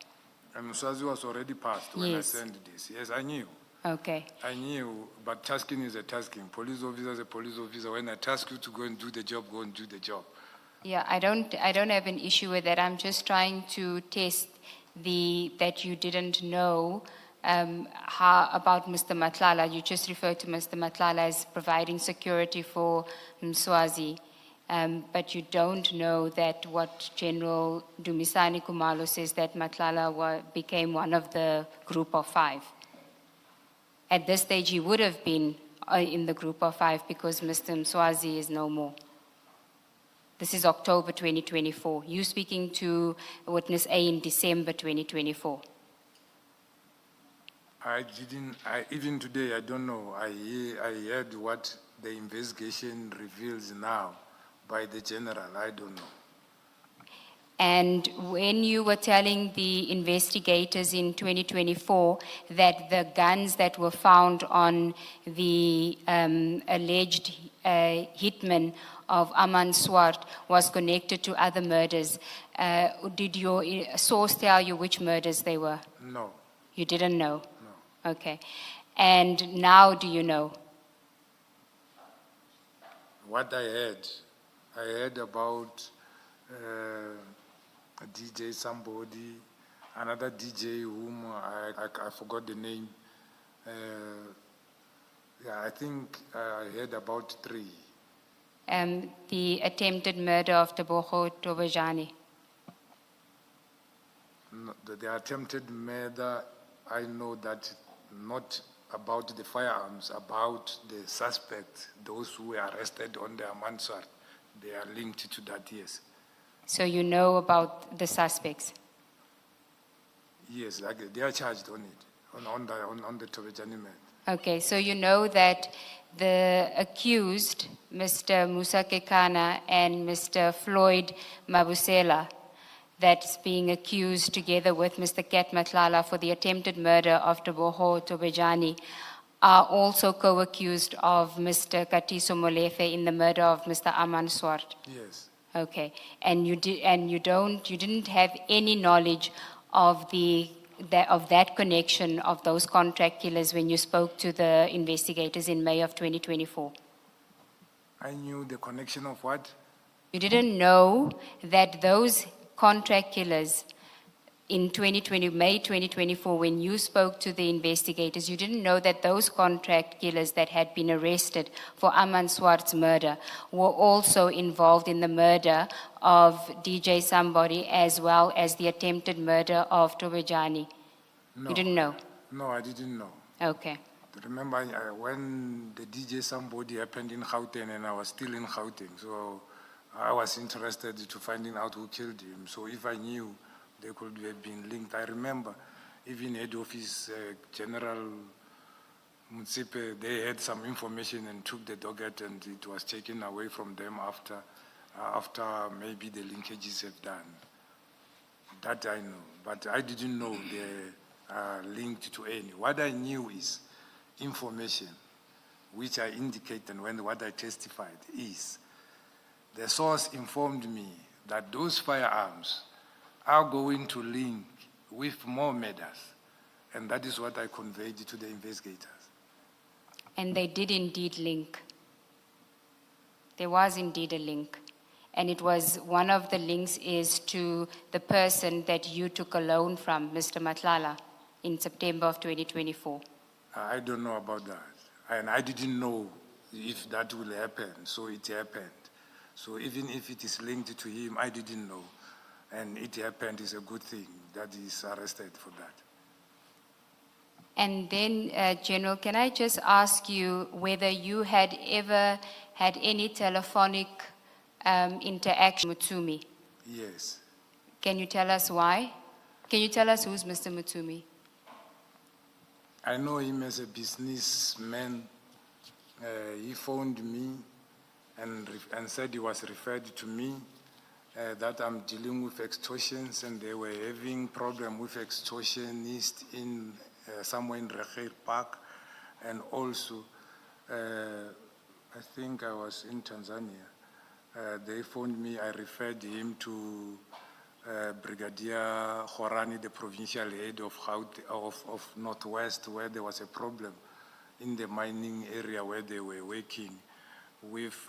And Mswazi was already passed when Yes. I sent this. Yes, I knew. Okay. I knew, but tasking is a tasking. Police officer is a police officer. When I task you to go and do the job, go and do the job. Yeah, I don't have an issue with that. I'm just trying to test that you didn't know how about Mr. Matlala. You just referred to Mr. Matlala as providing security for Mswazi, but you don't know that what General Dumisani Kumalo says, that Matlala became one of the group of 5. At this stage, he would have been in the group of 5 because Mr. Mswazi is no more. This is October 2024. You speaking to witness A in December 2024. Even today, I don't know. I heard what the investigation reveals now by the general. I don't know. And when you were telling the investigators in 2024 that the guns that were found on the alleged hitman of Aman Swart was connected to other murders, did your source tell you which murders they were? No. You didn't know? No. Okay. And now do you know? What I heard about a DJ somebody, another DJ whom I forgot the name. Yeah, I think I heard about 3. The attempted murder of Tebogo Tobejani. No, the attempted murder, I know that not about the firearms, about the suspects, those who were arrested on the Amanswart. They are linked to that, yes. So you know about the suspects? Yes, like they are charged on it, on the Tobejani murder. Okay, so you know that the accused, Mr. Musa Kekana and Mr. Floyd Mabusela, that's being accused together with Mr. Ket Matlala for the attempted murder of Tebogo Tobejani, are also co-accused of Mr. Katiso Molefe in the murder of Mr. Aman Swart. Yes. Okay, and you didn't have any knowledge of that connection of those contract killers when you spoke to the investigators in May of 2024. I knew the connection of what? You didn't know that those contract killers in May 2024, when you spoke to the investigators, you didn't know that those contract killers that had been arrested for Aman Swart's murder were also involved in the murder of DJ Somebody as well as the attempted murder of Tobejani. No. You didn't know? No, I didn't know. Okay. Remember when the DJ Somebody happened in Gauteng and I was still in Gauteng, so I was interested to finding out who killed him. So if I knew, they could have been linked. I remember even head office General Mutsipe, they had some information and took the docket and it was taken away from them after maybe the linkages have done. That I know, but I didn't know they are linked to any. What I knew is information, which I indicated when what I testified is, the source informed me that those firearms are going to link with more murders. And that is what I conveyed to the investigators. And they did indeed link. There was indeed a link. And it was, one of the links is to the person that you took a loan from, Mr. Matlala, in September of 2024. I don't know about that. And I didn't know if that will happen, so it happened. So even if it is linked to him, I didn't know. And it happened is a good thing that he's arrested for that. And then, General, can I just ask you whether you had ever had any telephonic interaction with Mutsumi? Yes. Can you tell us why? Can you tell us who's Mr. Mutsumi? I know him as a businessman. He phoned me and said he was referred to me, that I'm dealing with extortions, and they were having problem with extortionists in somewhere in Recher Park. And also, I think I was in Tanzania. They phoned me, I referred him to Brigadier Khorani, the provincial head of Northwest, where there was a problem in the mining area where they were working with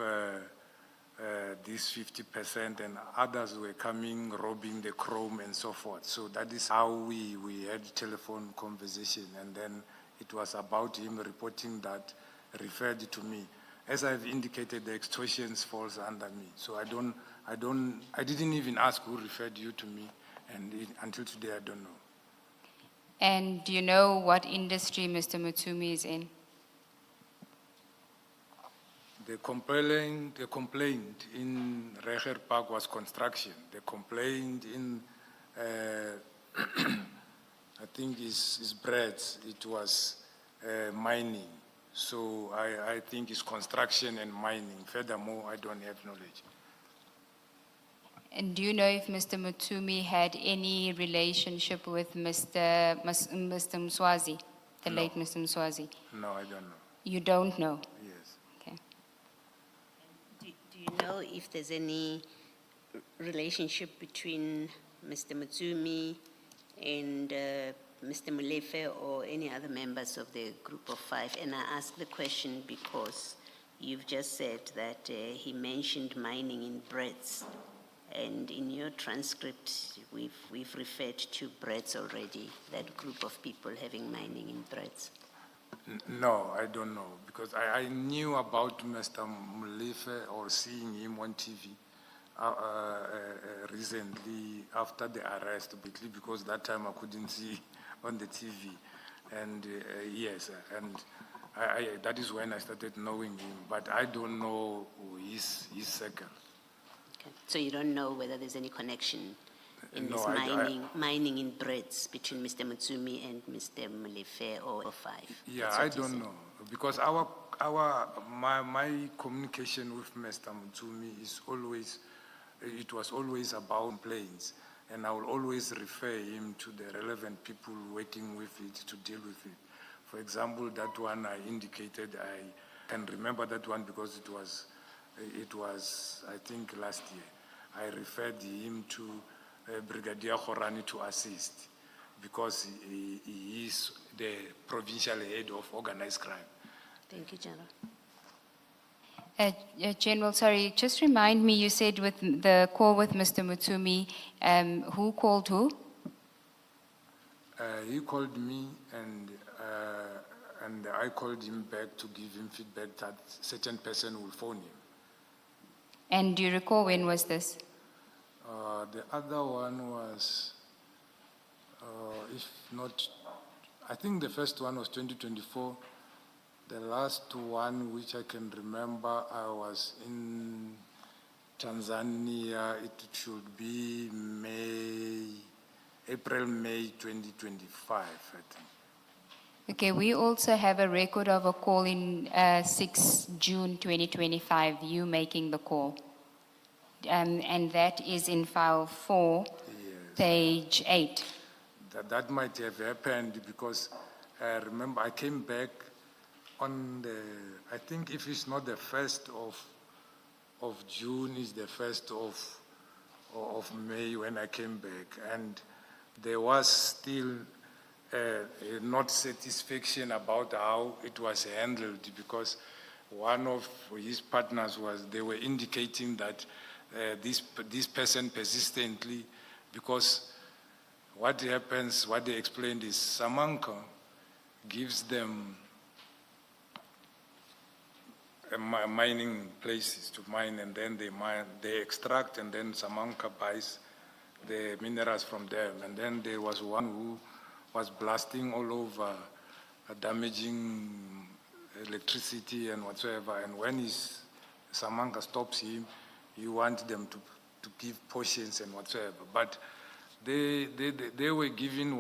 this 50%, and others were coming, robbing the chrome and so forth. So that is how we had telephone conversation, and then it was about him reporting that, referred to me. As I've indicated, the extortions falls under me. So I didn't even ask who referred you to me, and until today I don't know. And do you know what industry Mr. Mutsumi is in? The complaint in Recher Park was construction. The complaint in, I think is Brett's, it was mining. So I think it's construction and mining. Furthermore, I don't have knowledge. And do you know if Mr. Mutsumi had any relationship with Mr. Mswazi, the late Mr. Mswazi? No, I don't know. You don't know? Yes. Okay. Do you know if there's any relationship between Mr. Mutsumi and Mr. Molefe or any other members of the group of five? And I ask the question because you've just said that he mentioned mining in Brett's, and in your transcript we've referred to Brett's already, that group of people having mining in Brett's. No, I don't know, because I knew about Mr. Molefe or seeing him on TV recently after the arrest, because that time I couldn't see on the TV. And yes, and that is when I started knowing him, but I don't know his circle. Okay. So you don't know whether there's any connection in No, this mining in Brett's between Mr. Mutsumi and Mr. Molefe or five? Yeah, That's I what you don't said. know, because my communication with Mr. Mutsumi is always, it was always about complaints, and I will always refer him to the relevant people working with it to deal with it. For example, that one I indicated, I can remember that one because it was, I think, last year. I referred him to Brigadier Khorani to assist, because he is the provincial head of organized crime. Thank you, General. General, sorry, just remind me, you said with the call with Mr. Mutsumi, who called who? He called me, and I called him back to give him feedback that certain person will phone him. And do you recall when was this? The other one was, if not, I think the first one was 2024. The last one, which I can remember, I was in Tanzania. It should be April, May 2025, I think. Okay, we also have a record of a call in 6 June 2025, you making the call. And that is in file 4, Yes. page 8. That might have happened because I remember I came back on the, I think if it's not the 1st of June, it's the 1st of May when I came back. And there was still not satisfaction about how it was handled, because one of his partners they were indicating that this person persistently, because what happens, what they explained is Samanka gives them mining places to mine, and then they extract, and then Samanka buys the minerals from them. And then there was one who was blasting all over, damaging electricity and whatsoever. And when Samanka stops him, you want them to give portions and whatsoever. But they were giving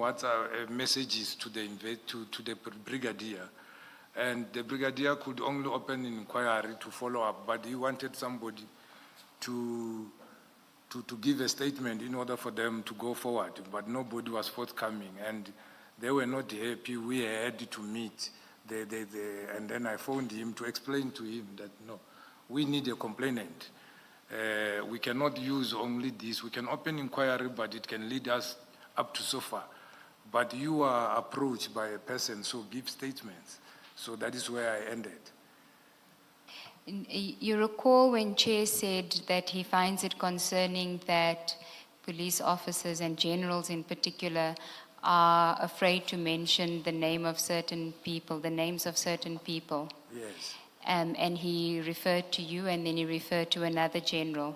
messages to the brigadier. And the brigadier could only open an inquiry to follow up, but he wanted somebody to give a statement in order for them to go forward, but nobody was forthcoming, and they were not happy. We had to meet, and then I phoned him to explain to him that, no, we need a complainant. We cannot use only this. We can open inquiry, but it can lead us up to so far. But you are approached by a person, so give statements. So that is where I ended. You recall when Chair said that he finds it concerning that police officers and generals in particular are afraid to mention the name of certain people, the names of certain people. Yes. And he referred to you, and then he referred to another general.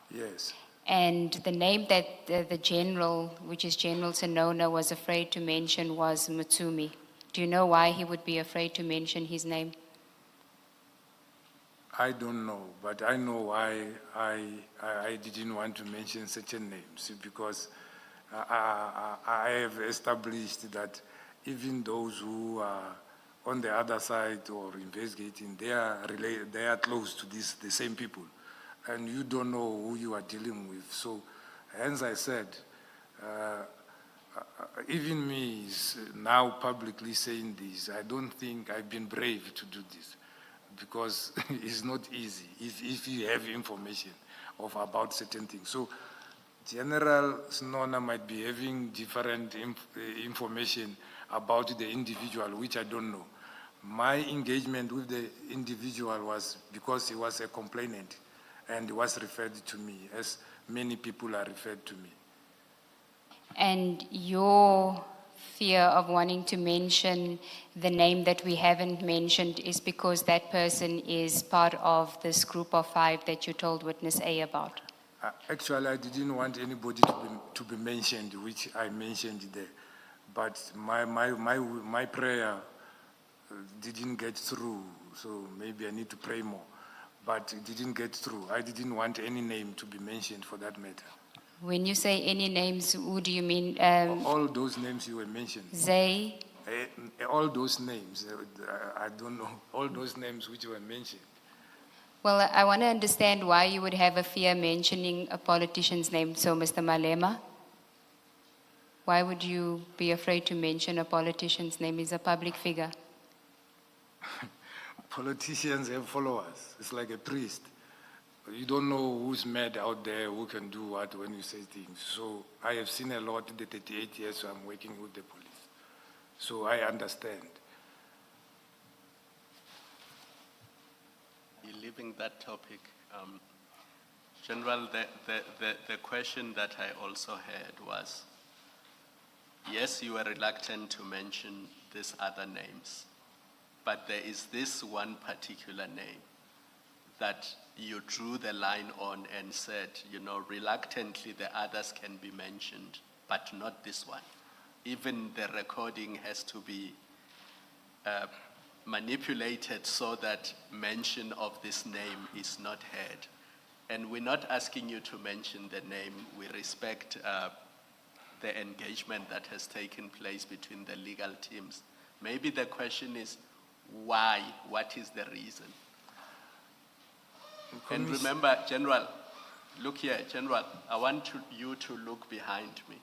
Yes. And the name that the general, which is General Senona, was afraid to mention was Mutsumi. Do you know why he would be afraid to mention his name? I don't know, but I know why I didn't want to mention certain names, because I have established that even those who are on the other side or investigating, they are close to the same people, and you don't know who you are dealing with. So, hence I said, even me now publicly saying this, I don't think I've been brave to do this, because it's not easy if you have information about certain things. So General Senona might be having different information about the individual, which I don't know. My engagement with the individual was because he was a complainant and was referred to me, as many people are referred to me. And your fear of wanting to mention the name that we haven't mentioned is because that person is part of this group of 5 that you told witness A about? Actually, I didn't want anybody to be mentioned, which I mentioned there. But my prayer didn't get through, so maybe I need to pray more. But it didn't get through. I didn't want any name to be mentioned for that matter. When you say any names, who do you mean? All those names you were mentioned. Zay? All those names, I don't know, all those names which were mentioned. Well, I want to understand why you would have a fear mentioning a politician's name. So, Mr. Malema, why would you be afraid to mention a politician's name? He's a public figure. Politicians have followers. It's like a priest. You don't know who's mad out there, who can do what when you say things. So I have seen a lot in the 38 years so I'm working with the police. So I understand. Leaving that topic, General, the question that I also had was, yes, you were reluctant to mention these other names, but there is this one particular name that you drew the line on and said, reluctantly the others can be mentioned, but not this one. Even the recording has to be manipulated so that mention of this name is not heard. And we're not asking you to mention the name. We respect the engagement that has taken place between the legal teams. Maybe the question is, why? What is the reason? And remember, General, look here, General, I want you to look behind me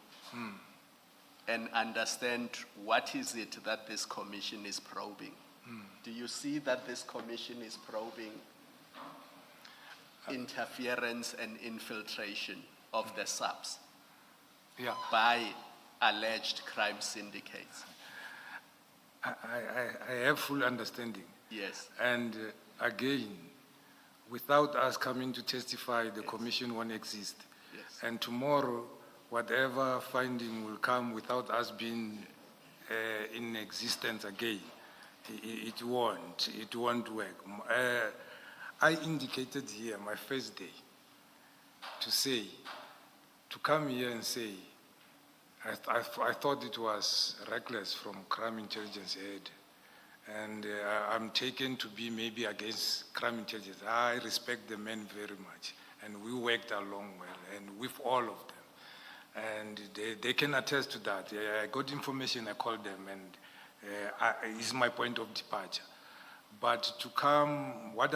and understand what is it that this commission is probing. Do you see that this commission is probing interference and infiltration of the SAPS by alleged crime syndicates. I have full understanding. Yes. And again, without us coming to testify, the commission won't exist. Yes. And tomorrow, whatever finding will come without us being in existence again, it won't work. I indicated here my first day to come here and say, I thought it was reckless from crime intelligence head. And I'm taken to be maybe against crime intelligence. I respect the men very much. And we worked along well, and with all of them. And they can attest to that. I got information, I called them, and it's my point of departure. But to come, I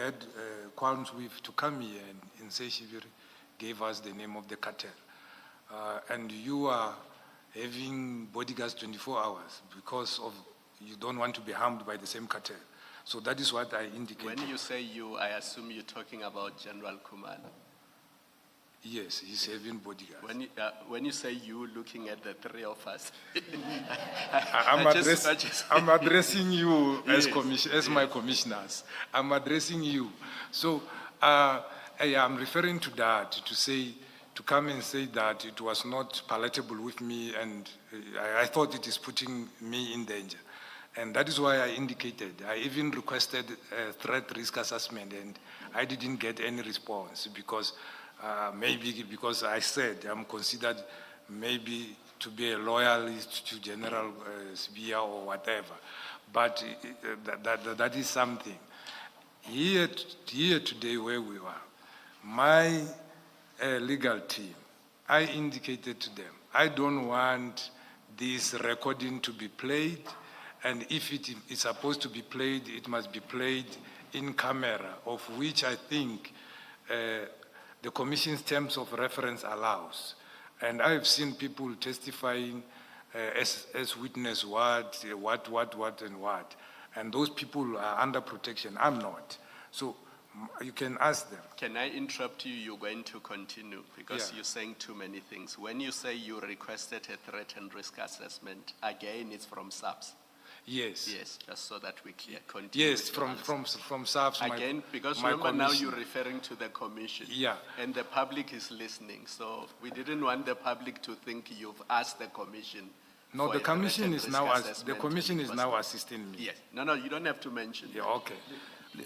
had qualms with, to come here and say Shibiri gave us the name of the cartel. And you are having bodyguards 24 hours because of you don't want to be harmed by the same cartel. So that is what I indicated. When you say you, I assume you're talking about General Kumalo. Yes, he's having bodyguards. When you say you, looking at the three of us, I'm addressing you as, Yes. as my commissioners. I'm addressing you. So I'm referring to that to come and say that it was not palatable with me, and I thought it is putting me in danger. And that is why I indicated. I even requested a threat risk assessment, and I didn't get any response because maybe because I said I'm considered maybe to be a loyalist to General Sibia or whatever. But that is something. Here today where we are, my legal team, I indicated to them, I don't want this recording to be played, and if it is supposed to be played, it must be played in camera, of which I think the Commission's terms of reference allows. And I've seen people testifying as witness what, and what. And those people are under protection. I'm not. So you can ask them. Can I interrupt you? You're going to continue because Yeah. you're saying too many things. When you say you requested a threat and risk assessment, again, it's from SAPS. Yes. Yes, just so that we continue. Yes, with your answer. from SAPS. Again, because my remember now commission. you're referring to the commission. Yeah. And the public is listening. So we didn't want the public to think you've asked the commission. No, for the a threat commission and is risk now assessment, the commission and is it now was not. assisting me. Yes. No, you don't have to mention Yeah, that. okay.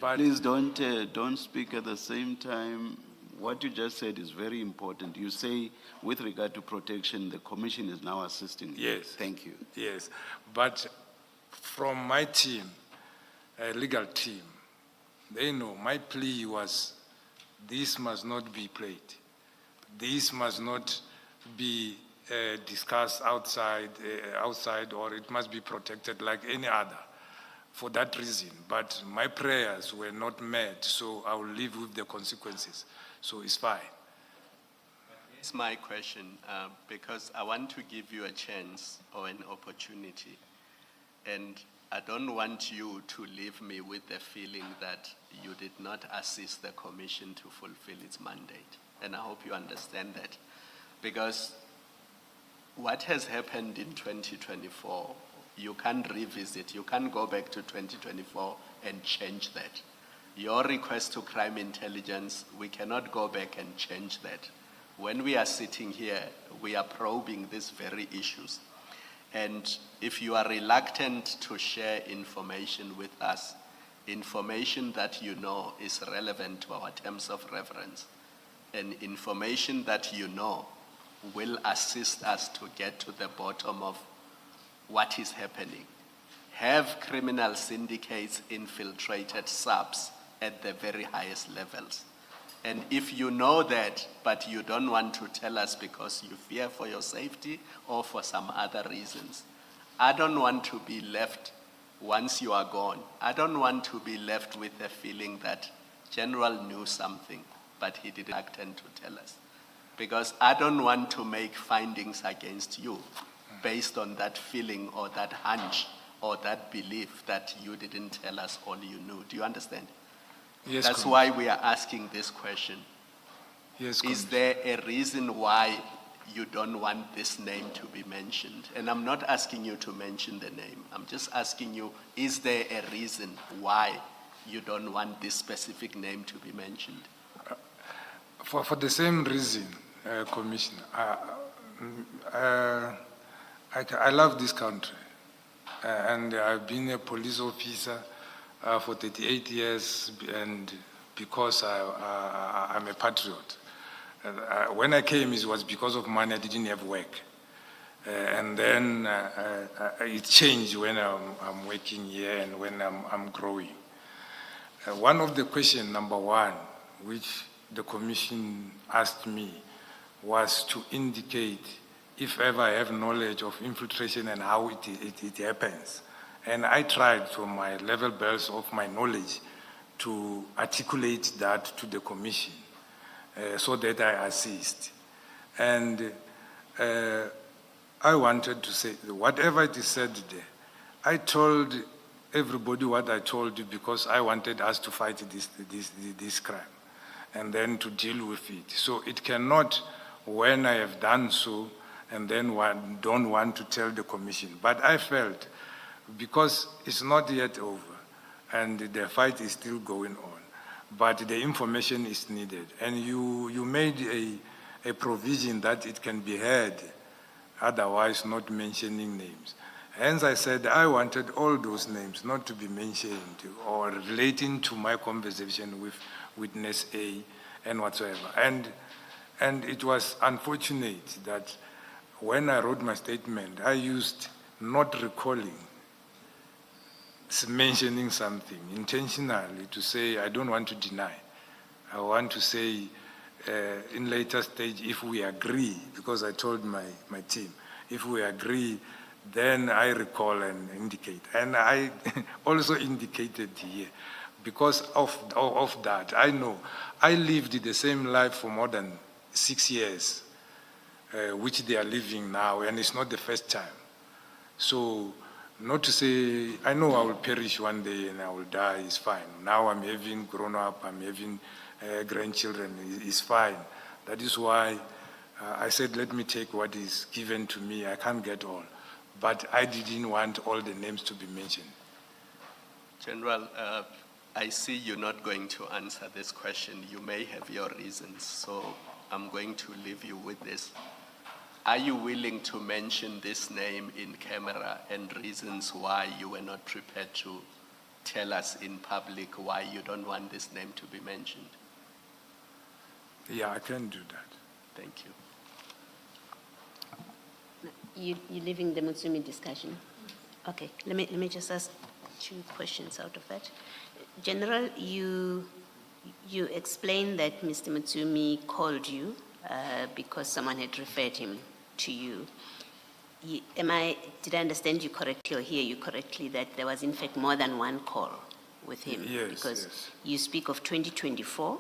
But Please don't speak at the same time. What you just said is very important. You say, with regard to protection, the commission is now assisting you. Yes. Thank you. yes, but from my team, legal team, they know my plea was this must not be played. This must not be discussed outside, or it must be protected like any other for that reason. But my prayers were not met, so I will live with the consequences. So it's fine. It's my question, because I want to give you a chance or an opportunity. And I don't want you to leave me with the feeling that you did not assist the commission to fulfill its mandate. And I hope you understand that. Because what has happened in 2024, you can't revisit, you can't go back to 2024 and change that. Your request to crime intelligence, we cannot go back and change that. When we are sitting here, we are probing these very issues. And if you are reluctant to share information with us, information that you know is relevant to our terms of reference, and information that you know will assist us to get to the bottom of what is happening. Have criminal syndicates infiltrated SAPS at the very highest levels? And if you know that, but you don't want to tell us because you fear for your safety or for some other reasons, I don't want to be left, once you are gone, I don't want to be left with the feeling that General knew something, but he didn't act and to tell us. Because I don't want to make findings against you based on that feeling or that hunch or that belief that you didn't tell us all you knew. Do you understand? Yes, That's why we are asking this question. Yes, Is there a reason why you don't want this name to be mentioned. And I'm not asking you to mention the name. I'm just asking you, is there a reason why you don't want this specific name to be mentioned? For the same reason, Commissioner, I love this country, and I've been a police officer for 38 years, and because I'm a patriot. When I came, it was because of money. I didn't have work, and then it changed when I'm working here and when I'm growing. One of the questions, number one, which the Commission asked me, was to indicate if ever I have knowledge of infiltration and how it happens. And I tried, to my level best of my knowledge, to articulate that to the Commission so that I assist. And I wanted to say, whatever it is said there, I told everybody what I told you because I wanted us to fight this crime and then to deal with it. So it cannot, when I have done so, and then don't want to tell the Commission. But I felt, because it's not yet over, and the fight is still going on, but the information is needed. And you made a provision that it can be heard, otherwise not mentioning names. Hence I said I wanted all those names not to be mentioned or relating to my conversation with witness A and whatsoever. And it was unfortunate that when I wrote my statement, I used not recalling, mentioning something intentionally to say I don't want to deny. I want to say in later stage, if we agree, because I told my team, if we agree, then I recall and indicate. And I also indicated here, because of that, I know I lived the same life for more than 6 years, which they are living now, and it's not the first time. So, not to say, I know I will perish one day and I will die, it's fine. Now I'm having grown up, I'm having grandchildren, it's fine. That is why I said, let me take what is given to me, I can't get all. But I didn't want all the names to be mentioned. General, I see you're not going to answer this question. You may have your reasons, so I'm going to leave you with this. Are you willing to mention this name in camera and reasons why you were not prepared to tell us in public why you don't want this name to be mentioned? Yeah, I can do that. Thank you. You're leaving the Mutsumi discussion? Okay, let me just ask 2 questions out of that. General, you explained that Mr. Mutsumi called you because someone had referred him to you. Did I understand you correctly or hear you correctly that there was in fact more than one call with him? Yes, because yes. You speak of 2024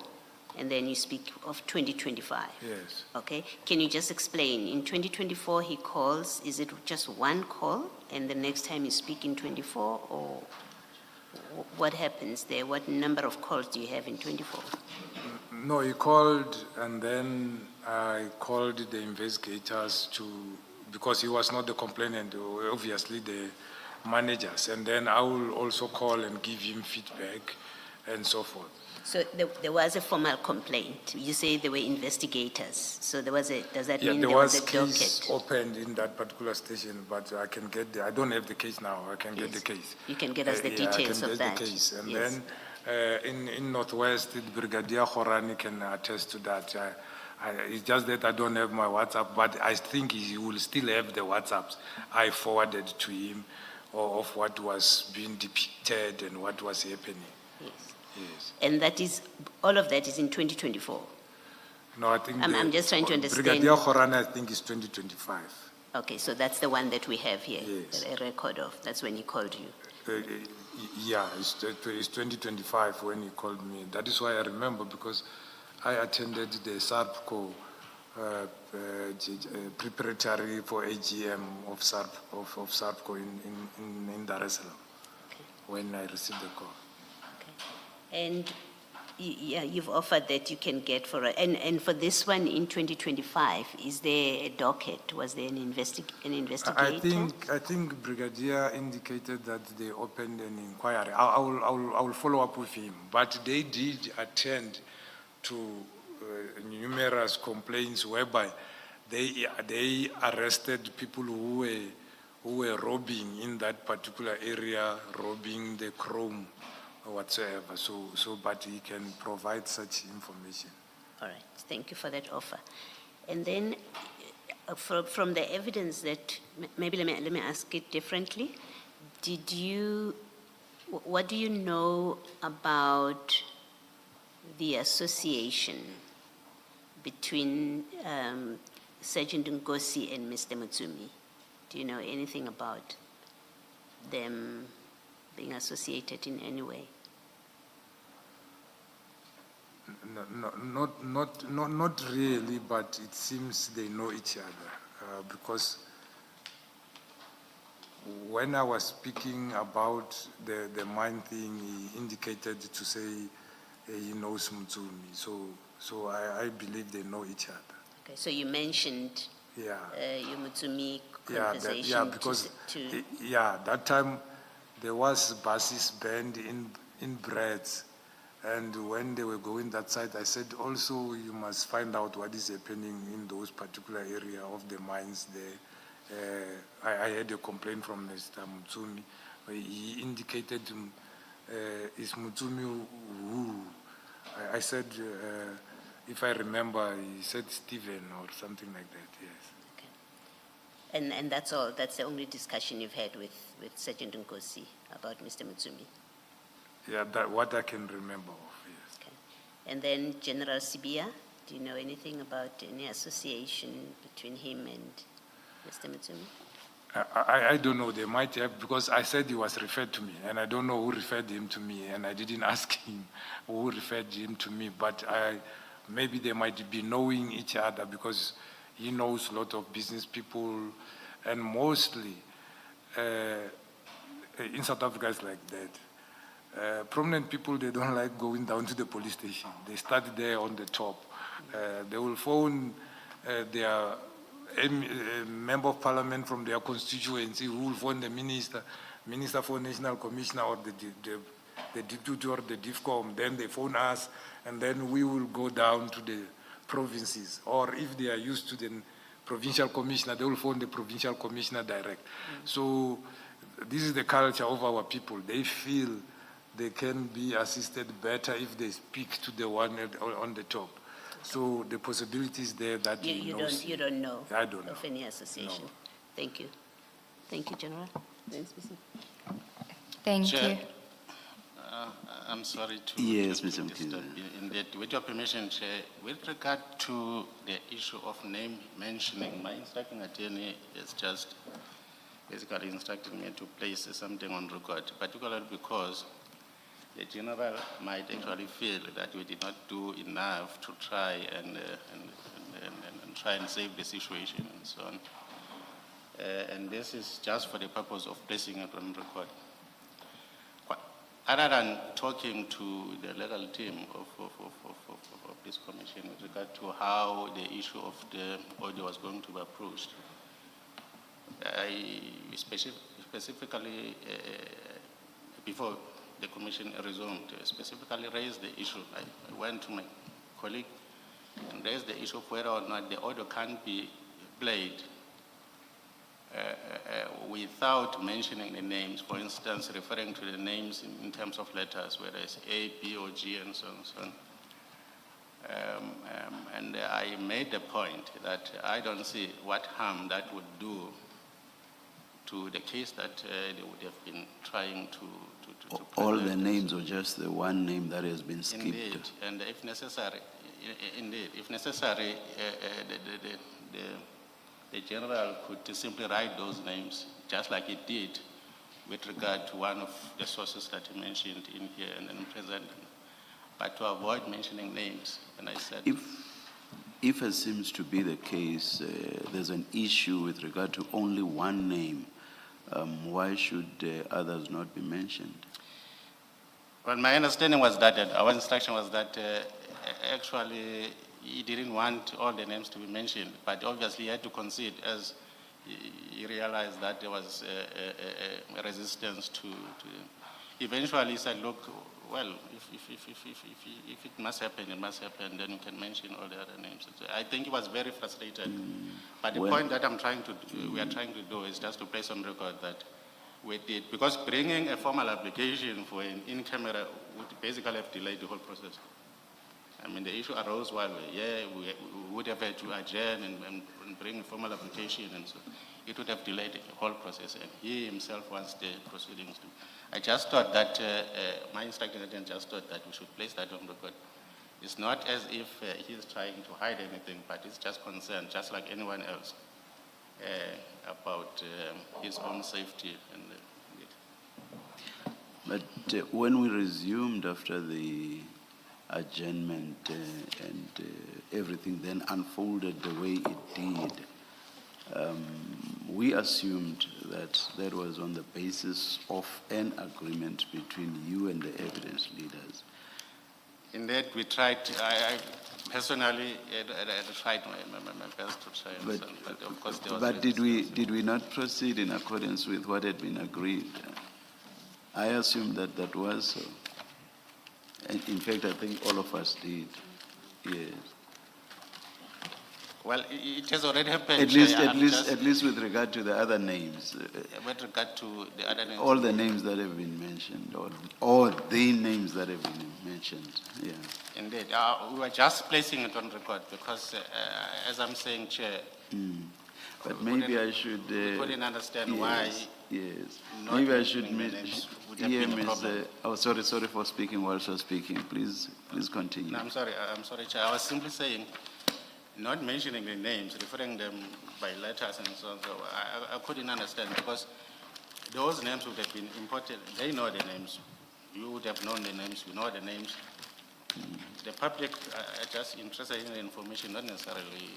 and then you speak of 2025. Yes. Okay, can you just explain, in 2024 he calls, is it just one call and the next time you speak in 24, or what happens there? What number of calls do you have in 24? No, he called and then I called the investigators because he was not the complainant, obviously the managers, and then I will also call and give him feedback and so forth. So there was a formal complaint. You say there were investigators. So there was does that mean there was a docket? There was a case opened in that particular station, but I can get I don't have the case now. I can get the case. You can get us the details of that. I can get the case. And then in Northwest, Brigadier Khorani can attest to that. It's just that I don't have my WhatsApp, but I think he will still have the WhatsApps I forwarded to him of what was being depicted and what was happening. Yes. Yes. And that is, all of that is in 2024? No, I think I'm just trying to understand. Brigadier Khorani, I think, is 2025. Okay, so that's the one that we have here, Yes. a record of. That's when he called you. Yeah, it's 2025 when he called me. That is why I remember, because I attended the SAPCO preparatory for AGM of SAPCO in Dar es Salaam when I received the call. And Yeah, you've offered that you can get for, and for this one in 2025, is there a docket? Was there an investigator? I think Brigadier indicated that they opened an inquiry. I will follow up with him, but they did attend to numerous complaints whereby they arrested people who were robbing in that particular area, robbing the chrome or whatsoever. So, but he can provide such information. All right, thank you for that offer. And then from the evidence that, maybe let me ask it differently. What do you know about the association between Sergeant Nkosi and Mr. Mutsumi? Do you know anything about them being associated in any way? Not really, but it seems they know each other because when I was speaking about the mine thing, he indicated to say he knows Mutsumi. So I believe they know each other. Okay, so you mentioned your Mutsumi conversation. Yeah, because that time there was buses banned in Breads. And when they were going that side, I said, also, you must find out what is happening in those particular area of the mines there. I had a complaint from Mr. Mutsumi. He indicated, is Mutsumi who? I said, if I remember, he said Stephen or something like that, yes. Okay. And that's all? That's the only discussion you've had with Sergeant Nkosi about Mr. Mutsumi? Yeah, that what I can remember of, yes. Okay. And then General Sibia, do you know anything about any association between him and Mr. Mutsumi? I don't know. They might have, because I said he was referred to me, and I don't know who referred him to me, and I didn't ask him who referred him to me, but maybe they might be knowing each other because he knows a lot of business people, and mostly in South Africa it's like that. Prominent people, they don't like going down to the police station. They start there on the top. They will phone their member of parliament from their constituency, who will phone the minister for national commissioner or the deputy or the DIFCOM. Then they phone us, and then we will go down to the provinces. Or if they are used to the provincial commissioner, they will phone the provincial commissioner direct. So this is the culture of our people. They feel they can be assisted better if they speak to the one on the top. So the possibility is there that you don't know I don't know of any association. No. Thank you. Thank you, General. Thank Chair, you. I'm sorry to Yes, to Mr. disturb you. In that, with your permission, Chair, with regard to the issue of name mentioning, my instructing attorney is just basically instructing me to place something on record, particularly because the general might actually feel that we did not do enough to try and try and save the situation and so on. And this is just for the purpose of placing it on record. Other than talking to the legal team of this commission with regard to how the issue of the audio was going to be approached, I specifically, before the commission resumed, specifically raised the issue. I went to my colleague and raised the issue of whether or not the audio can be played without mentioning the names, for instance, referring to the names in terms of letters, whether it's A, B, or G, and so on and so on. And I made the point that I don't see what harm that would do to the case that they would have been trying to all the names or just the one name that has been skipped? Indeed, and if necessary, the general could simply write those names, just like he did with regard to one of the sources that he mentioned in here and then present them. But to avoid mentioning names, and I said... If it seems to be the case, there's an issue with regard to only one name, why should others not be mentioned? Well, my understanding was that, our instruction was that actually he didn't want all the names to be mentioned, but obviously he had to concede as he realized that there was a resistance to eventually he said, look, well, if it must happen, it must happen, then you can mention all the other names. So I think he was very frustrated. But the point that we are trying to do is just to place on record that we did, because bringing a formal application for an in-camera would basically have delayed the whole process. I mean, the issue arose while we would have had to adjourn and bring a formal application, and so it would have delayed the whole process, and he himself wants the proceedings to. I just thought that, my instructor just thought that we should place that on record. It's not as if he's trying to hide anything, but it's just concerned, just like anyone else, about his own safety. But when we resumed after the adjournment and everything then unfolded the way it did, we assumed that that was on the basis of an agreement between you and the evidence leaders. In that, we tried, I personally I tried my best to try and understand, but of course there was But did we not proceed in accordance with what had been agreed? I assume that that was so. And in fact, I think all of us did. Yes. Well, it has already happened. At least with regard to the other names. With regard to the other names. All the names that have been mentioned, or the names that have been mentioned. Yeah. Indeed. We were just placing it on record because, as I'm saying, Chair. But maybe I should. We couldn't understand yes, why. Yes. Not Maybe I should mentioning the names would have been a problem. sorry for speaking whilst you're speaking. Please continue. No, I'm sorry, Chair. I was simply saying, not mentioning the names, referring them by letters and so on. So I couldn't understand because those names would have been imported. They know the names. You would have known the names. You know the names. The public are just interested in the information, not necessarily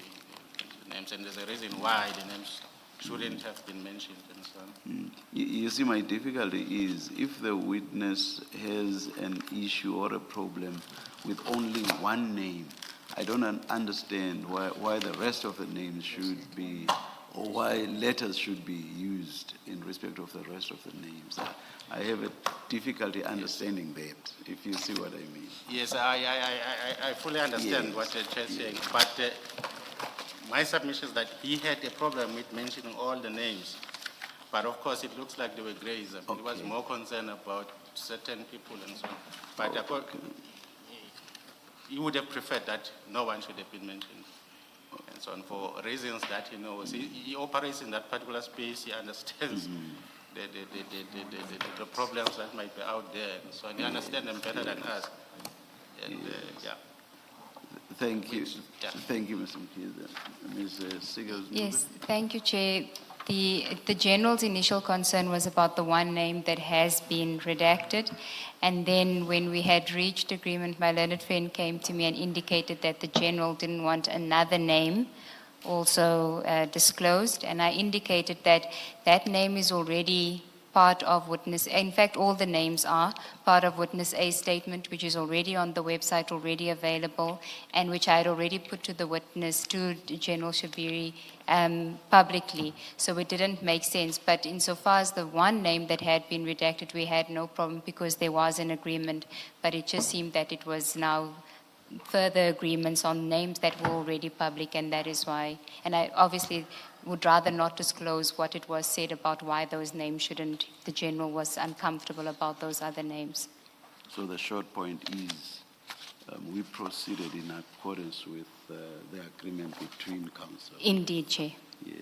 the names. And there's a reason why the names shouldn't have been mentioned and so on. You see, my difficulty is if the witness has an issue or a problem with only one name, I don't understand why the rest of the names should be, or why letters should be used in respect of the rest of the names. I have a difficulty understanding that, if you see what I mean. Yes, I fully understand what the Chair is saying, but my submission is that he had a problem with mentioning all the names. But of course, it looks like they were grays. I mean, He was more concerned about certain people and so on. But he would have preferred that no one should have been mentioned and so on for reasons that he knows. He operates in that particular space. He understands the problems that might be out there and so on. He understands them better than us. And yeah. Thank you. Thank you, Mr. Mkhize. Ms. Sigels. Yes, thank you, Chair. The General's initial concern was about the one name that has been redacted. And then when we had reached agreement, my learned friend came to me and indicated that the General didn't want another name also disclosed. And I indicated that that name is already part of witness, in fact, all the names are part of witness A's statement, which is already on the website, already available, and which I had already put to the witness, to General Shibiri, publicly. So it didn't make sense. But insofar as the one name that had been redacted, we had no problem because there was an agreement. But it just seemed that it was now further agreements on names that were already public, and that is why. And I obviously would rather not disclose what it was said about why those names shouldn't. The General was uncomfortable about those other names. So the short point is we proceeded in accordance with the agreement between council. Indeed, Chair. Yes.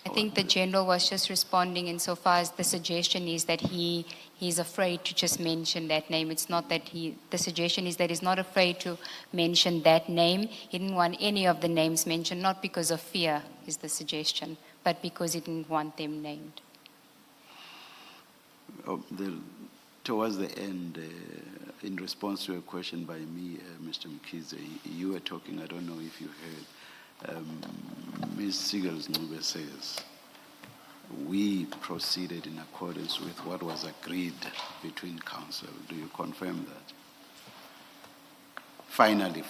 I think the General was just responding insofar as the suggestion is that he's afraid to just mention that name. It's not that the suggestion is that he's not afraid to mention that name. He didn't want any of the names mentioned, not because of fear is the suggestion, but because he didn't want them named. Towards the end, in response to a question by me, Mr. Mkhize, you were talking, I don't know if you heard, Ms. Sigels Ngube says, we proceeded in accordance with what was agreed between council. Do you confirm that? Finally,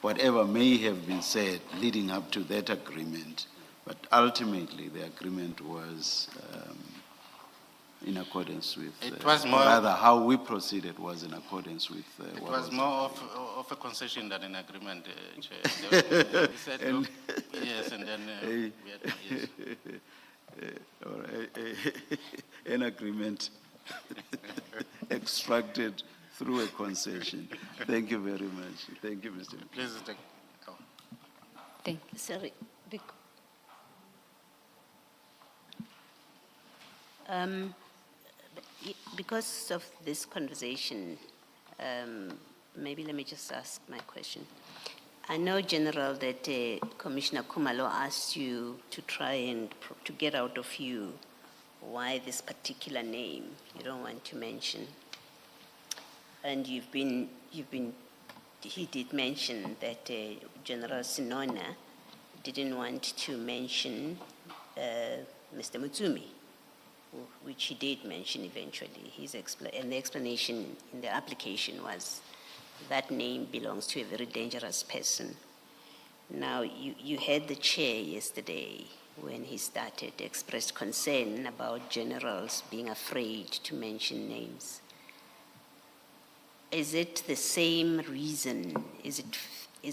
whatever may have been said leading up to that agreement, but ultimately the agreement was in accordance with, It was or more- rather how we proceeded was in accordance with It what was more of a concession than an agreement, Chair. He said, look, yes, and then we had, yes. or an agreement extracted through a concession. Thank you very much. Thank you, Mr. Please take. Oh. Thank Sorry. Because of this conversation, maybe let me just ask my question. I know, General, that Commissioner Kumalo asked you to try and to get out of you why this particular name you don't want to mention. And he did mention that General Sinona didn't want to mention Mr. Mutsumi, which he did mention eventually. And the explanation in the application was that name belongs to a very dangerous person. Now, you heard the chair yesterday when he started, expressed concern about generals being afraid to mention names. Is it the same reason? Is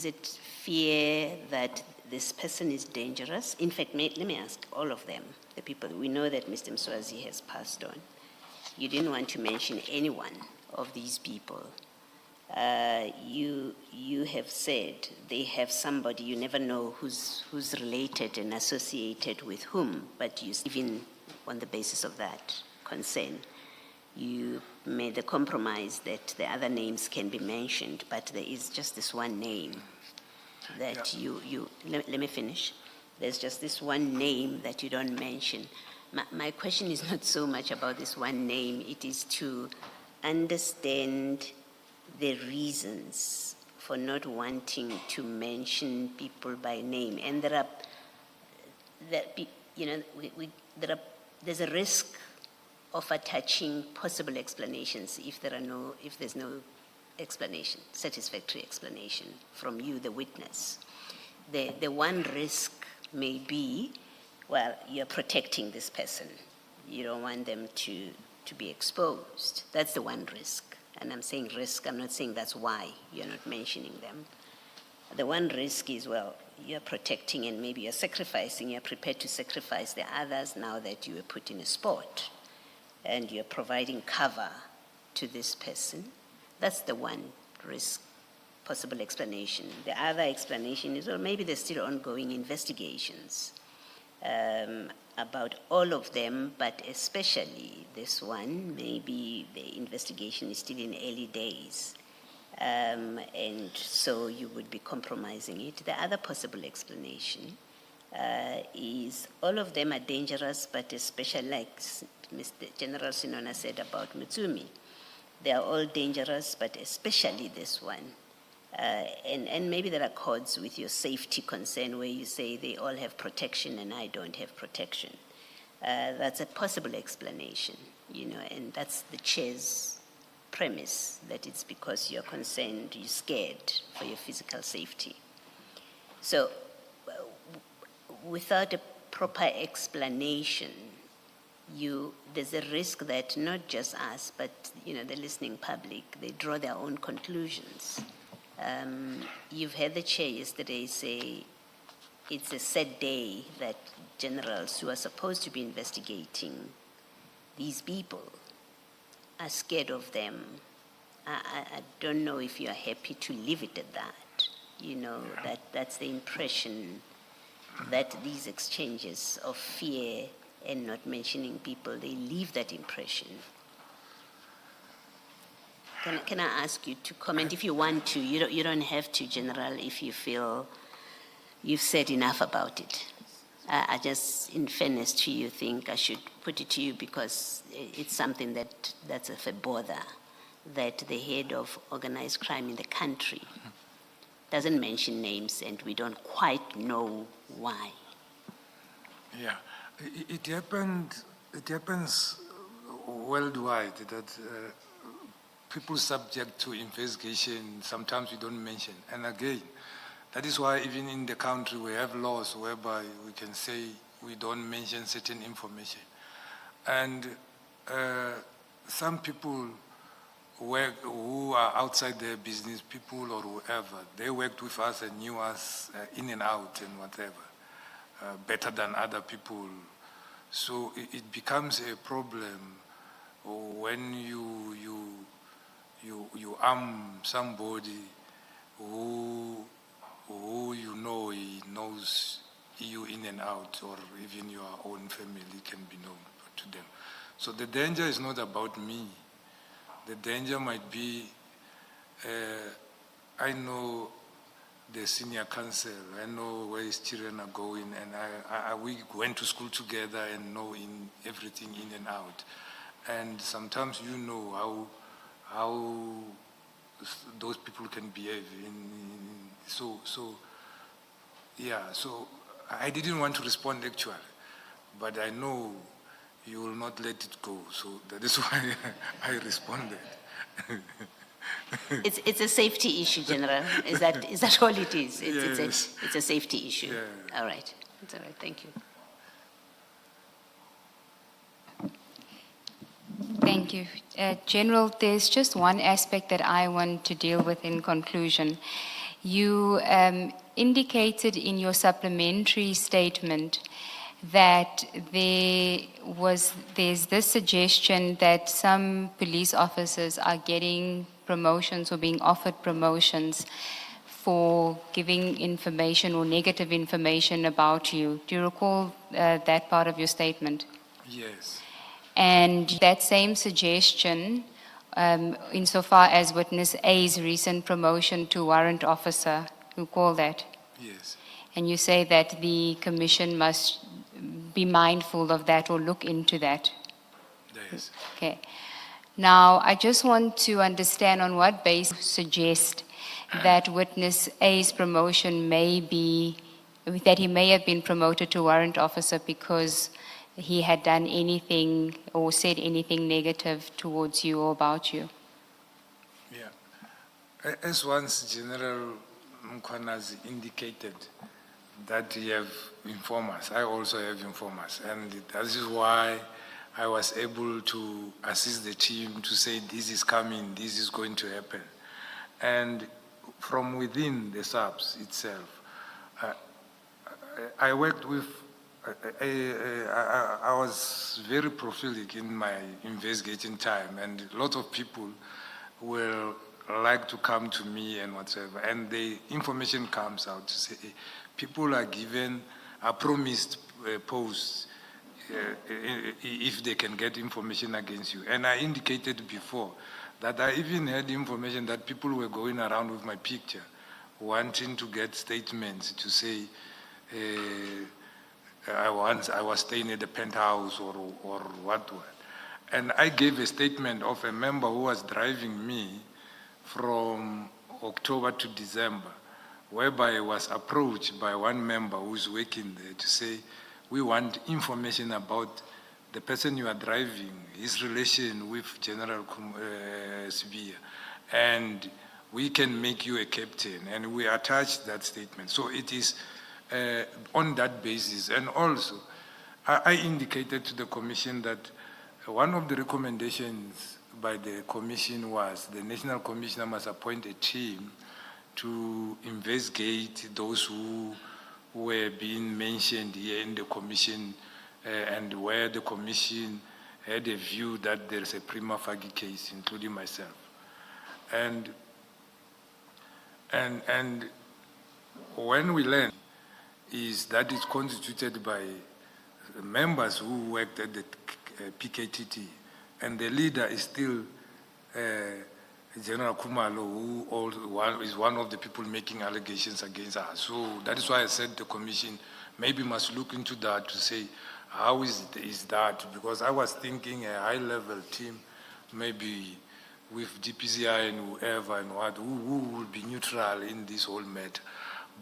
it fear that this person is dangerous? In fact, let me ask all of them, the people. We know that Mr. Mswazi has passed on. You didn't want to mention any one of these people. You have said they have somebody, you never know who's related and associated with whom, but you, even on the basis of that concern, you made the compromise that the other names can be mentioned, but there is just this one name that let me finish. There's just this one name that you don't mention. My question is not so much about this one name, it is to understand the reasons for not wanting to mention people by name. And there's a risk of attaching possible explanations if there's no explanation, satisfactory explanation from you, the witness. The one risk may be, well, you're protecting this person. You don't want them to be exposed. That's the one risk. And I'm saying risk, I'm not saying that's why you're not mentioning them. The one risk is, well, you're protecting and maybe you're sacrificing, you're prepared to sacrifice the others now that you were put in a spot and you're providing cover to this person. That's the one risk, possible explanation. The other explanation is, well, maybe there's still ongoing investigations about all of them, but especially this one, maybe the investigation is still in early days. And so you would be compromising it. The other possible explanation is all of them are dangerous, but especially like Mr. General Sinona said about Mutsumi, they are all dangerous, but especially this one. And maybe there are chords with your safety concern where you say they all have protection and I don't have protection. That's a possible explanation, and that's the chair's premise, that it's because you're concerned, you're scared for your physical safety. So without a proper explanation, there's a risk that not just us, but the listening public, they draw their own conclusions. You've heard the chair yesterday say it's a sad day that generals who are supposed to be investigating these people are scared of them. I don't know if you're happy to leave it at that. That's the impression that these exchanges of fear and not mentioning people, they leave that impression. Can I ask you to comment if you want to? You don't have to, General, if you feel you've said enough about it. I just, in fairness to you, think I should put it to you because it's something that's of a bother, that the head of organized crime in the country doesn't mention names and we don't quite know why. Yeah, It happens worldwide that people subject to investigation, sometimes we don't mention. And again, that is why even in the country we have laws whereby we can say we don't mention certain information. And some people who are outside their business, people or whoever, they worked with us and knew us in and out and whatever, better than other people. So it becomes a problem when you arm somebody who you know he knows you in and out, or even your own family can be known to them. So the danger is not about me. The danger might be, I know the senior counsel, I know where his children are going, and we went to school together and know in everything in and out. And sometimes you know how those people can behave. So I didn't want to respond actually, but I know you will not let it go. So that is why I responded. It's a safety issue, General. Is that all it is? Yes. It's a safety issue. Yeah. All right. It's all right. Thank you. Thank you. General, there's just one aspect that I want to deal with in conclusion. You indicated in your supplementary statement that there's this suggestion that some police officers are getting promotions or being offered promotions for giving information or negative information about you. Do you recall that part of your statement? Yes. And that same suggestion, insofar as witness A's recent promotion to warrant officer, you call that? Yes. And you say that the commission must be mindful of that or look into that. Yes. Okay. Now, I just want to understand on what basis you suggest that witness A's promotion may be, that he may have been promoted to warrant officer because he had done anything or said anything negative towards you or about you. Yeah. As once General Mkhwanazi indicated that he have informers, I also have informers. And that is why I was able to assist the team to say this is coming, this is going to happen. And from within the SAPS itself, I worked with, I was very prolific in my investigating time, and a lot of people will like to come to me and whatever, and the information comes out to say, people are promised posts if they can get information against you. And I indicated before that I even had information that people were going around with my picture, wanting to get statements to say, I was staying at the penthouse or what. And I gave a statement of a member who was driving me from October to December, whereby I was approached by one member who's working there to say, we want information about the person you are driving, his relation with General Sibia, and we can make you a captain. And we attached that statement. So it is on that basis. And also, I indicated to the commission that one of the recommendations by the commission was the National Commissioner must appoint a team to investigate those who were being mentioned here in the commission and where the commission had a view that there is a prima facie case, including myself. And when we learned is that it's constituted by members who worked at the PKTT, and the leader is still General Kumalo, who is one of the people making allegations against us. So that is why I said the commission maybe must look into that to say, how is that? Because I was thinking a high-level team, maybe with DPCI and whoever and what, who would be neutral in this whole matter.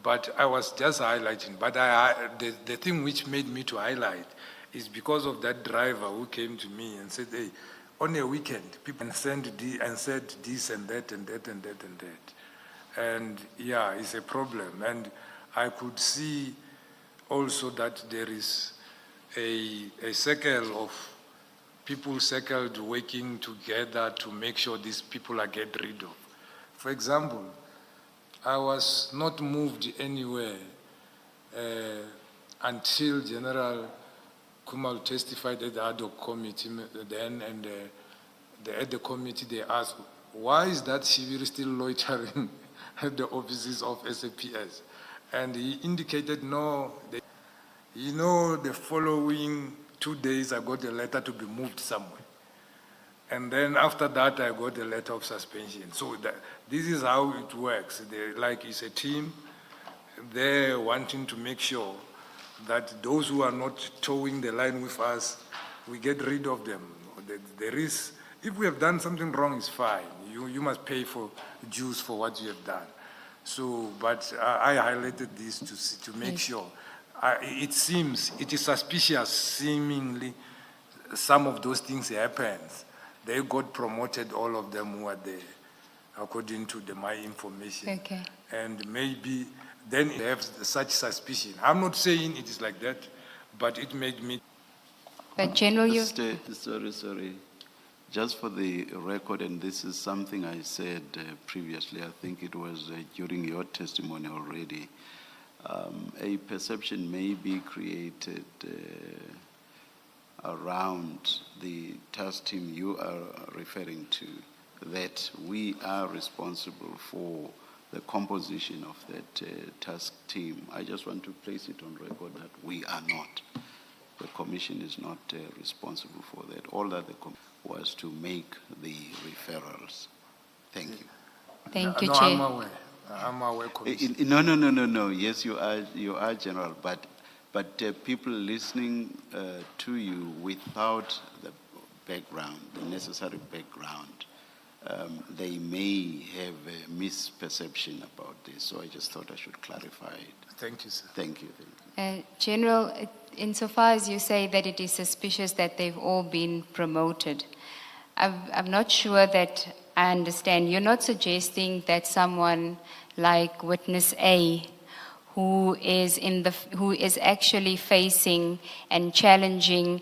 But I was just highlighting. But the thing which made me to highlight is because of that driver who came to me and said, hey, on a weekend, people said this and that and that and that and that. And yeah, it's a problem. And I could see also that there is a circle of people circled working together to make sure these people are get rid of. For example, I was not moved anywhere until General Kumal testified at the ad hoc committee then, and at the committee they asked, why is that Shibiri still loitering at the offices of SAPS? And he indicated, no, the following 2 days I got a letter to be moved somewhere. And then after that I got a letter of suspension. So this is how it works. It's a team, they're wanting to make sure that those who are not towing the line with us, we get rid of them. If we have done something wrong, it's fine. You must pay for dues for what you have done. So, but I highlighted this to make sure. It is suspicious, seemingly, some of those things happens. They got promoted, all of them who are there, according to my information. Okay. And maybe then they have such suspicion. I'm not saying it is like that, but it made me. But General, you... Sorry. Just for the record, and this is something I said previously, I think it was during your testimony already, a perception may be created around the task team you are referring to, that we are responsible for the composition of that task team. I just want to place it on record that we are not. The commission is not responsible for that. All that the commission was to make the referrals. Thank you. Thank you, No, Chair. I'm aware, Commissioner. No. Yes, you are General, but people listening to you without the background, the necessary background, they may have a misperception about this. So I just thought I should clarify it. Thank you, sir. Thank you. General, insofar as you say that it is suspicious that they've all been promoted, I'm not sure that I understand. You're not suggesting that someone like witness A, who is actually facing and challenging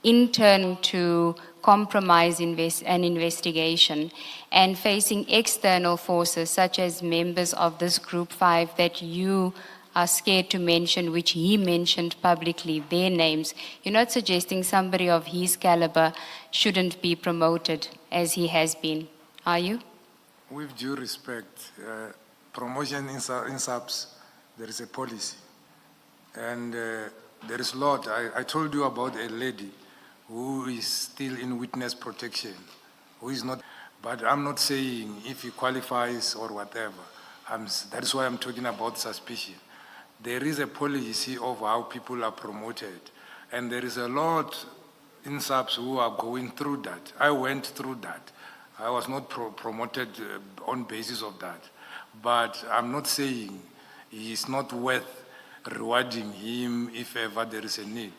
intern to compromise an investigation and facing external forces such as members of this Group 5 that you are scared to mention, which he mentioned publicly, their names. You're not suggesting somebody of his caliber shouldn't be promoted as he has been, are you? With due respect, promotion in SAPS, there is a policy. And there is a lot. I told you about a lady who is still in witness protection, who is not, but I'm not saying if he qualifies or whatever. That is why I'm talking about suspicion. There is a policy of how people are promoted. And there is a lot in SAPS who are going through that. I went through that. I was not promoted on basis of that. But I'm not saying he is not worth rewarding him if ever there is a need.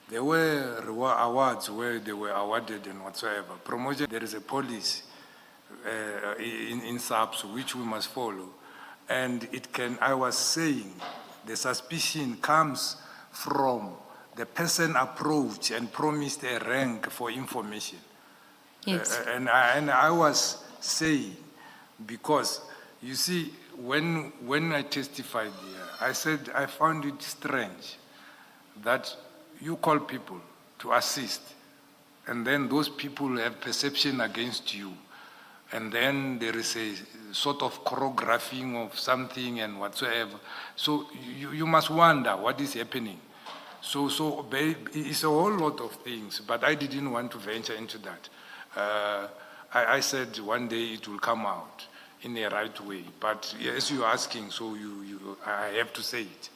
There were awards where they were awarded and whatsoever. Promotion, there is a policy in SAPS which we must follow. And I was saying, the suspicion comes from the person approached and promised a rank for information. Yes. And I was saying, because you see, when I testified here, I said I found it strange that you call people to assist, and then those people have perception against you. And then there is a sort of choreographing of something and whatsoever. So you must wonder what is happening. So it's a whole lot of things, but I didn't want to venture into that. I said one day it will come out in a right way. But as you're asking, so I have to say it.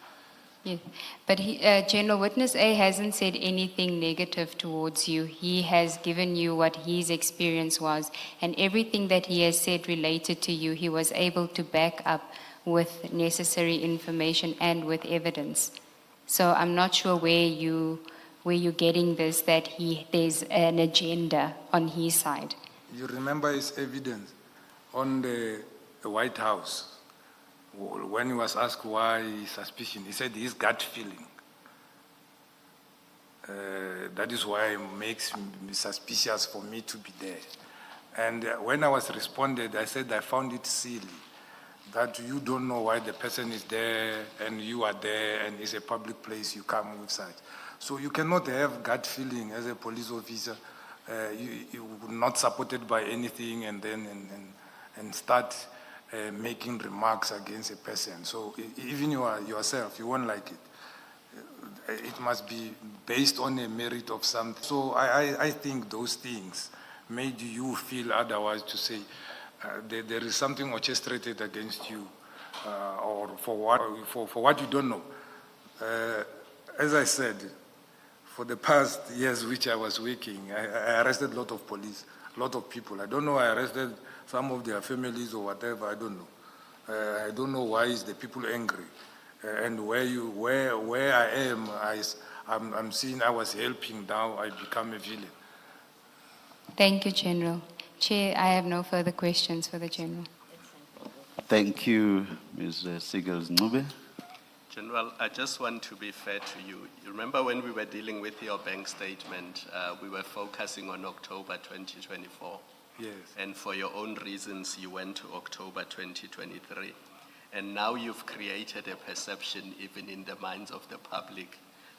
Yes. But General Witness A hasn't said anything negative towards you. He has given you what his experience was, and everything that he has said related to you, he was able to back up with necessary information and with evidence. So I'm not sure where you where you're getting this, that there's an agenda on his side? You remember his evidence on the White House, when he was asked why suspicion, he said his gut feeling. That is why it makes me suspicious for me to be there. And when I was responded, I said I found it silly that you don't know why the person is there and you are there and it's a public place, you come with such. So you cannot have gut feeling as a police officer, you not supported by anything and then and start making remarks against a person. So even yourself, you won't like it. It must be based on a merit of something. So I think those things made you feel otherwise to say there is something orchestrated against you or for what you don't know. As I said, for the past years which I was working, I arrested a lot of police, a lot of people. I don't know, I arrested some of their families or whatever, I don't know. I don't know why is the people angry. And where I am, I'm seeing I was helping, now I become a villain. Thank you, General. Chair, I have no further questions for the General. Thank you, Ms. Sigels-Ncube. General, I just want to be fair to you. You remember when we were dealing with your bank statement, we were focusing on October 2024. Yes. And for your own reasons, you went to October 2023. And now you've created a perception, even in the minds of the public,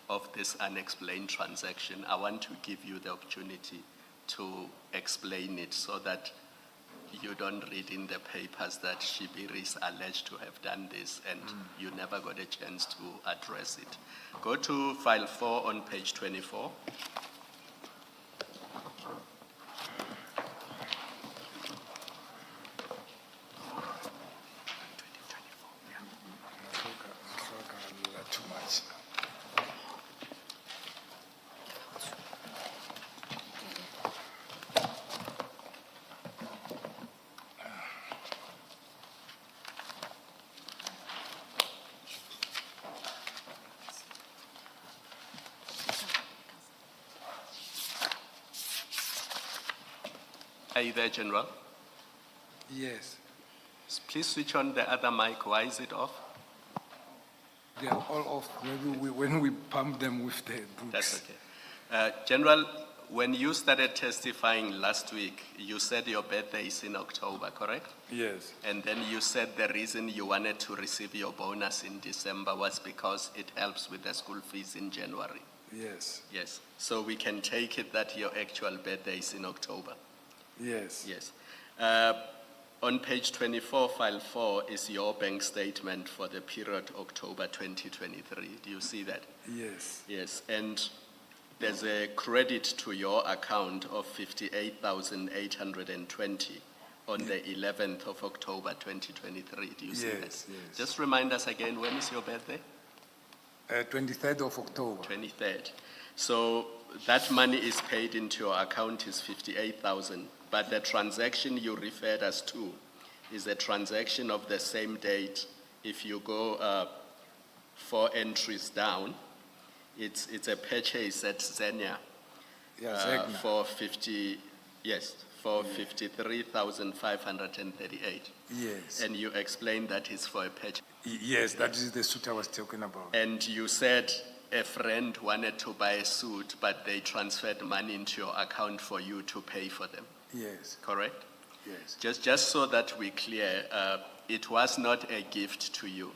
of this unexplained transaction. I want to give you the opportunity to explain it so that you don't read in the papers that Shibiri is alleged to have done this and you never got a chance to address it. Go to file 4 on page 24. Too much. Are you there, General? Yes, Please switch on the other mic. Why is it off? they are all off. Maybe when we pump them with the books. That's okay. General, when you started testifying last week, you said your birthday is in October, correct? Yes, And then you said the reason you wanted to receive your bonus in December was because it helps with the school fees in January. yes, Yes. So we can take it that your actual birthday is in October. yes. Yes. On page 24, file 4 is your bank statement for the period October 2023. Do you see that? Yes, Yes. And there's a credit to your account of 58,820 on the 11th of October 2023. Do you see that? Yes, yes. Just remind us again, when is your birthday? 23rd of October. 23rd. So that money is paid into your account is 58,000, but the transaction you referred us to is a transaction of the same date. If you go 4 entries down, it's a purchase at Zenia Yeah, Zegna. for 53,538. Yes, And you explained that it's for a purchase. yes, that is the suit I was talking about. And you said a friend wanted to buy a suit, but they transferred money into your account for you to pay for them, Yes, correct? yes. Just so that we're clear, it was not a gift to you,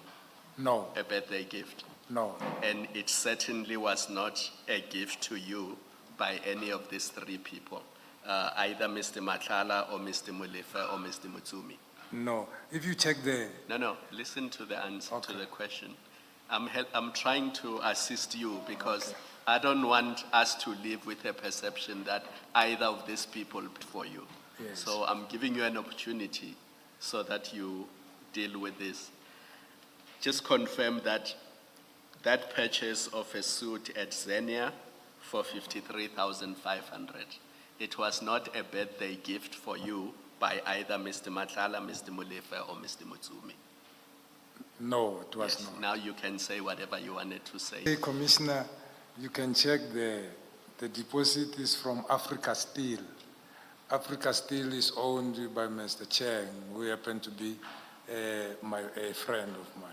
No, a birthday gift. no, And it certainly was not a gift to you by any of these 3 people, either Mr. Matlala or Mr. Molefe or Mr. Mutsumi. no. If you check the, No, listen to the answer to Okay. the question. I'm trying to assist you because I don't want us to live with a perception that either of these people for you. Yes. So I'm giving you an opportunity so that you deal with this. Just confirm that that purchase of a suit at Zenia for 53,500, it was not a birthday gift for you by either Mr. Matlala, Mr. Molefe, or Mr. Mutsumi. no, it was Yes. not. Now you can say whatever you wanted to say. Hey, Commissioner, You can check the deposit is from Africa Steel. Africa Steel is owned by Mr. Cheng, who happened to be a friend of mine.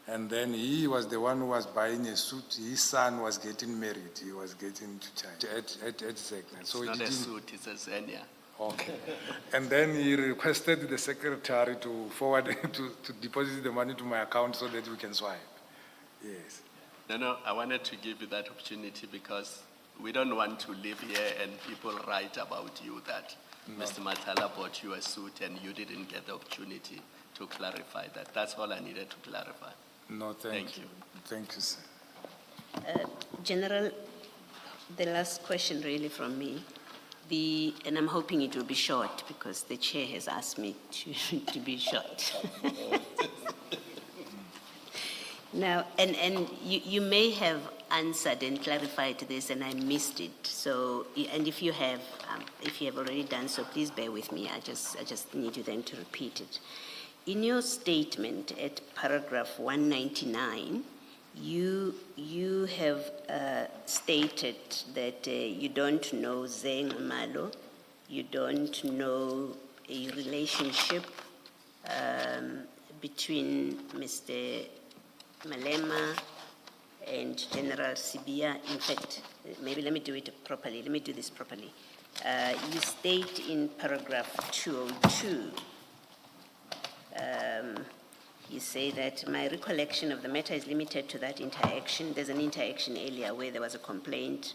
And then he was the one who was buying a suit. His son was getting married. He was getting to China at Zegna. So It's not he a didn't. suit, it's a Xenia. Okay. And then he requested the secretary to forward, to deposit the money to my account so that we can swipe. Yes. No, I wanted to give you that opportunity because we don't want to live here and people write about you that Mr. Matala bought you a suit and you didn't get the opportunity to clarify that. That's all I needed to clarify. No, Thank you. Thank you, sir. General, the last question really from me, and I'm hoping it will be short because the chair has asked me to be short. Now, and you may have answered and clarified this and I missed it. So, and if you have already done so, please bear with me. I just need you then to repeat it. In your statement at paragraph 199, you have stated that you don't know Zeng Malo, you don't know a relationship between Mr. Malema and General Sibia. In fact, maybe let me do it properly. Let me do this properly. You state in paragraph 202, you say that my recollection of the matter is limited to that interaction. There's an interaction earlier where there was a complaint.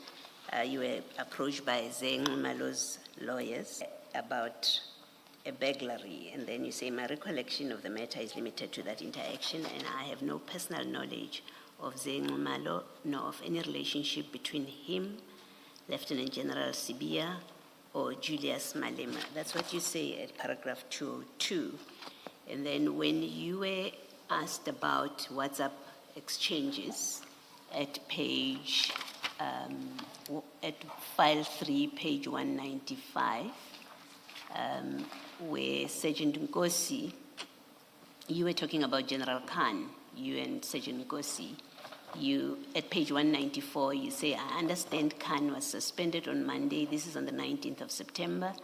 You were approached by Zeng Malo's lawyers about a burglary, and then you say my recollection of the matter is limited to that interaction, and I have no personal knowledge of Zeng Malo, nor of any relationship between him, Lieutenant General Sibia, or Julius Malema. That's what you say at paragraph 202. And then when you were asked about WhatsApp exchanges at page, at file 3, page 195, where Sergeant Nkosi, you were talking about General Khan, you and Sergeant Nkosi, you, at page 194, you say, I understand Khan was suspended on Monday. This is on the 19th of September.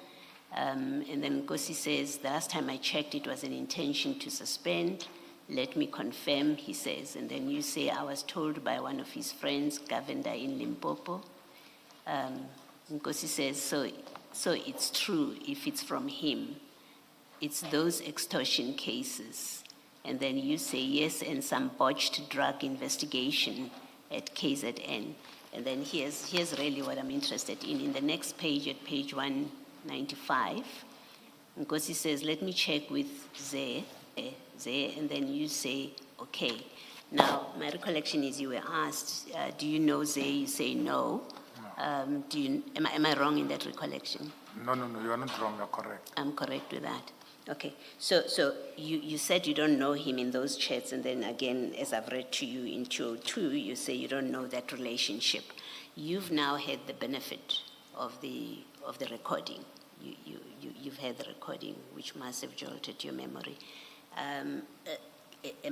And then Nkosi says, the last time I checked, it was an intention to suspend. Let me confirm, he says. And then you say, I was told by one of his friends, Governor in Limpopo. Nkosi says, so it's true if it's from him. It's those extortion cases. And then you say, yes, and some botched drug investigation at KZN. And then here's really what I'm interested in. In the next page, at page 195, Nkosi says, let me check with Ze, and then you say, okay. Now, my recollection is you were asked, do you know Ze? You say no. Am I wrong in that recollection? No, you are not wrong, you're correct. I'm correct with that. Okay, so you said you don't know him in those chats, and then again, as I've read to you in 202, you say you don't know that relationship. You've now had the benefit of the recording. You've had the recording, which must have jolted your memory. Am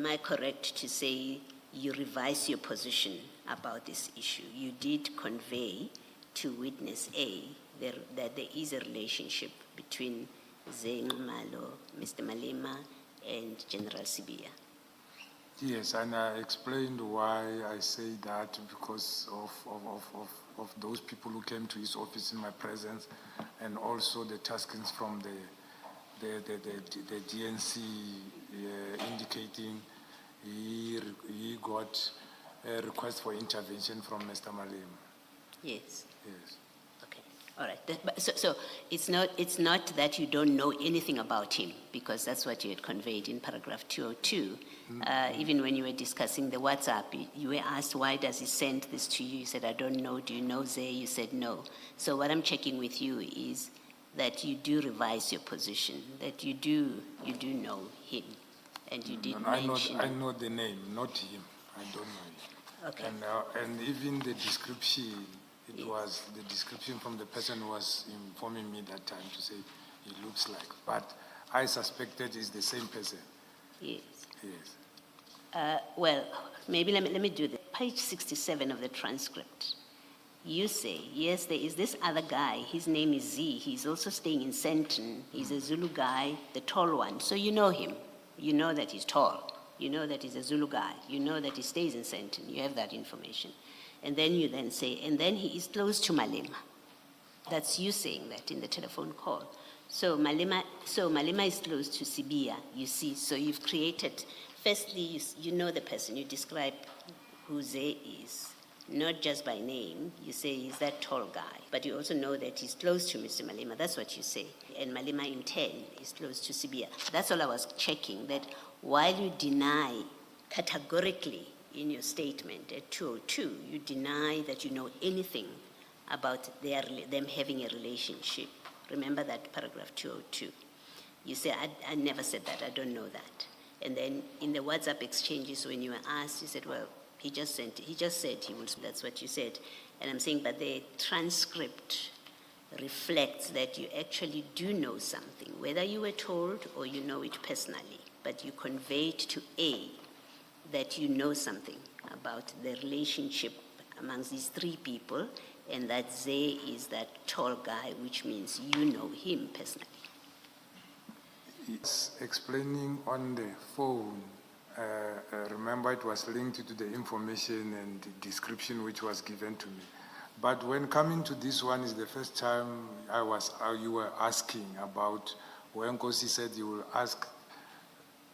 I correct to say you revise your position about this issue? You did convey to witness A that there is a relationship between Zeng Malo, Mr. Malema, and General Sibia. Yes, and I explained why I say that because of those people who came to his office in my presence, and also the taskings from the DNC indicating he got a request for intervention from Mr. Malema. Yes. Yes. Okay. All right. So it's not that you don't know anything about him, because that's what you had conveyed in paragraph 202. Even when you were discussing the WhatsApp, you were asked, why does he send this to you? You said, I don't know. Do you know Zay? You said no. So what I'm checking with you is that you do revise your position, that you do know him, and you did mention. I know the name, not him. I don't know him. Okay. And even the description, it was the description from the person who was informing me that time to say he looks like. But I suspected it's the same person. Yes. Yes. Well, maybe let me do this. page 67 of the transcript, you say, yes, there is this other guy, his name is Z, he's also staying in Senton, he's a Zulu guy, the tall one, so you know him, you know that he's tall, you know that he's a Zulu guy, you know that he stays in Senton, you have that information. And then you then say, and then he is close to Malema. That's you saying that in the telephone call. So Malema is close to Sibia, you see, so you've created, firstly, you know the person, you describe who Ze is, not just by name, you say he's that tall guy, but you also know that he's close to Mr. Malema, that's what you say, and Malema in turn is close to Sibia. That's all I was checking, that while you deny categorically in your statement at 202, you deny that you know anything about them having a relationship. Remember that paragraph 202. You say, I never said that, I don't know that. And then in the WhatsApp exchanges, when you were asked, you said, well, he just said he will, that's what you said. And I'm saying, but the transcript reflects that you actually do know something, whether you were told or you know it personally, but you conveyed to A that you know something about the relationship amongst these three people, and that Ze is that tall guy, which means you know him personally. It's explaining on the phone. Remember, it was linked to the information and the description which was given to me. But when coming to this one is the first time you were asking about when Nkosi said you will ask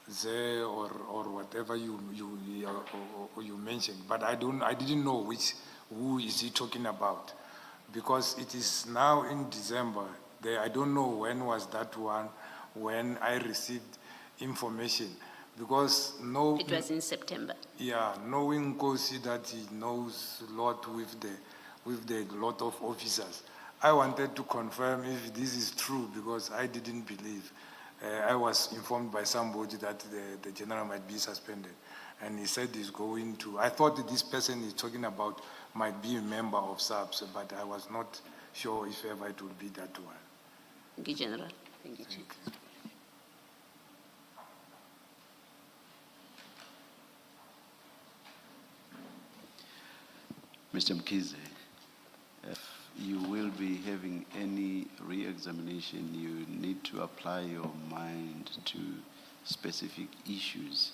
Ze or whatever you mentioned, but I didn't know who is he talking about, because it is now in December. I don't know when was that one when I received information, because It was in September. Yeah, knowing Nkosi that he knows a lot with the lot of officers, I wanted to confirm if this is true, because I didn't believe. I was informed by somebody that the general might be suspended, and he said he's going to. I thought that this person he's talking about might be a member of SAPS, but I was not sure if ever it would be that one. Thank you, General. Thank you, Chief. Mr. Mkize, if you will be having any re-examination, you need to apply your mind to specific issues,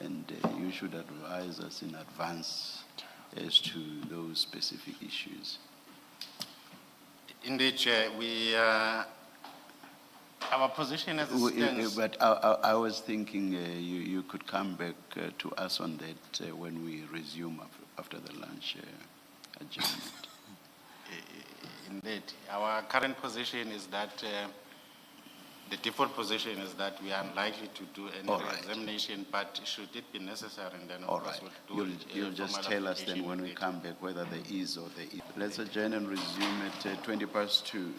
and you should advise us in advance as to those specific issues. Indeed, Chair, our position as it stands. But I was thinking you could come back to us on that when we resume after the lunch adjournment. Indeed, our current position is that the default position is that we are unlikely to do any examination, but should it be necessary, and then of course we'll do it. You'll just tell us then when we come back whether there is or there is. Let's adjourn and resume at 2:20.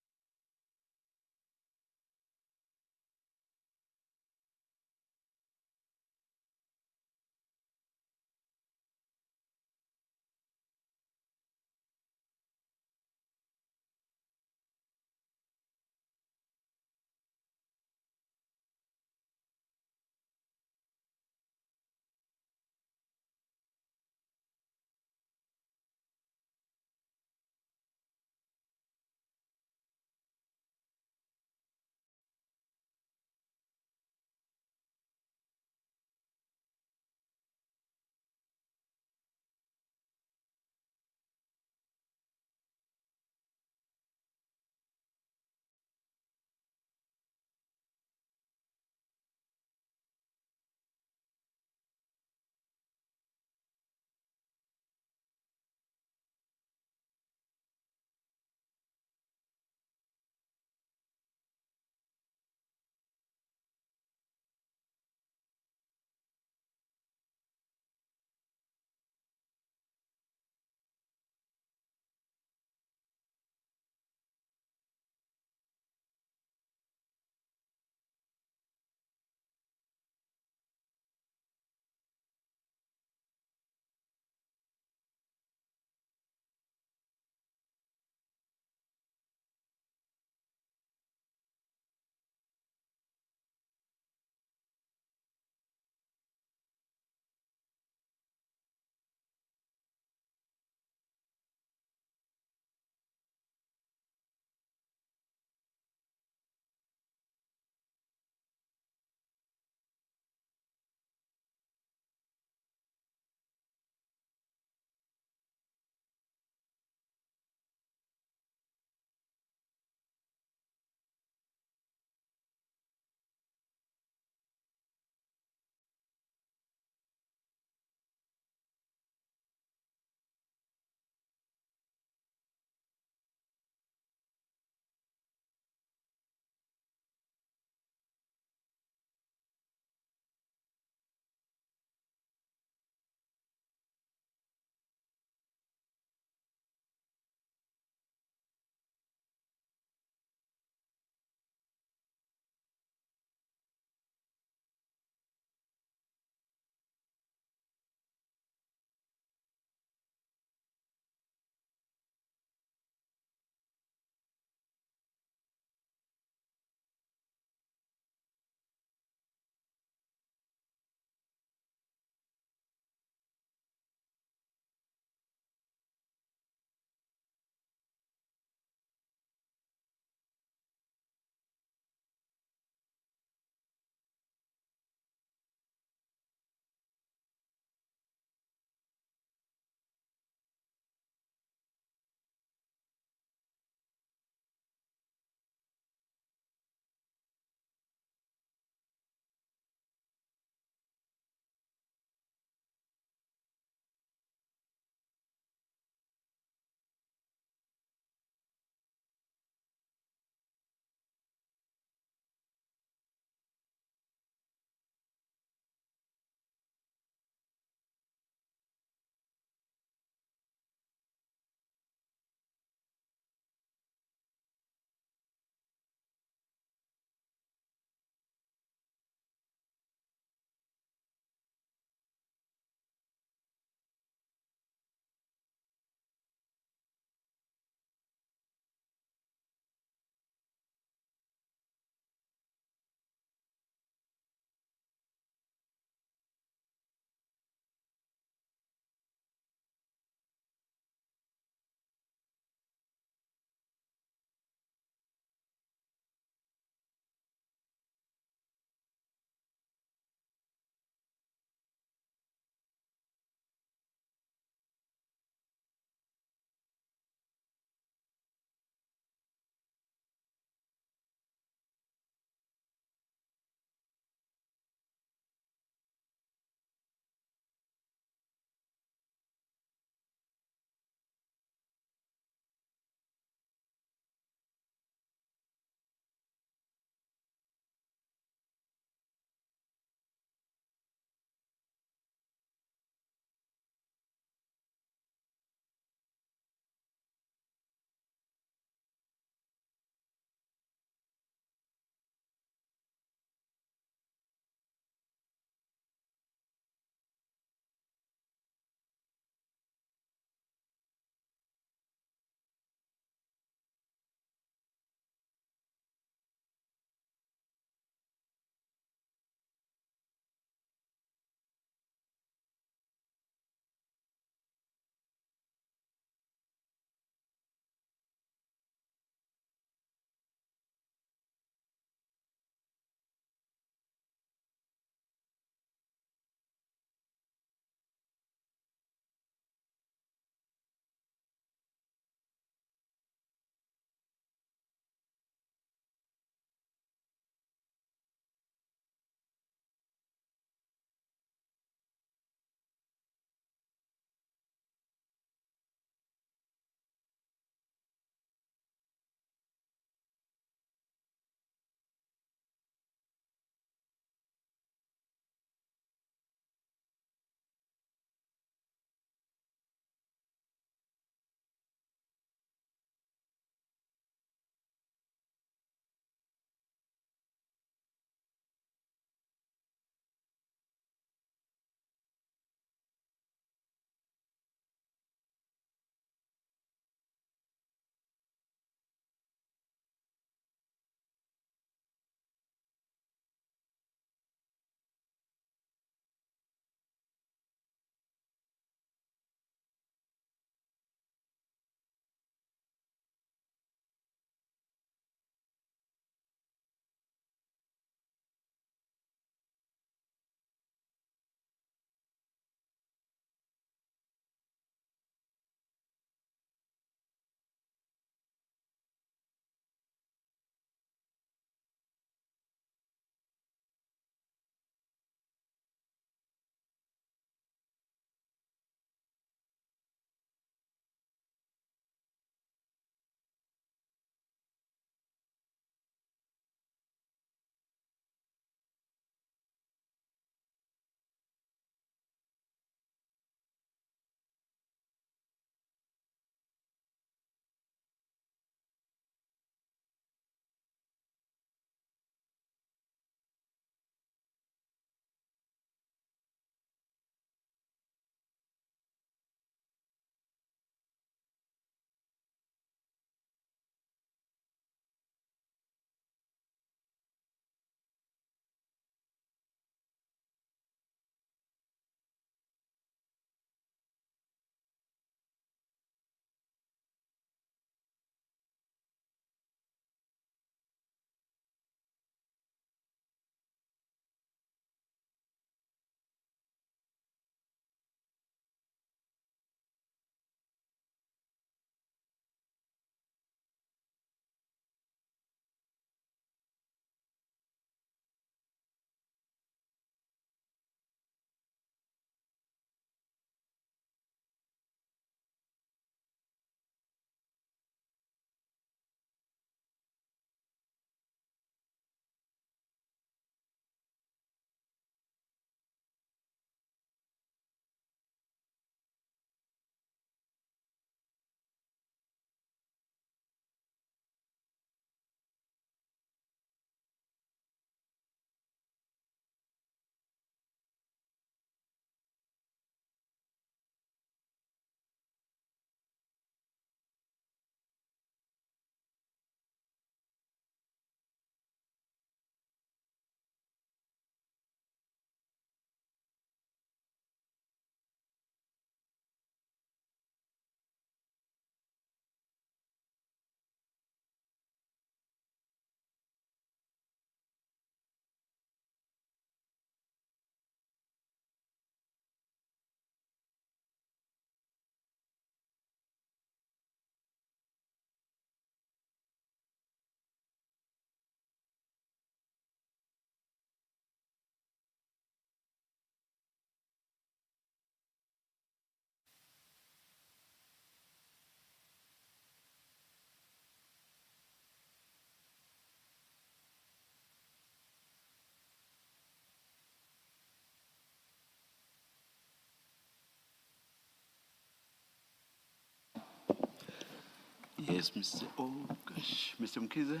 Yes, Mr. Oh, gosh. Mr. Mkize?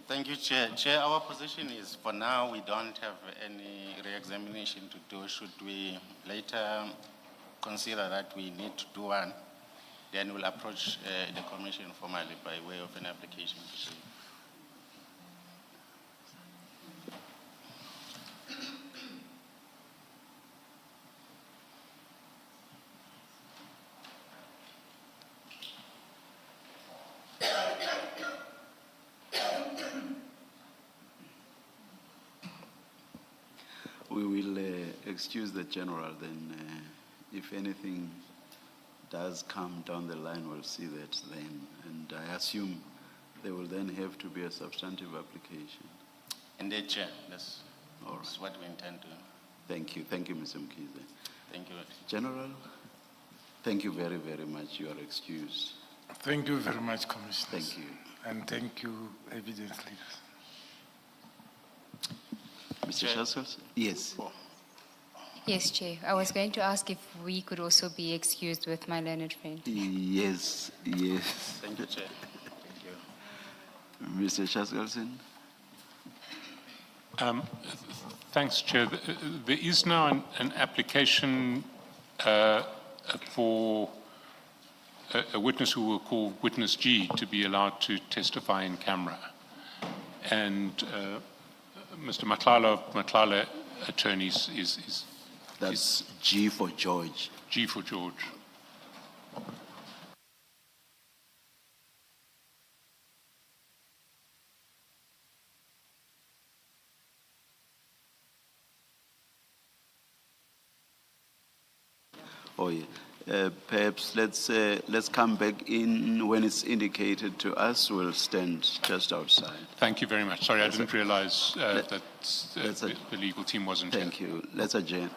Thank you, Chair. Chair, our position is for now we don't have any re-examination to do. Should we later consider that we need to do one, then we'll approach the Commission formally by way of an application to see. We will excuse the general then. If anything does come down the line, we'll see that then. And I assume there will then have to be a substantive application. Indeed, Chair, that's All right. that's what we intend to. Thank you. Thank you, Mr. Mkize. Thank you. General, thank you very, very much. You are excused. Thank you very much, Commissioner. Thank you. And thank you, evidence leaders. Mr. Chair. Shaskels? Yes. Yes, Chair. I was going to ask if we could also be excused with my learned friend. Yes, yes. Thank you, Chair. Thank you. Mr. Shaskelson? Thanks, Chair. There is now an application for a witness who will call Witness G to be allowed to testify in camera. And Mr. Matlala Attorneys is That's G for George. G for George. Oh, yeah. Perhaps let's come back in when it's indicated to us. We'll stand just outside. Thank you very much. Sorry, I didn't realize that let's the legal team wasn't here. Thank you. Let's adjourn.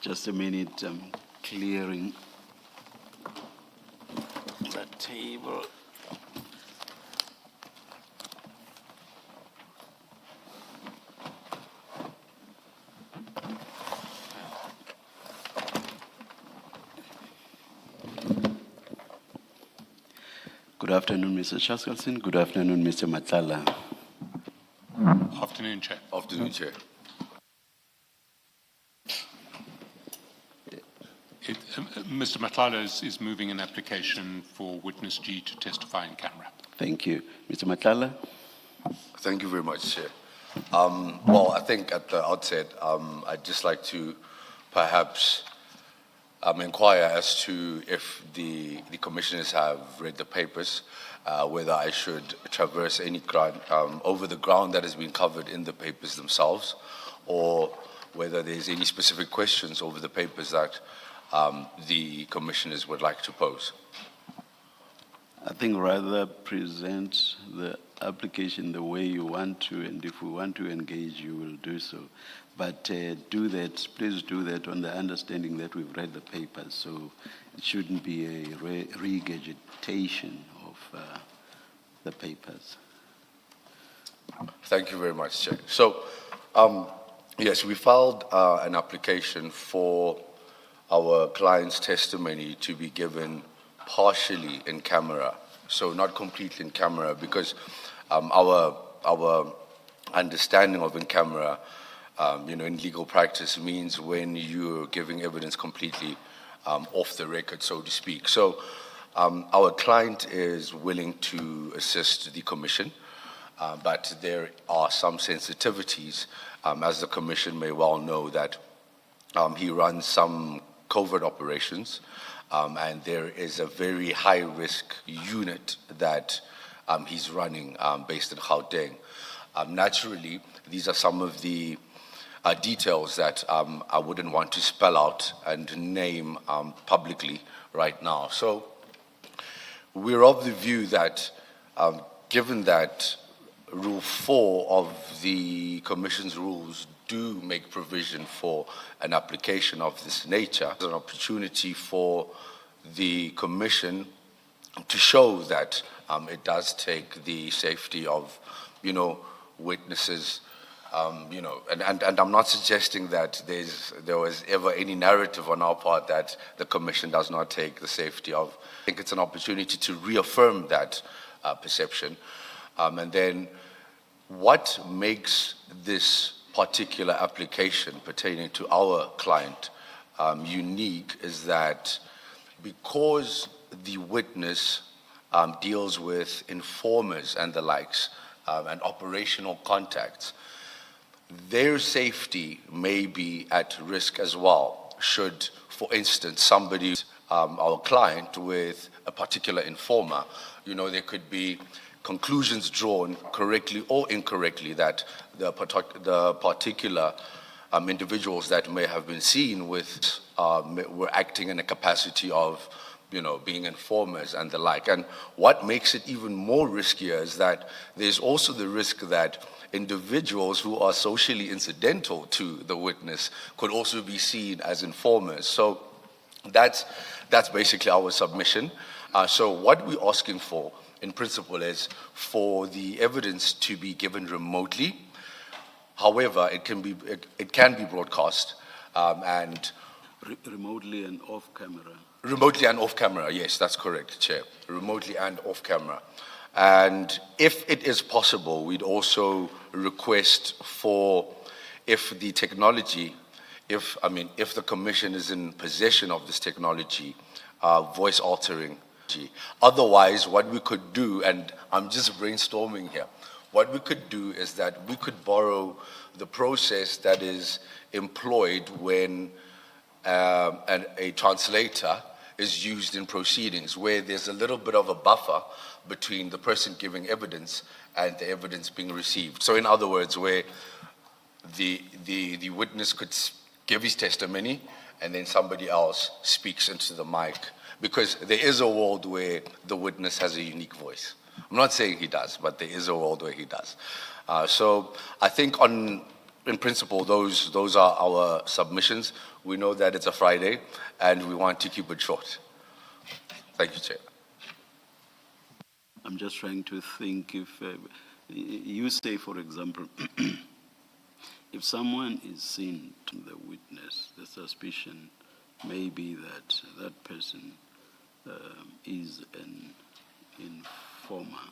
Just a minute, clearing the table. Good afternoon, Mr. Chaskalson. Good afternoon, Mr. Madlanga. Afternoon, Chair. Afternoon, Chair. Mr. Madlanga is moving an application for witness G to testify in camera. Thank you. Mr. Madlanga? Thank you very much, Chair. Well, I think at the outset, I'd just like to perhaps inquire as to if the commissioners have read the papers, whether I should traverse any ground, over the ground that has been covered in the papers themselves, or whether there's any specific questions over the papers that the commissioners would like to pose. I think rather present the application the way you want to, and if we want to engage, you will do so. But do that, please do that on the understanding that we've read the papers, so it shouldn't be a regurgitation of the papers. Thank you very much, Chair. So, yes, we filed an application for our client's testimony to be given partially in camera, so not completely in camera, because our understanding of in camera, in legal practice means when you're giving evidence completely off the record, so to speak. So our client is willing to assist the commission, but there are some sensitivities, as the commission may well know, that he runs some covert operations, and there is a very high-risk unit that he's running based in Gauteng. Naturally, these are some of the details that I wouldn't want to spell out and name publicly right now. So we're of the view that given that Rule 4 of the Commission's rules do make provision for an application of this nature, there's an opportunity for the Commission to show that it does take the safety of, witnesses, and I'm not suggesting that there was ever any narrative on our part that the Commission does not take the safety of. I think it's an opportunity to reaffirm that perception. And then what makes this particular application pertaining to our client unique is that because the witness deals with informers and the likes and operational contacts, their safety may be at risk as well. Should, for instance, somebody, our client, with a particular informer, there could be conclusions drawn correctly or incorrectly that the particular individuals that may have been seen with were acting in a capacity of being informers and the like. And what makes it even more riskier is that there's also the risk that individuals who are socially incidental to the witness could also be seen as informers. So that's basically our submission. So what we're asking for, in principle, is for the evidence to be given remotely. However, it can be broadcast and Remotely and off camera. Remotely and off camera, yes, that's correct, Chair. Remotely and off camera. And if it is possible, we'd also request for, if the technology, if the Commission is in possession of this technology, voice altering. Otherwise, what we could do, and I'm just brainstorming here, what we could do is that we could borrow the process that is employed when a translator is used in proceedings, where there's a little bit of a buffer between the person giving evidence and the evidence being received. So in other words, where the witness could give his testimony and then somebody else speaks into the mic, because there is a world where the witness has a unique voice. I'm not saying he does, but there is a world where he does. So I think on in principle, those are our submissions. We know that it's a Friday, and we want to keep it short. Thank you, Chair. I'm just trying to think if you say, for example, if someone is seen to the witness, the suspicion may be that that person is an informer.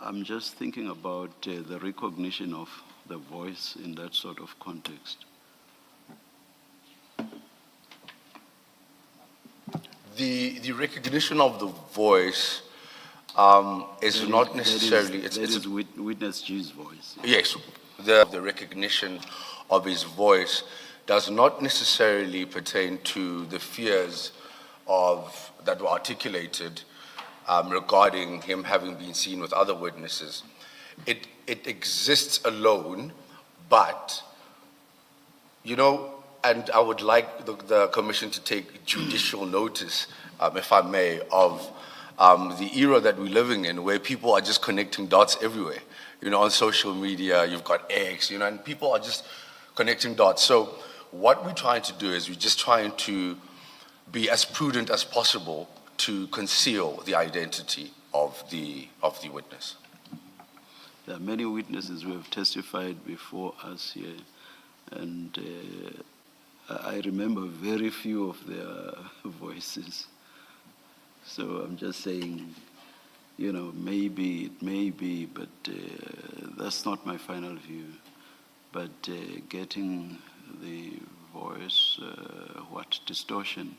I'm just thinking about the recognition of the voice in that sort of context. The recognition of the voice is not necessarily... That is witness G's voice. Yes, the recognition of his voice does not necessarily pertain to the fears that were articulated regarding him having been seen with other witnesses. It exists alone, but, you know, and I would like the Commission to take judicial notice, if I may, of the era that we're living in, where people are just connecting dots everywhere. You know, on social media, you've got X, you know, and people are just connecting dots. So what we're trying to do is we're just trying to be as prudent as possible to conceal the identity of the witness. There are many witnesses who have testified before us here, and I remember very few of their voices. So I'm just saying, you know, maybe it may be, but that's not my final view. But getting the voice, distortion,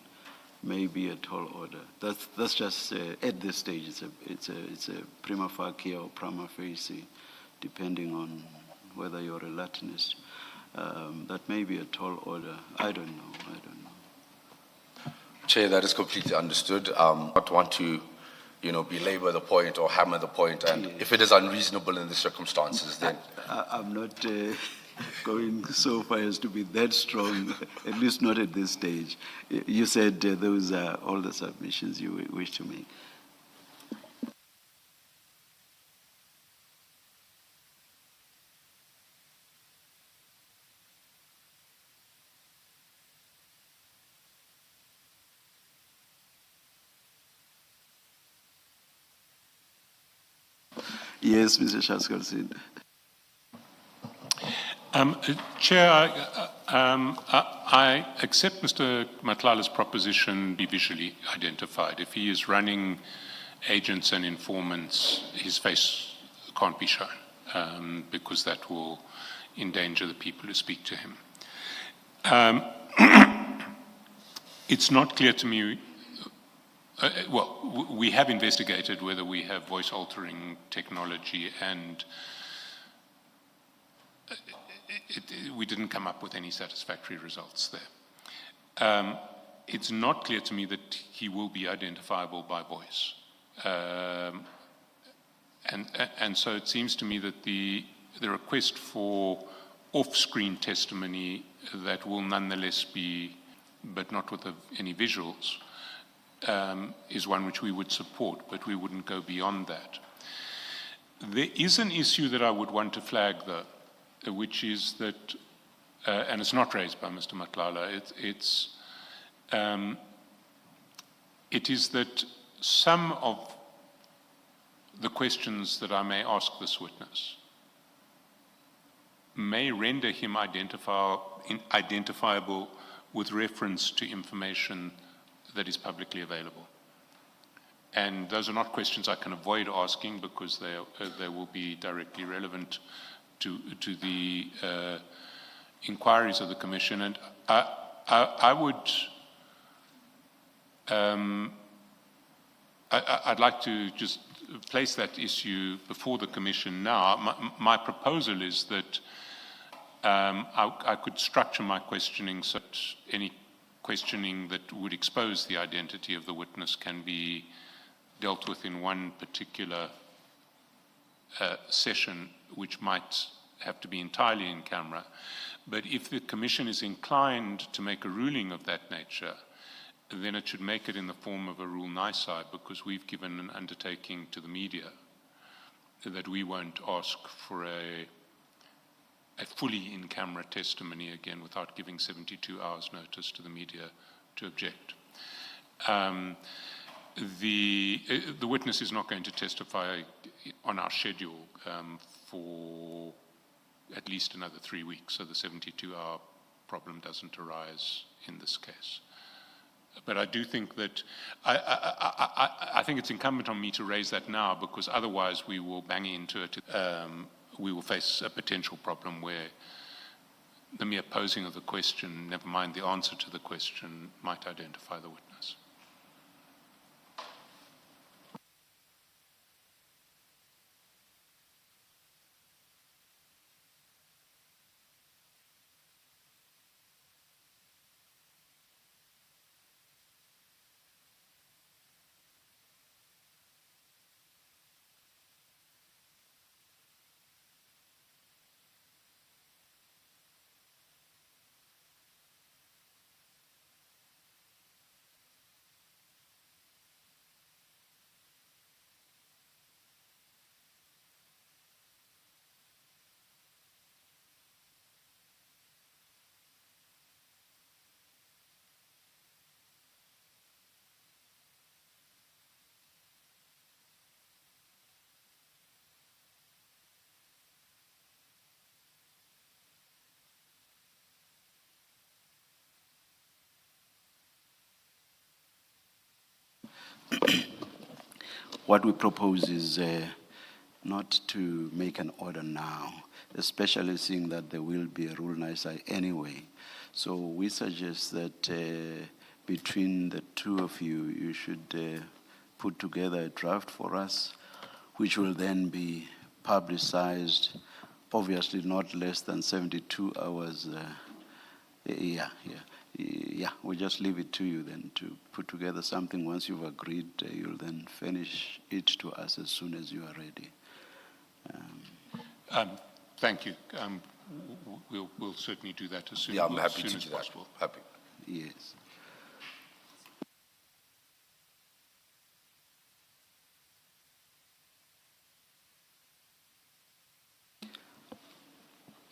may be a tall order. That's just at this stage. It's a prima facie or prima facie, depending on whether you're a Latinist. That may be a tall order. I don't know. Chair, that is completely understood. Not want to, you know, belabor the point or hammer the point, and yes. If it is unreasonable in the circumstances, then I'm not going so far as to be that strong, at least not at this stage. You said those are all the submissions you wish to make. Yes, Mr. Shaskalsin. Chair, I accept Mr. Matlala's proposition be visually identified. If he is running agents and informants, his face can't be shown because that will endanger the people who speak to him. It's not clear to me. Well, we have investigated whether we have voice-altering technology, and we didn't come up with any satisfactory results there. It's not clear to me that he will be identifiable by voice. And so it seems to me that the request for off-screen testimony that will nonetheless be, but not with any visuals, is one which we would support, but we wouldn't go beyond that. There is an issue that I would want to flag, though, which is that, and it's not raised by Mr. Matlala, it is that some of the questions that I may ask this witness may render him identifiable with reference to information that is publicly available. And those are not questions I can avoid asking because they will be directly relevant to the inquiries of the Commission. And I'd like to just place that issue before the Commission now. My proposal is that I could structure my questioning so that any questioning that would expose the identity of the witness can be dealt with in one particular session, which might have to be entirely in camera. But if the Commission is inclined to make a ruling of that nature, then it should make it in the form of a rule nisi, because we've given an undertaking to the media that we won't ask for a fully in-camera testimony again without giving 72 hours notice to the media to object. The witness is not going to testify on our schedule for at least another 3 weeks, so the 72-hour problem doesn't arise in this case. But I do think that, I think it's incumbent on me to raise that now, because otherwise we will bang into it. We will face a potential problem where the mere posing of the question, never mind the answer to the question, might identify the witness. What we propose is not to make an order now, especially seeing that there will be a rule NISA anyway. So we suggest that between the two of you, you should put together a draft for us, which will then be publicized, obviously not less than 72 hours. Yeah, we'll just leave it to you then to put together something. Once you've agreed, you'll then finish it to us as soon as you are ready. Thank you. We'll certainly do that as soon, Yeah, I'm happy as to do that. possible. Happy. Yes.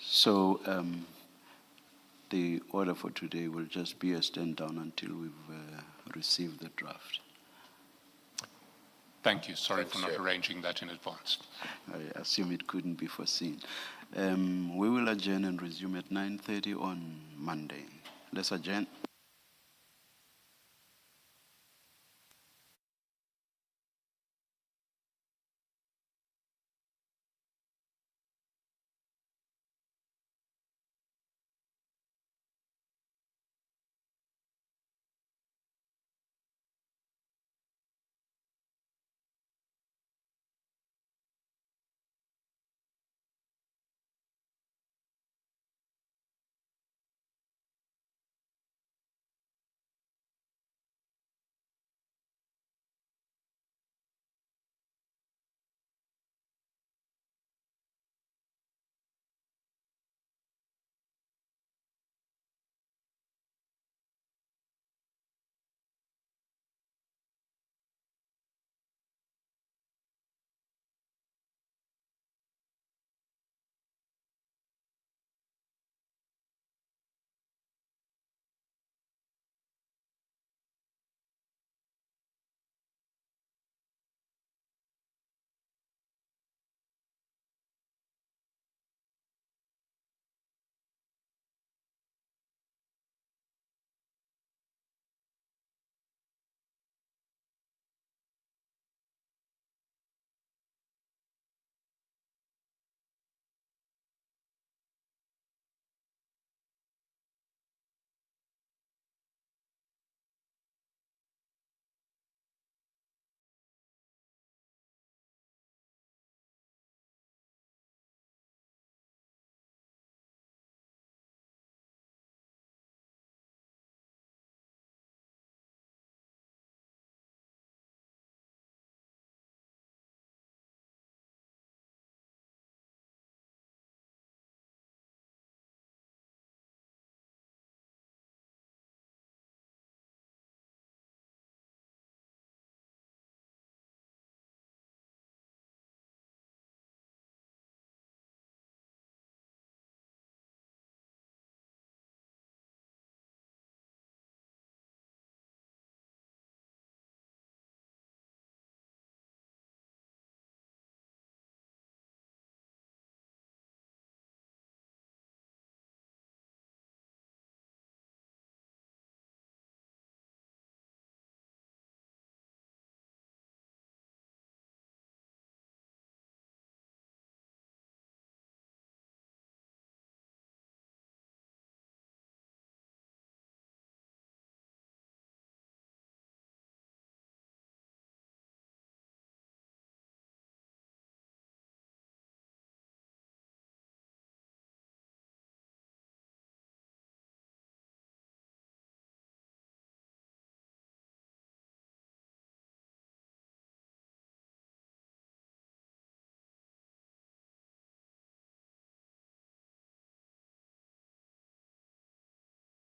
So the order for today will just be a stand down until we've received the draft. Thank you. Sorry Thanks, for not Chair. arranging that in advance. I assume it couldn't be foreseen. We will adjourn and resume at 9:30 on Monday. Let's adjourn.